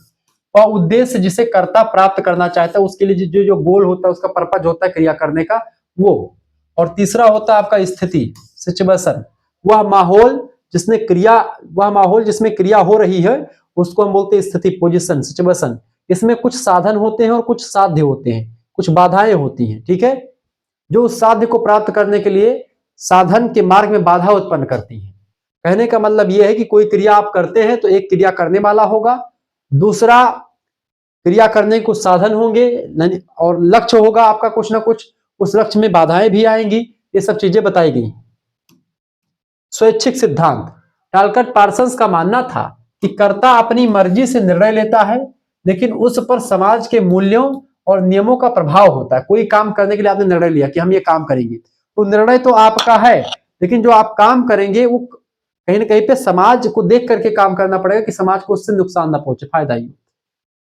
और उद्देश्य जिसे कर्ता प्राप्त करना चाहता है उसके लिए जो जो गोल होता है, उसका पर्पज होता है क्रिया करने का, वो। और तीसरा होता है आपका स्थिति, सिचुएशन, वह माहौल जिसमें क्रिया हो रही है उसको हम बोलते हैं स्थिति, पोजीशन, सिचुएशन। इसमें कुछ साधन होते हैं और कुछ साध्य होते हैं, कुछ बाधाएं होती हैं, ठीक है, जो उस साध्य को प्राप्त करने के लिए साधन के मार्ग में बाधा उत्पन्न करती हैं। कहने का मतलब यह है कि कोई क्रिया आप करते हैं तो एक क्रिया करने वाला होगा, दूसरा क्रिया करने के कुछ साधन होंगे और लक्ष्य होगा आपका कुछ ना कुछ, उस लक्ष्य में बाधाएं भी आएंगी। ये सब चीजें बताई गई। स्वैच्छिक सिद्धांत, टालकट पार्सन्स का मानना था कि कर्ता अपनी मर्जी से निर्णय लेता है, लेकिन उस पर समाज के मूल्यों और नियमों का प्रभाव होता है। कोई काम करने के लिए आपने निर्णय लिया कि हम ये काम करेंगे, तो निर्णय तो आपका है, लेकिन जो आप काम करेंगे वो कहीं ना कहीं पे समाज को देख करके काम करना पड़ेगा कि समाज को उससे नुकसान ना पहुंचे, फायदा ही।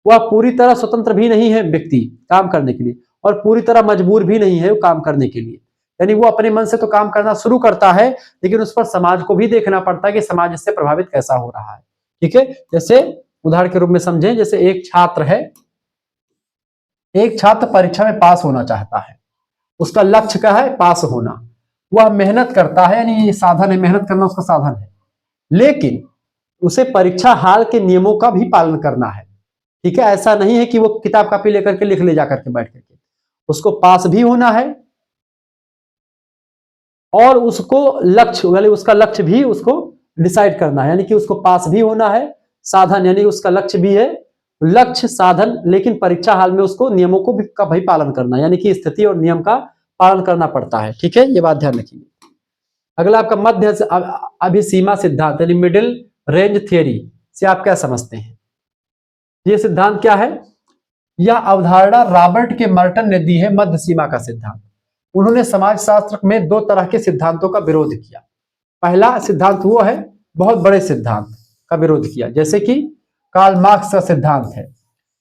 वह पूरी तरह स्वतंत्र भी नहीं है व्यक्ति काम करने के लिए, और पूरी तरह मजबूर भी नहीं है वो काम करने के लिए। यानी वो अपने मन से तो काम करना शुरू करता है, लेकिन उस पर समाज को भी देखना पड़ता है कि समाज इससे प्रभावित कैसा हो रहा है, ठीक है। जैसे उदाहरण के रूप में समझें, जैसे एक छात्र परीक्षा में पास होना चाहता है, उसका लक्ष्य क्या है, पास होना। वह मेहनत करता है, यानी ये साधन है, मेहनत करना उसका साधन है, लेकिन उसे परीक्षा हाल के नियमों का भी पालन करना है, ठीक है। ऐसा नहीं है कि वो किताब कॉपी लेकर के लिख ले जा करके बैठ करके, उसको पास भी होना है और उसको उसका लक्ष्य भी उसको डिसाइड करना है, यानी कि उसको पास भी होना है। साधन यानी उसका लक्ष्य भी है, लक्ष्य साधन, लेकिन परीक्षा हाल में उसको नियमों का भी पालन करना, यानी कि स्थिति और नियम का पालन करना पड़ता है, ठीक है। ये बात ध्यान रखिए। अगला आपका मध्य अभिसीमा सिद्धांत यानी मिडिल रेंज थियरी से आप क्या समझते हैं? ये सिद्धांत क्या है? यह अवधारणा रॉबर्ट के मर्टन ने दी है, मध्य सीमा का सिद्धांत। उन्होंने समाजशास्त्र में दो तरह के सिद्धांतों का विरोध किया। पहला सिद्धांत वो है बहुत बड़े सिद्धांत का विरोध किया, जैसे कि कार्ल मार्क्स का सिद्धांत है,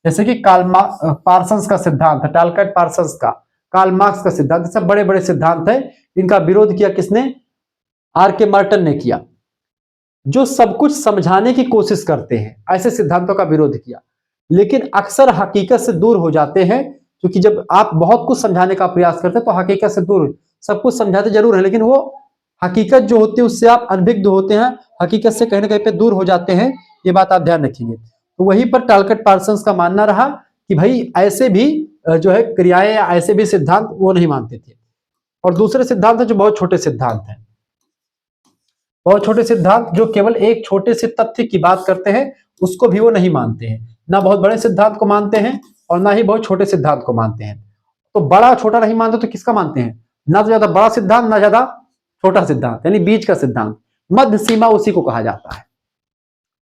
जैसे कि पार्सन्स का सिद्धांत है, टालकट पार्सन्स का, कार्ल मार्क्स का सिद्धांत, सब बड़े बड़े सिद्धांत है। इनका विरोध किया किसने? आर के मर्टन ने किया, जो सब कुछ समझाने की कोशिश करते हैं, ऐसे सिद्धांतों का विरोध किया, लेकिन अक्सर हकीकत से दूर हो जाते हैं। क्योंकि जब आप बहुत कुछ समझाने का प्रयास करते हैं तो हकीकत से दूर, सब कुछ समझाते जरूर है, लेकिन वो हकीकत जो होती है उससे आप अनभिज्ञ होते हैं, हकीकत से कहीं ना कहीं पे दूर हो जाते हैं। ये बात आप ध्यान रखेंगे। तो वहीं पर टालकट पार्सन्स का मानना रहा कि भाई ऐसे भी जो है क्रियाएं या ऐसे भी सिद्धांत वो नहीं मानते थे। और दूसरे सिद्धांत है जो बहुत छोटे सिद्धांत हैं, बहुत छोटे सिद्धांत जो केवल एक छोटे से तथ्य की बात करते हैं, उसको भी वो नहीं मानते हैं। ना बहुत बड़े सिद्धांत को मानते हैं और ना ही बहुत छोटे सिद्धांत को मानते हैं। तो बड़ा छोटा नहीं मानते तो किसका मानते हैं? ना तो ज्यादा बड़ा सिद्धांत ना ज्यादा छोटा सिद्धांत, यानी बीच का सिद्धांत, मध्य सीमा उसी को कहा जाता है।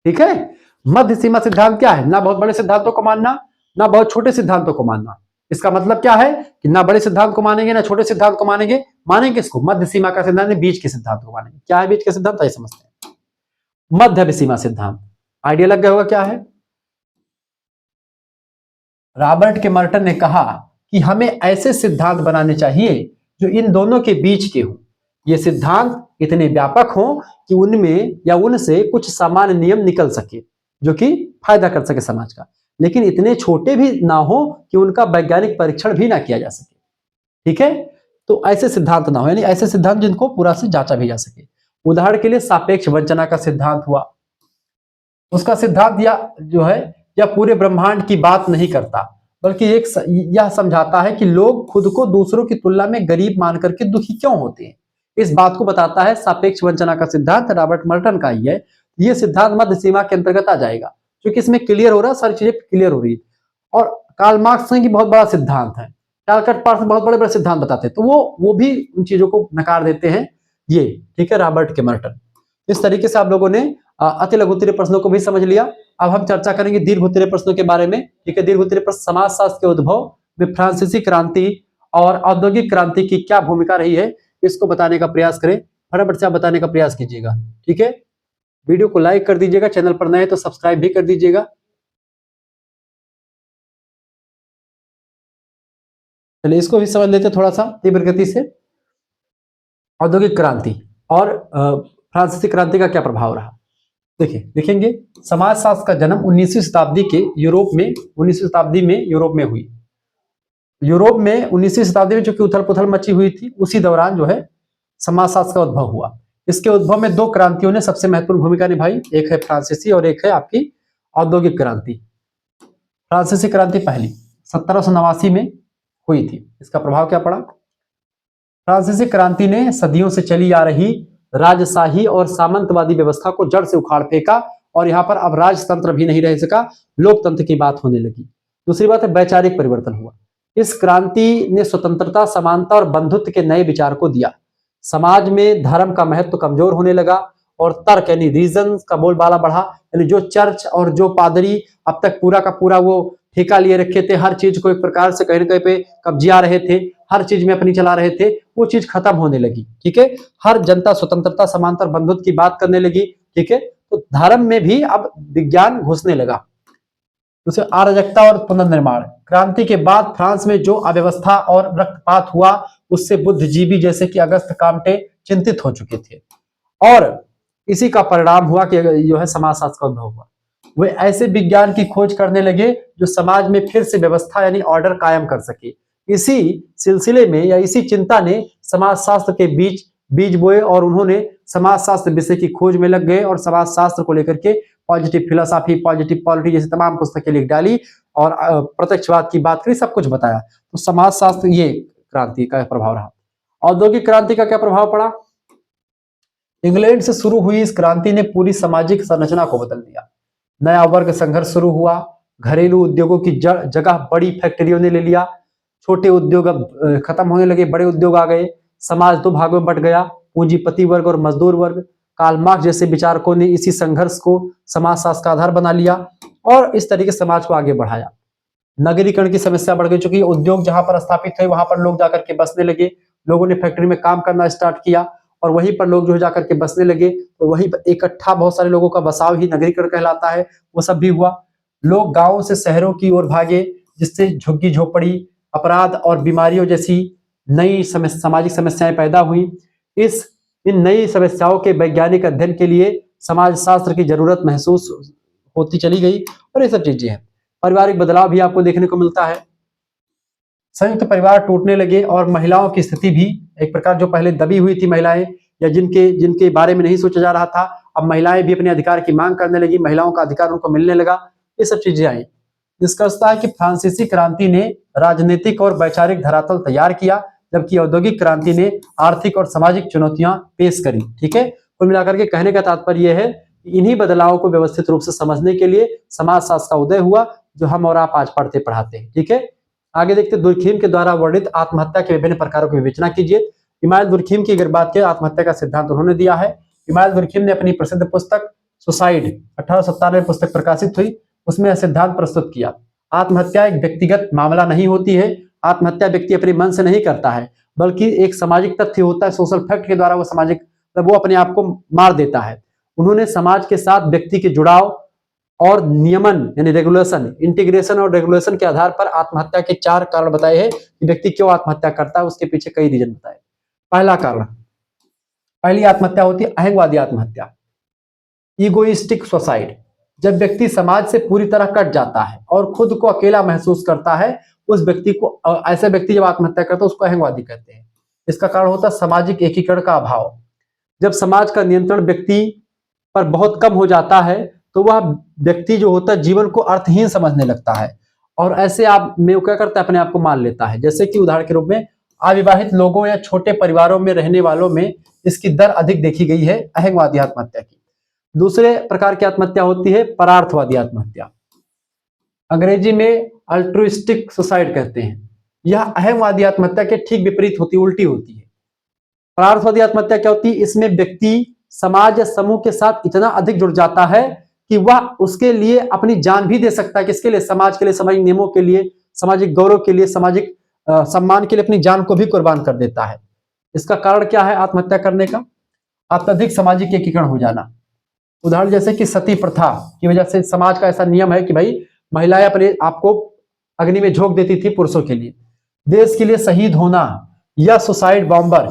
ठीक है, मध्य सीमा सिद्धांत क्या है? ना बहुत बड़े सिद्धांतों को मानना, ना बहुत छोटे सिद्धांतों को मानना। इसका मतलब क्या है कि ना बड़े सिद्धांत को मानेंगे ना छोटे सिद्धांत को मानेंगे। मानेंगे इसको मध्य सीमा का सिद्धांत, बीच के सिद्धांत को मानेंगे। क्या है बीच के सिद्धांत? आइए समझते हैं। मध्य सीमा सिद्धांत आइडिया लग गया होगा क्या है? रॉबर्ट के मर्टन ने कहा कि हमें ऐसे सिद्धांत बनाने चाहिए जो इन दोनों के बीच के हों। ये सिद्धांत इतने व्यापक हों कि उनमें या उनसे कुछ सामान्य नियम निकल सके जो कि फायदा कर सके समाज का, लेकिन इतने छोटे भी ना हो कि उनका वैज्ञानिक परीक्षण भी ना किया जा सके। ठीक है, तो ऐसे सिद्धांत ना हो, यानी ऐसे सिद्धांत जिनको पूरा से जांचा भी जा सके। उदाहरण के लिए सापेक्ष वंचना का सिद्धांत हुआ। उसका सिद्धांत या जो है या पूरे ब्रह्मांड की बात नहीं करता, बल्कि यह समझाता है कि लोग खुद को दूसरों की तुलना में गरीब मान करके दुखी क्यों होते हैं। इस बात को बताता है सापेक्ष वंचना का सिद्धांत, रॉबर्ट मर्टन का ही है। यह सिद्धांत मध्य सीमा के अंतर्गत आ जाएगा, क्योंकि इसमें क्लियर हो रहा है, सारी चीजें क्लियर हो रही है। और कार्ल मार्क्स की बहुत बड़ा सिद्धांत है, टालकट पार्सन बहुत बड़े बड़े सिद्धांत बताते हैं, तो वो भी उन चीजों को नकार देते हैं। ये ठीक है, रॉबर्ट के मर्टन। इस तरीके से आप लोगों ने अति लघु उत्तरीय प्रश्नों को भी समझ लिया। अब हम चर्चा करेंगे दीर्घ उत्तरीय प्रश्नों के बारे में। ठीक है, दीर्घ उत्तरीय प्रश्न समाजशास्त्र के उद्भव में फ्रांसीसी क्रांति और औद्योगिक क्रांति की क्या भूमिका रही है, इसको बताने का प्रयास करें। फटाफट से आप बताने का प्रयास कीजिएगा। ठीक है, वीडियो को लाइक कर दीजिएगा, चैनल पर नए तो सब्सक्राइब भी कर दीजिएगा। चलिए इसको भी समझ लेते थोड़ा सा तीव्र गति से। औद्योगिक क्रांति और फ्रांसीसी क्रांति का क्या प्रभाव रहा, देखिए देखेंगे। समाजशास्त्र का जन्म 19वीं शताब्दी के यूरोप में 19वीं शताब्दी में यूरोप में हुई। यूरोप में 19वीं शताब्दी में जो कि उथल पुथल मची हुई थी, उसी दौरान जो है समाजशास्त्र का उद्भव हुआ। इसके उद्भव में दो क्रांतियों ने सबसे महत्वपूर्ण भूमिका निभाई, एक है फ्रांसीसी और एक है आपकी औद्योगिक क्रांति। फ्रांसीसी क्रांति पहली 1789 में हुई थी। इसका प्रभाव क्या पड़ा? फ्रांसीसी क्रांति ने सदियों से चली आ रही राजशाही और सामंतवादी व्यवस्था को जड़ से उखाड़ फेंका और यहाँ पर अब राजतंत्र भी नहीं रह सका, लोकतंत्र की बात होने लगी। दूसरी बात है वैचारिक परिवर्तन हुआ। इस क्रांति ने स्वतंत्रता, समानता और बंधुत्व के नए विचार को दिया। समाज में धर्म का महत्व कमजोर होने लगा और तर्क यानी रीजन का बोलबाला बढ़ा। यानी जो चर्च और जो पादरी अब तक पूरा का पूरा वो ठेका लिए रखे थे, हर चीज को एक प्रकार से कहीं ना कहीं पे कब्जिया रहे थे, हर चीज में अपनी चला रहे थे, वो चीज खत्म होने लगी। ठीक है, हर जनता स्वतंत्रता, समानता, बंधुत्व की बात करने लगी। ठीक है, तो धर्म में भी अब विज्ञान घुसने लगा। दूसरे अराजकता और पुनर्निर्माण। क्रांति के बाद फ्रांस में जो अव्यवस्था और रक्तपात हुआ, उससे बुद्धिजीवी जैसे कि अगस्त काम्टे चिंतित हो चुके थे और इसी का परिणाम हुआ कि जो है समाजशास्त्र का उद्भव हुआ। वे ऐसे विज्ञान की खोज करने लगे जो समाज में फिर से व्यवस्था यानी ऑर्डर कायम कर सके। इसी सिलसिले में या इसी चिंता ने समाजशास्त्र के बीज बोए और उन्होंने समाजशास्त्र विषय की खोज में लग गए और समाजशास्त्र को लेकर के पॉजिटिव फिलोसॉफी, पॉजिटिव पॉलिटी जैसी तमाम पुस्तकें लिख डाली और प्रत्यक्षवाद की बात करी, सब कुछ बताया। तो समाजशास्त्र ये क्रांति का प्रभाव रहा। औद्योगिक क्रांति का क्या प्रभाव पड़ा? इंग्लैंड से शुरू हुई इस क्रांति ने पूरी सामाजिक संरचना को बदल दिया। नया वर्ग संघर्ष शुरू हुआ। घरेलू उद्योगों की जगह बड़ी फैक्ट्रियों ने ले लिया। छोटे उद्योग अब खत्म होने लगे, बड़े उद्योग आ गए। समाज दो भागों में बट गया। पूंजीपति वर्ग और मजदूर वर्ग। कार्ल मार्क्स जैसे विचारकों ने इसी संघर्ष को समाजशास्त्र का आधार बना लिया और इस तरीके से समाज को आगे बढ़ाया। नगरीकरण की समस्या बढ़ गई, चूंकि उद्योग जहां पर स्थापित हुए वहां पर लोग जाकर के बसने लगे, लोगों ने फैक्ट्री में काम करना स्टार्ट किया और वहीं पर लोग जो है जाकर के बसने लगे, तो वहीं पर इकट्ठा बहुत सारे लोगों का बसाव ही नगरीकरण कहलाता है, वो सब भी हुआ। लोग गांवों से शहरों की ओर भागे, जिससे झुग्गी झोपड़ी, अपराध और बीमारियों जैसी नई सामाजिक समस्याएं पैदा हुई। इन नई समस्याओं के वैज्ञानिक अध्ययन के लिए समाजशास्त्र की जरूरत महसूस होती चली गई और ये सब चीजें हैं। पारिवारिक बदलाव भी आपको देखने को मिलता है। संयुक्त परिवार टूटने लगे और महिलाओं की स्थिति भी एक प्रकार, जो पहले दबी हुई थी महिलाएं या जिनके बारे में नहीं सोचा जा रहा था, अब महिलाएं भी अपने अधिकार की मांग करने लगी, महिलाओं का अधिकार उनको मिलने लगा, ये सब चीजें आई। निष्कर्षता है कि फ्रांसीसी क्रांति ने राजनीतिक और वैचारिक धरातल तैयार किया, जबकि औद्योगिक क्रांति ने आर्थिक और सामाजिक चुनौतियां पेश करी। ठीक है, कुल मिलाकर के कहने का तात्पर्य यह है कि इन्हीं बदलावों को व्यवस्थित रूप से समझने के लिए समाजशास्त्र का उदय हुआ, जो हम और आप आज पढ़ते पढ़ाते हैं। ठीक है, आगे देखते दुर्खीम के द्वारा वर्णित आत्महत्या के विभिन्न प्रकारों की विवेचना कीजिए। इमानुएल दुर्खीम की अगर बात करें, आत्महत्या का सिद्धांत उन्होंने दिया है। इमानुएल दुर्खीम ने अपनी प्रसिद्ध पुस्तक सुसाइड 1897 पुस्तक प्रकाशित हुई, उसमें सिद्धांत प्रस्तुत किया। आत्महत्या एक व्यक्तिगत मामला नहीं होती है, आत्महत्या व्यक्ति अपने मन से नहीं करता है, बल्कि एक सामाजिक तथ्य होता है, सोशल फैक्ट के द्वारा वो अपने आप को मार देता है। उन्होंने समाज के साथ व्यक्ति के जुड़ाव और नियमन यानी रेगुलेशन, इंटीग्रेशन और रेगुलेशन के आधार पर आत्महत्या के 4 कारण बताए हैं कि व्यक्ति क्यों आत्महत्या करता है, उसके पीछे कई रीजन बताए। पहला कारण, पहली आत्महत्या होती है अहंगवादी आत्महत्या, ईगोइस्टिक सुसाइड। जब व्यक्ति समाज से पूरी तरह कट जाता है और खुद को अकेला महसूस करता है, उस व्यक्ति को, ऐसे व्यक्ति जब आत्महत्या करता है उसको अहंगवादी कहते हैं। इसका कारण होता है सामाजिक एकीकरण का अभाव। जब समाज का नियंत्रण व्यक्ति पर बहुत कम हो जाता है, तो वह व्यक्ति जो होता है जीवन को अर्थहीन समझने लगता है और ऐसे आप में क्या करता है, अपने आप को मान लेता है। जैसे कि उदाहरण के रूप में अविवाहित लोगों या छोटे परिवारों में रहने वालों में इसकी दर अधिक देखी गई है अहंगवादी आत्महत्या की। दूसरे प्रकार की आत्महत्या होती है परार्थवादी आत्महत्या, अंग्रेजी में अल्ट्रुइस्टिक सुसाइड कहते हैं। यह अहंगवादी आत्महत्या के ठीक विपरीत होती, उल्टी होती है। परार्थवादी आत्महत्या क्या होती है, इसमें व्यक्ति समाज या समूह के साथ इतना अधिक जुड़ जाता है कि वह उसके लिए अपनी जान भी दे सकता है, किसके लिए, समाज के लिए, सामाजिक नियमों के लिए, सामाजिक गौरव के लिए, सामाजिक सम्मान के लिए अपनी जान को भी कुर्बान कर देता है। इसका कारण क्या है आत्महत्या करने का? अत्यधिक सामाजिक एकीकरण हो जाना। उदाहरण जैसे कि सती प्रथा की वजह से समाज का ऐसा नियम है कि भाई महिलाएं अपने आप को अग्नि में झोंक देती थी पुरुषों के लिए। देश के लिए शहीद होना या सुसाइड बॉम्बर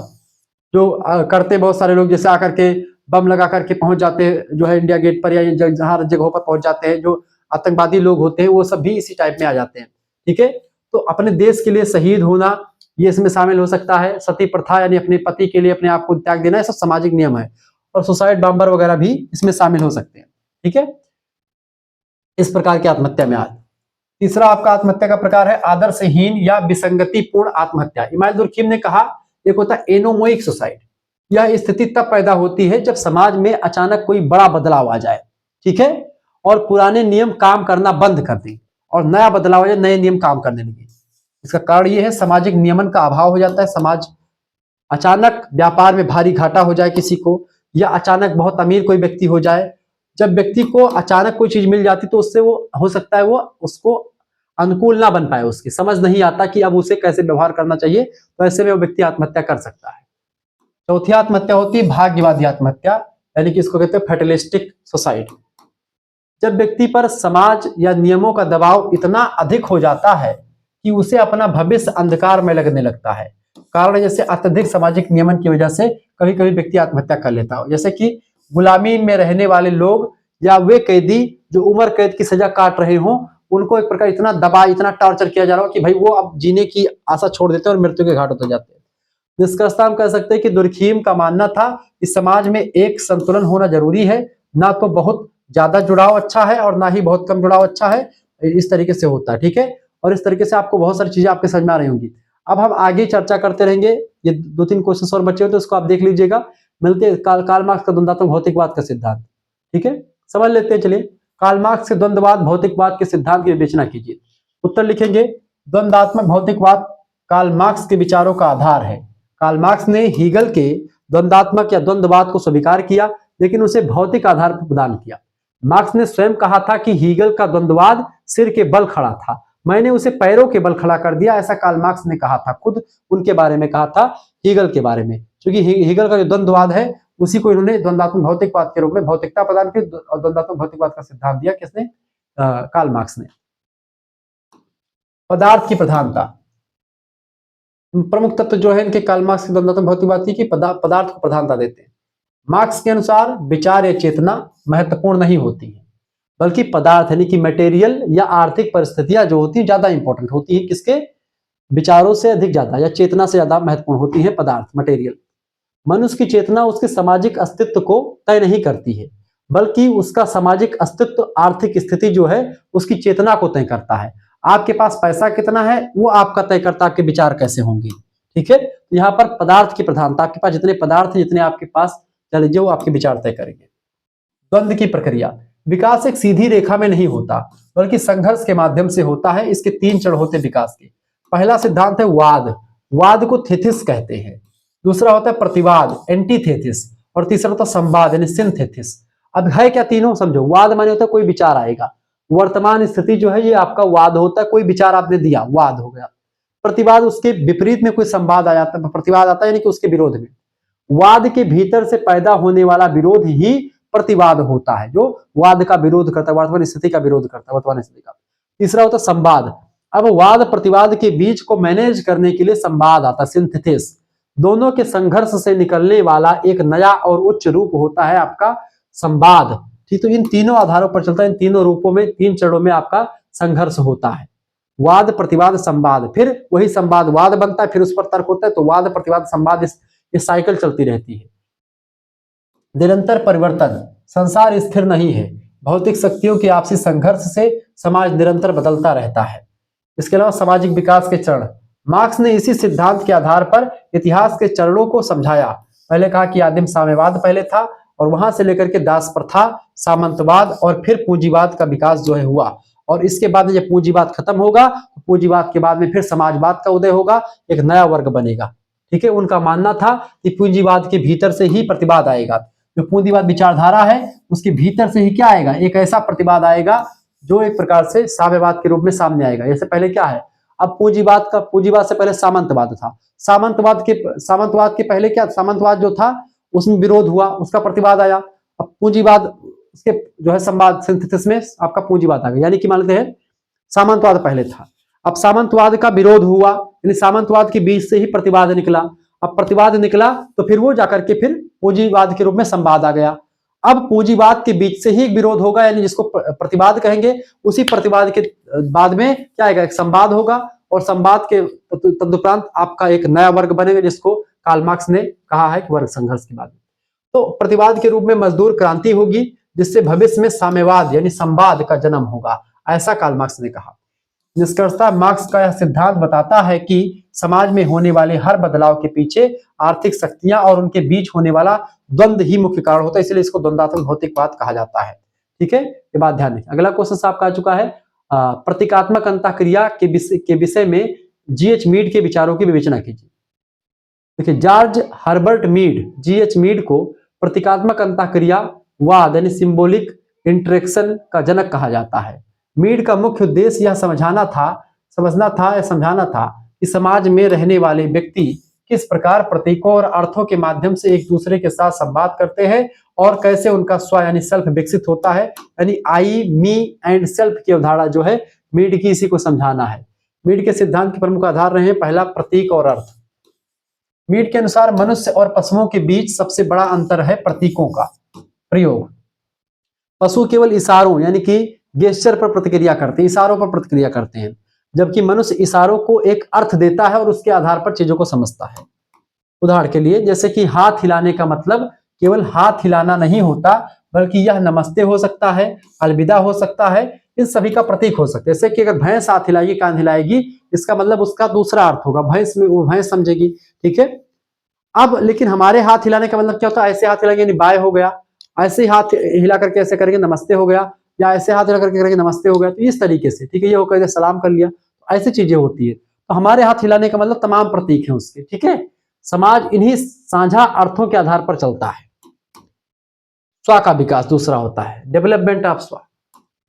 जो करते बहुत सारे लोग, जैसे आकर के बम लगा करके पहुंच जाते हैं जो है इंडिया गेट पर या जहां जगहों पर पहुंच जाते हैं, जो आतंकवादी लोग होते हैं वो सब भी इसी टाइप में आ जाते हैं। ठीक है, तो अपने देश के लिए शहीद होना ये इसमें शामिल हो सकता है। सती प्रथा यानी अपने पति के लिए अपने आप को त्याग देना, ये सब सामाजिक नियम है। और सुसाइड बॉम्बर वगैरह भी इसमें शामिल हो सकते हैं। ठीक है, इस प्रकार की आत्महत्या में आज तीसरा आपका आत्महत्या का प्रकार है आदर्शहीन या विसंगतिपूर्ण आत्महत्या। इमानुएल दुर्खीम ने कहा एक होता है एनोमोइक सुसाइड। यह स्थिति तब पैदा होती है जब समाज में अचानक कोई बड़ा बदलाव आ जाए, ठीक है, और पुराने नियम काम करना बंद कर दें और नया बदलाव आ जाए, नए नियम काम करने लगे। इसका कारण यह है सामाजिक नियमन का अभाव हो जाता है। समाज अचानक व्यापार में भारी घाटा हो जाए किसी को, या अचानक बहुत अमीर कोई व्यक्ति हो जाए। जब व्यक्ति को अचानक कोई चीज मिल जाती तो उससे वो हो सकता है वो उसको अनुकूल ना बन पाए, उसकी समझ नहीं आता कि अब उसे कैसे व्यवहार करना चाहिए, तो ऐसे में वो व्यक्ति आत्महत्या कर सकता है। चौथी आत्महत्या होती है भाग्यवादी आत्महत्या, यानी कि इसको कहते हैं फैटलिस्टिक सुसाइड। जब व्यक्ति पर समाज या नियमों का दबाव इतना अधिक हो जाता है कि उसे अपना भविष्य अंधकार में लगने लगता है। कारण जैसे अत्यधिक सामाजिक नियमन की वजह से कभी कभी व्यक्ति आत्महत्या कर लेता हो, जैसे कि गुलामी में रहने वाले लोग या वे कैदी जो उम्र कैद की सजा काट रहे हों, उनको एक प्रकार इतना दबाव, इतना टॉर्चर किया जा रहा हो कि भाई वो अब जीने की आशा छोड़ देते हैं और मृत्यु के घाट उतर जाते हैं। निष्कर्षतः हम कह सकते हैं कि दुर्खीम का मानना था कि समाज में एक संतुलन होना जरूरी है, ना तो बहुत ज्यादा जुड़ाव अच्छा है और ना ही बहुत कम जुड़ाव अच्छा है, इस तरीके से होता है। ठीक है, और इस तरीके से आपको बहुत सारी चीजें आपके समझ में आ रही होंगी। अब हम आगे चर्चा करते रहेंगे, ये 2-3 क्वेश्चन और बचे हो तो इसको आप देख लीजिएगा। मिलते हैं कार्ल मार्क्स का द्वंद्वात्मक भौतिकवाद का सिद्धांत। ठीक है, समझ लेते हैं। चलिए, कार्ल मार्क्स के द्वंद्ववाद भौतिकवाद के सिद्धांत की विवेचना कीजिए। उत्तर लिखेंगे, द्वंद्वात्मक भौतिकवाद कार्ल मार्क्स के विचारों का आधार है। कार्ल मार्क्स ने हीगल के द्वंद्वात्मक या द्वंद्ववाद को स्वीकार किया, लेकिन उसे भौतिक आधार पर प्रदान किया। मार्क्स ने स्वयं कहा था कि हीगल का द्वंद्ववाद सिर के बल खड़ा था, मैंने उसे पैरों के बल खड़ा कर दिया, ऐसा कार्ल मार्क्स ने कहा था, खुद उनके बारे में कहा था हीगल के बारे में। क्योंकि हीगल का जो द्वंद्ववाद है उसी को इन्होंने द्वंद्वात्मक भौतिकवाद के रूप में भौतिकता प्रदान की और द्वंद्वात्मक भौतिकवाद का सिद्धांत दिया। किसने? कार्ल मार्क्स ने। पदार्थ की प्रधानता, प्रमुख तत्व जो है इनके कार्ल मार्क्स के द्वंद्वात्मक भौतिकवाद की पदार्थ को प्रधानता देते हैं। मार्क्स के अनुसार विचार या चेतना महत्वपूर्ण नहीं होती है, बल्कि पदार्थ यानी कि मटेरियल या आर्थिक परिस्थितियां जो होती है ज्यादा इंपॉर्टेंट होती है, किसके? विचारों से अधिक ज्यादा या चेतना से ज्यादा महत्वपूर्ण होती है पदार्थ, मटेरियल। मनुष्य की चेतना उसके सामाजिक अस्तित्व को तय नहीं करती है, बल्कि उसका सामाजिक अस्तित्व आर्थिक स्थिति जो है उसकी चेतना को तय करता है। आपके पास पैसा कितना है वो आपका तय करता है आपके विचार कैसे होंगे। ठीक है, तो यहाँ पर पदार्थ की प्रधानता, आपके पास जितने पदार्थ जितने आपके पास चल लीजिए वो आपके विचार तय करेंगे। द्वंद्व की प्रक्रिया, विकास एक सीधी रेखा में नहीं होता बल्कि संघर्ष के माध्यम से होता है। इसके 3 चरण होते हैं विकास के। पहला सिद्धांत है वाद, वाद को थेसिस कहते हैं। दूसरा होता है प्रतिवाद, एंटीथेसिस, और तीसरा होता है संवाद यानी सिंथेसिस। अब है क्या तीनों समझो। वाद माने होता है कोई विचार आएगा, वर्तमान स्थिति जो है ये आपका वाद होता है, कोई विचार आपने दिया वाद हो गया। प्रतिवाद, उसके विपरीत में कोई संवाद आ जाता है, प्रतिवाद आता है यानी कि उसके विरोध में। वाद के भीतर से पैदा होने वाला विरोध ही प्रतिवाद होता है, जो वाद का विरोध करता है, वर्तमान स्थिति का विरोध करता है, वर्तमान स्थिति का। तीसरा होता है संवाद। अब वाद प्रतिवाद के बीच को मैनेज करने के लिए संवाद आता है, सिंथेसिस। दोनों के संघर्ष से निकलने वाला एक नया और उच्च रूप होता है आपका संवाद। ठीक, तो इन तीनों आधारों पर चलता है, इन तीनों रूपों में, 3 चरणों में आपका संघर्ष होता है। वाद प्रतिवाद संवाद, फिर वही संवाद वाद बनता है, फिर उस पर तर्क होता है, तो वाद प्रतिवाद संवाद इस साइकिल चलती रहती है। निरंतर परिवर्तन, संसार स्थिर नहीं है, भौतिक शक्तियों के आपसी संघर्ष से समाज निरंतर बदलता रहता है। इसके अलावा सामाजिक विकास के चरण, मार्क्स ने इसी सिद्धांत के आधार पर इतिहास के चरणों को समझाया। पहले कहा कि आदिम साम्यवाद पहले था और वहां से लेकर के दास प्रथा, सामंतवाद और फिर पूंजीवाद का विकास जो है हुआ, और इसके बाद जब पूंजीवाद खत्म होगा तो पूंजीवाद के बाद में फिर समाजवाद का उदय होगा, एक नया वर्ग बनेगा। ठीक है, उनका मानना था कि पूंजीवाद के भीतर से ही प्रतिवाद आएगा, जो पूंजीवाद विचारधारा है उसके भीतर से ही क्या आएगा, एक ऐसा प्रतिवाद आएगा जो एक प्रकार से साम्यवाद के रूप में सामने आएगा। जैसे पहले क्या है, अब पूंजीवाद से पहले सामंतवाद था, सामंतवाद के पहले क्या, सामंतवाद जो था उसमें विरोध हुआ, उसका प्रतिवाद आया। अब पूंजीवाद उसके जो है संवाद सिंथेसिस में आपका पूंजीवाद आ गया, यानी कि मान लेते हैं सामंतवाद पहले था, अब सामंतवाद का विरोध हुआ, यानी सामंतवाद के बीच से ही प्रतिवाद निकला। अब प्रतिवाद निकला तो फिर वो जाकर के फिर पूंजीवाद के रूप में संवाद आ गया। अब पूंजीवाद के बीच से ही एक विरोध होगा, यानी जिसको प्रतिवाद कहेंगे, उसी प्रतिवाद के बाद में क्या आएगा, एक संवाद होगा, और संवाद के तदुपरांत आपका एक नया वर्ग बनेगा, जिसको कार्ल मार्क्स ने कहा है कि वर्ग संघर्ष के बाद। तो प्रतिवाद के रूप में मजदूर क्रांति होगी, जिससे भविष्य में साम्यवाद यानी संवाद का जन्म होगा, ऐसा कार्ल मार्क्स ने कहा। निष्कर्षतः मार्क्स का यह सिद्धांत बताता है कि समाज में होने वाले हर बदलाव के पीछे आर्थिक शक्तियां और उनके बीच होने वाला द्वंद्व ही मुख्य कारण होता है, इसलिए इसको द्वंद्वात्मक भौतिकवाद कहा जाता है। ठीक है, ये बात ध्यान रखिए। अगला क्वेश्चन आपका आ चुका है, प्रतीकात्मक अंतःक्रिया के विषय में जीएच मीड के विचारों की विवेचना कीजिए। देखिए, George Herbert Mead, GH Mead को प्रतीकात्मक अंतःक्रियावाद यानी सिंबॉलिक इंटरेक्शन का जनक कहा जाता है। मीड का मुख्य उद्देश्य यह समझना था कि समाज में रहने वाले व्यक्ति किस प्रकार प्रतीकों और अर्थों के माध्यम से एक दूसरे के साथ संवाद करते हैं और कैसे उनका स्व यानी सेल्फ विकसित होता है, यानी आई, मी एंड सेल्फ की अवधारणा जो है मीड की, इसी को समझाना है। मीड के सिद्धांत के प्रमुख आधार रहे हैं, पहला प्रतीक और अर्थ। मीड के अनुसार मनुष्य और पशुओं के बीच सबसे बड़ा अंतर है प्रतीकों का प्रयोग। पशु केवल इशारों यानी कि गेस्चर पर प्रतिक्रिया करते हैं, इशारों पर प्रतिक्रिया करते हैं, जबकि मनुष्य इशारों को एक अर्थ देता है और उसके आधार पर चीजों को समझता है। उदाहरण के लिए, जैसे कि हाथ हिलाने का मतलब केवल हाथ हिलाना नहीं होता, बल्कि यह नमस्ते हो सकता है, अलविदा हो सकता है, इन सभी का प्रतीक हो सकता है। जैसे कि अगर भैंस हाथ हिलाएगी, कान हिलाएगी, इसका मतलब उसका दूसरा अर्थ होगा, भैंस में वो भैंस समझेगी। ठीक है, अब लेकिन हमारे हाथ हिलाने का मतलब क्या होता है, ऐसे हाथ हिलाएंगे यानी बाय हो गया, ऐसे हाथ हिला करके ऐसे करेंगे नमस्ते हो गया, या ऐसे हाथ हिला करके करेंगे नमस्ते हो गया, तो इस तरीके से। ठीक है, ये होकर सलाम कर लिया, तो ऐसी चीजें होती है। तो हमारे हाथ हिलाने का मतलब तमाम प्रतीक है उसके। ठीक है, समाज इन्हीं साझा अर्थों के आधार पर चलता है। स्व का विकास दूसरा होता है, डेवलपमेंट ऑफ स्व।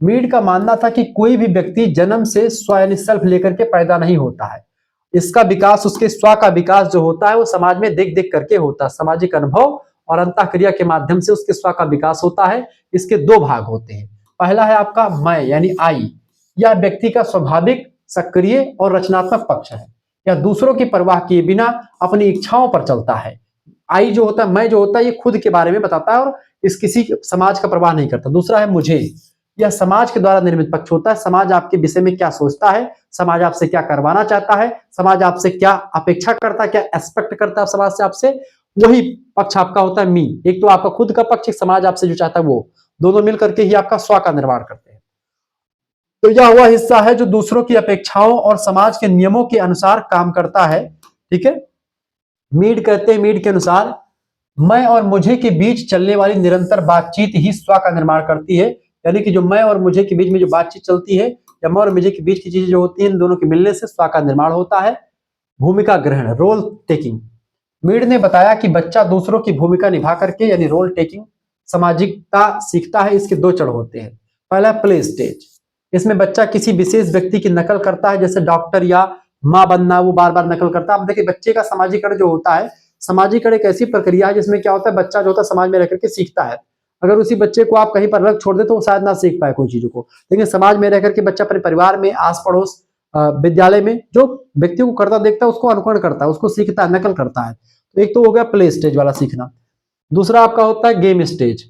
मीड का मानना था कि कोई भी व्यक्ति जन्म से स्व यानी सेल्फ लेकर के पैदा नहीं होता है। इसका विकास, उसके स्व का विकास जो होता है वो समाज में देख देख करके होता है। सामाजिक अनुभव और अंतःक्रिया के माध्यम से उसके स्व का विकास होता है। इसके दो भाग होते हैं। पहला है आपका मैं यानी आई। यह व्यक्ति का स्वाभाविक, सक्रिय और रचनात्मक पक्ष है। यह दूसरों की परवाह किए बिना अपनी इच्छाओं पर चलता है। आई जो होता है, मैं जो होता है, ये खुद के बारे में बताता है और इस किसी समाज का परवाह नहीं करता। दूसरा है मुझे। यह समाज के द्वारा निर्मित पक्ष होता है। समाज आपके विषय में क्या सोचता है, समाज आपसे क्या करवाना चाहता है, समाज आपसे क्या अपेक्षा करता है, क्या एक्सपेक्ट करता है समाज से आपसे, वही पक्ष आपका होता है मी। एक तो आपका खुद का पक्ष, एक समाज आपसे जो चाहता है वो, दोनों मिल करके ही आपका स्व का निर्माण करते हैं। तो यह वह हिस्सा है जो दूसरों की अपेक्षाओं और समाज के नियमों के अनुसार काम करता है। ठीक है। मीड कहते हैं, मीड के अनुसार मैं और मुझे के बीच चलने वाली निरंतर बातचीत ही स्व का निर्माण करती है। यानी कि जो मैं और मुझे के बीच में जो बातचीत चलती है, या मैं और मुझे के बीच की चीजें जो होती हैं, इन दोनों के मिलने से स्व का निर्माण होता है। भूमिका ग्रहण, रोल टेकिंग। मीड ने बताया कि बच्चा दूसरों की भूमिका निभा करके यानी रोल टेकिंग सामाजिकता सीखता है। इसके दो चरण होते हैं। पहला प्ले स्टेज। इसमें बच्चा किसी विशेष व्यक्ति की नकल करता है, जैसे डॉक्टर या माँ बनना, वो बार बार नकल करता है। अब देखिए बच्चे का सामाजिकरण जो होता है, सामाजिकरण एक ऐसी प्रक्रिया है जिसमें क्या होता है, बच्चा जो होता है समाज में रहकर के सीखता है। अगर उसी बच्चे को आप कहीं पर अलग छोड़ दे तो वो शायद ना सीख पाए कोई चीजों को, लेकिन समाज में रहकर के बच्चा अपने परिवार में, आस पड़ोस, विद्यालय में जो व्यक्तियों को करता देखता है उसको अनुकरण करता है, उसको सीखता है, नकल करता है। तो एक तो हो गया प्ले स्टेज वाला सीखना। दूसरा आपका होता है गेम स्टेज।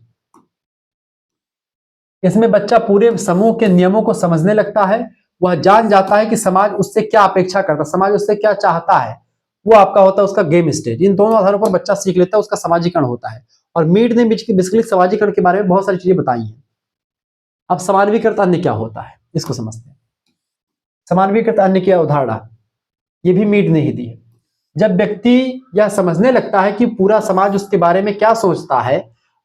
इसमें बच्चा पूरे समूह के नियमों को समझने लगता है। वह जान जाता है कि समाज उससे क्या अपेक्षा करता है, समाज उससे क्या चाहता है। वो आपका होता है उसका गेम स्टेज। इन दोनों आधारों पर बच्चा सीख लेता है, उसका सामाजिकरण होता है। और मीड ने बेसिकली सामाजिकरण के बारे में बहुत सारी चीजें बताई हैं। अब समानवीकृत अन्य क्या होता है, इसको समझते हैं। समानवीकृत अन्य की अवधारणा ये भी मीड ने ही दी है। जब व्यक्ति यह समझने लगता है कि पूरा समाज उसके बारे में क्या सोचता है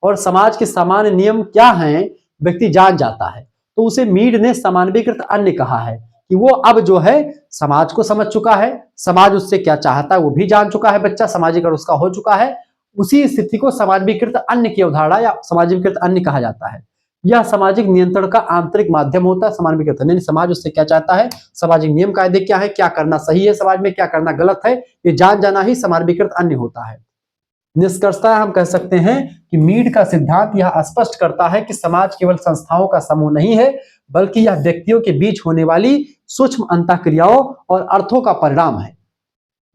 और समाज के सामान्य नियम क्या हैं, व्यक्ति जान जाता है, तो उसे मीड ने समानवीकृत अन्य कहा है कि वो अब जो है समाज को समझ चुका है, समाज उससे क्या चाहता है वो भी जान चुका है, बच्चा सामाजिकरण उसका हो चुका है। उसी स्थिति को समानवीकृत अन्य की अवधारणा या समाजीकृत अन्य कहा जाता है। यह सामाजिक नियंत्रण का आंतरिक माध्यम होता है। समानवीकृत अन्य समाज उससे क्या चाहता है, सामाजिक नियम कायदे क्या है, क्या करना सही है समाज में, क्या करना गलत है, ये जान जाना ही समानवीकृत अन्य होता है। निष्कर्षतः हम कह सकते हैं कि मीड का सिद्धांत यह स्पष्ट करता है कि समाज केवल संस्थाओं का समूह नहीं है, बल्कि यह व्यक्तियों के बीच होने वाली सूक्ष्म अंतःक्रियाओं और अर्थों का परिणाम है।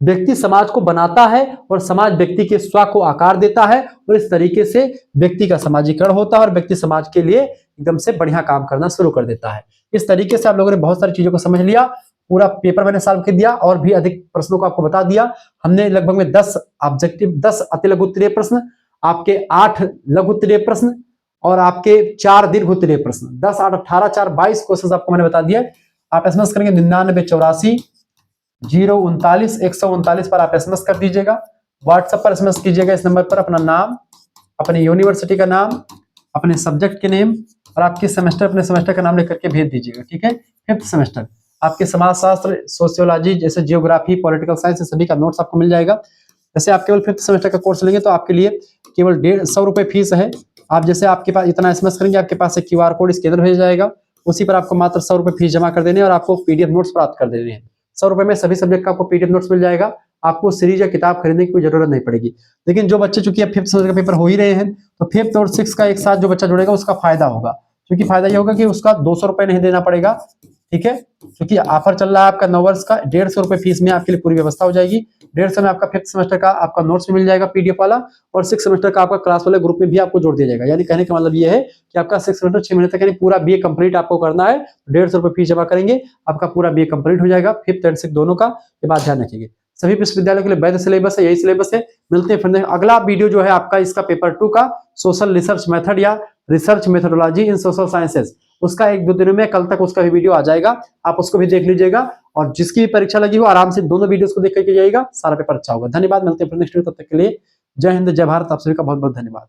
व्यक्ति समाज को बनाता है और समाज व्यक्ति के स्व को आकार देता है, और इस तरीके से व्यक्ति का सामाजिकरण होता है और व्यक्ति समाज के लिए एकदम से बढ़िया काम करना शुरू कर देता है। इस तरीके से आप लोगों ने बहुत सारी चीजों को समझ लिया। पूरा पेपर मैंने सॉल्व कर दिया और भी अधिक प्रश्नों को आपको बता दिया। हमने लगभग में 10 ऑब्जेक्टिव, 10 अति लघु उत्तरीय प्रश्न, आपके 8 लघु उत्तरीय प्रश्न और आपके 4 दीर्घ उत्तरीय प्रश्न, 10 8 18 4 22 क्वेश्चन आपको मैंने बता दिया। आप एसएमएस करेंगे 9984 039 139 पर आप एसएमएस कर दीजिएगा। व्हाट्सएप पर एसएमएस कीजिएगा इस नंबर पर अपना नाम, अपनी यूनिवर्सिटी का नाम, अपने सब्जेक्ट के नेम और आपके सेमेस्टर, अपने सेमेस्टर का नाम लेकर के भेज दीजिएगा। ठीक है। 5th सेमेस्टर आपके समाजशास्त्र, सोशियोलॉजी, जैसे जियोग्राफी, पॉलिटिकल साइंस, सभी का नोट्स आपको मिल जाएगा। जैसे आप केवल 5th सेमेस्टर का कोर्स लेंगे तो आपके लिए केवल 150 रुपए फीस है। आप जैसे आपके पास इतना एसएमएस करेंगे, आपके पास एक QR कोड इसके अंदर भेजा जाएगा, उसी पर आपको मात्र 100 रुपए फीस जमा कर देने और आपको PDF नोट्स प्राप्त कर देने हैं। 100 रुपए में सभी सब्जेक्ट का आपको PDF नोट्स मिल जाएगा। आपको सीरीज या किताब खरीदने की कोई जरूरत नहीं पड़ेगी। लेकिन जो बच्चे चूंकि अब 5th सेमेस्टर का पेपर हो ही रहे हैं, तो 5th और 6th का एक साथ जो बच्चा जुड़ेगा उसका फायदा होगा। क्योंकि फायदा ये होगा कि उसका 200 रुपए नहीं देना पड़ेगा। ठीक है। क्योंकि ऑफर चल रहा है आपका 9 वर्ष का, 150 रुपए फीस में आपके लिए पूरी व्यवस्था हो जाएगी। 150 में आपका 5th सेमेस्टर का आपका नोट्स भी मिल जाएगा PDF वाला, और 6th सेमेस्टर का आपका क्लास वाले ग्रुप में भी आपको जोड़ दिया जाएगा। यानी कहने का मतलब ये है कि आपका 6th सेमेस्टर 6 महीने तक यानी पूरा BA कंप्लीट आपको करना है। 150 रुपए फीस जमा करेंगे, आपका पूरा BA कंप्लीट हो जाएगा। 5th एंड 6th दोनों का ये बात ध्यान रखिएगा। सभी विश्वविद्यालयों के लिए वैध सिलेबस है, यही सिलेबस है। मिलते हैं फिर अगला वीडियो जो है आपका इसका पेपर 2 का सोशल रिसर्च मेथड या रिसर्च मेथोडोलॉजी इन सोशल साइंसेज, उसका 1-2 दिनों में कल तक उसका भी वीडियो आ जाएगा, आप उसको भी देख लीजिएगा। और जिसकी भी परीक्षा लगी हो आराम से दोनों वीडियोस को देख करके जाइएगा, सारा पेपर अच्छा होगा। धन्यवाद। मिलते हैं फिर नेक्स्ट वीडियो, तब तक के लिए जय हिंद, जय भारत। आप सभी का बहुत बहुत धन्यवाद।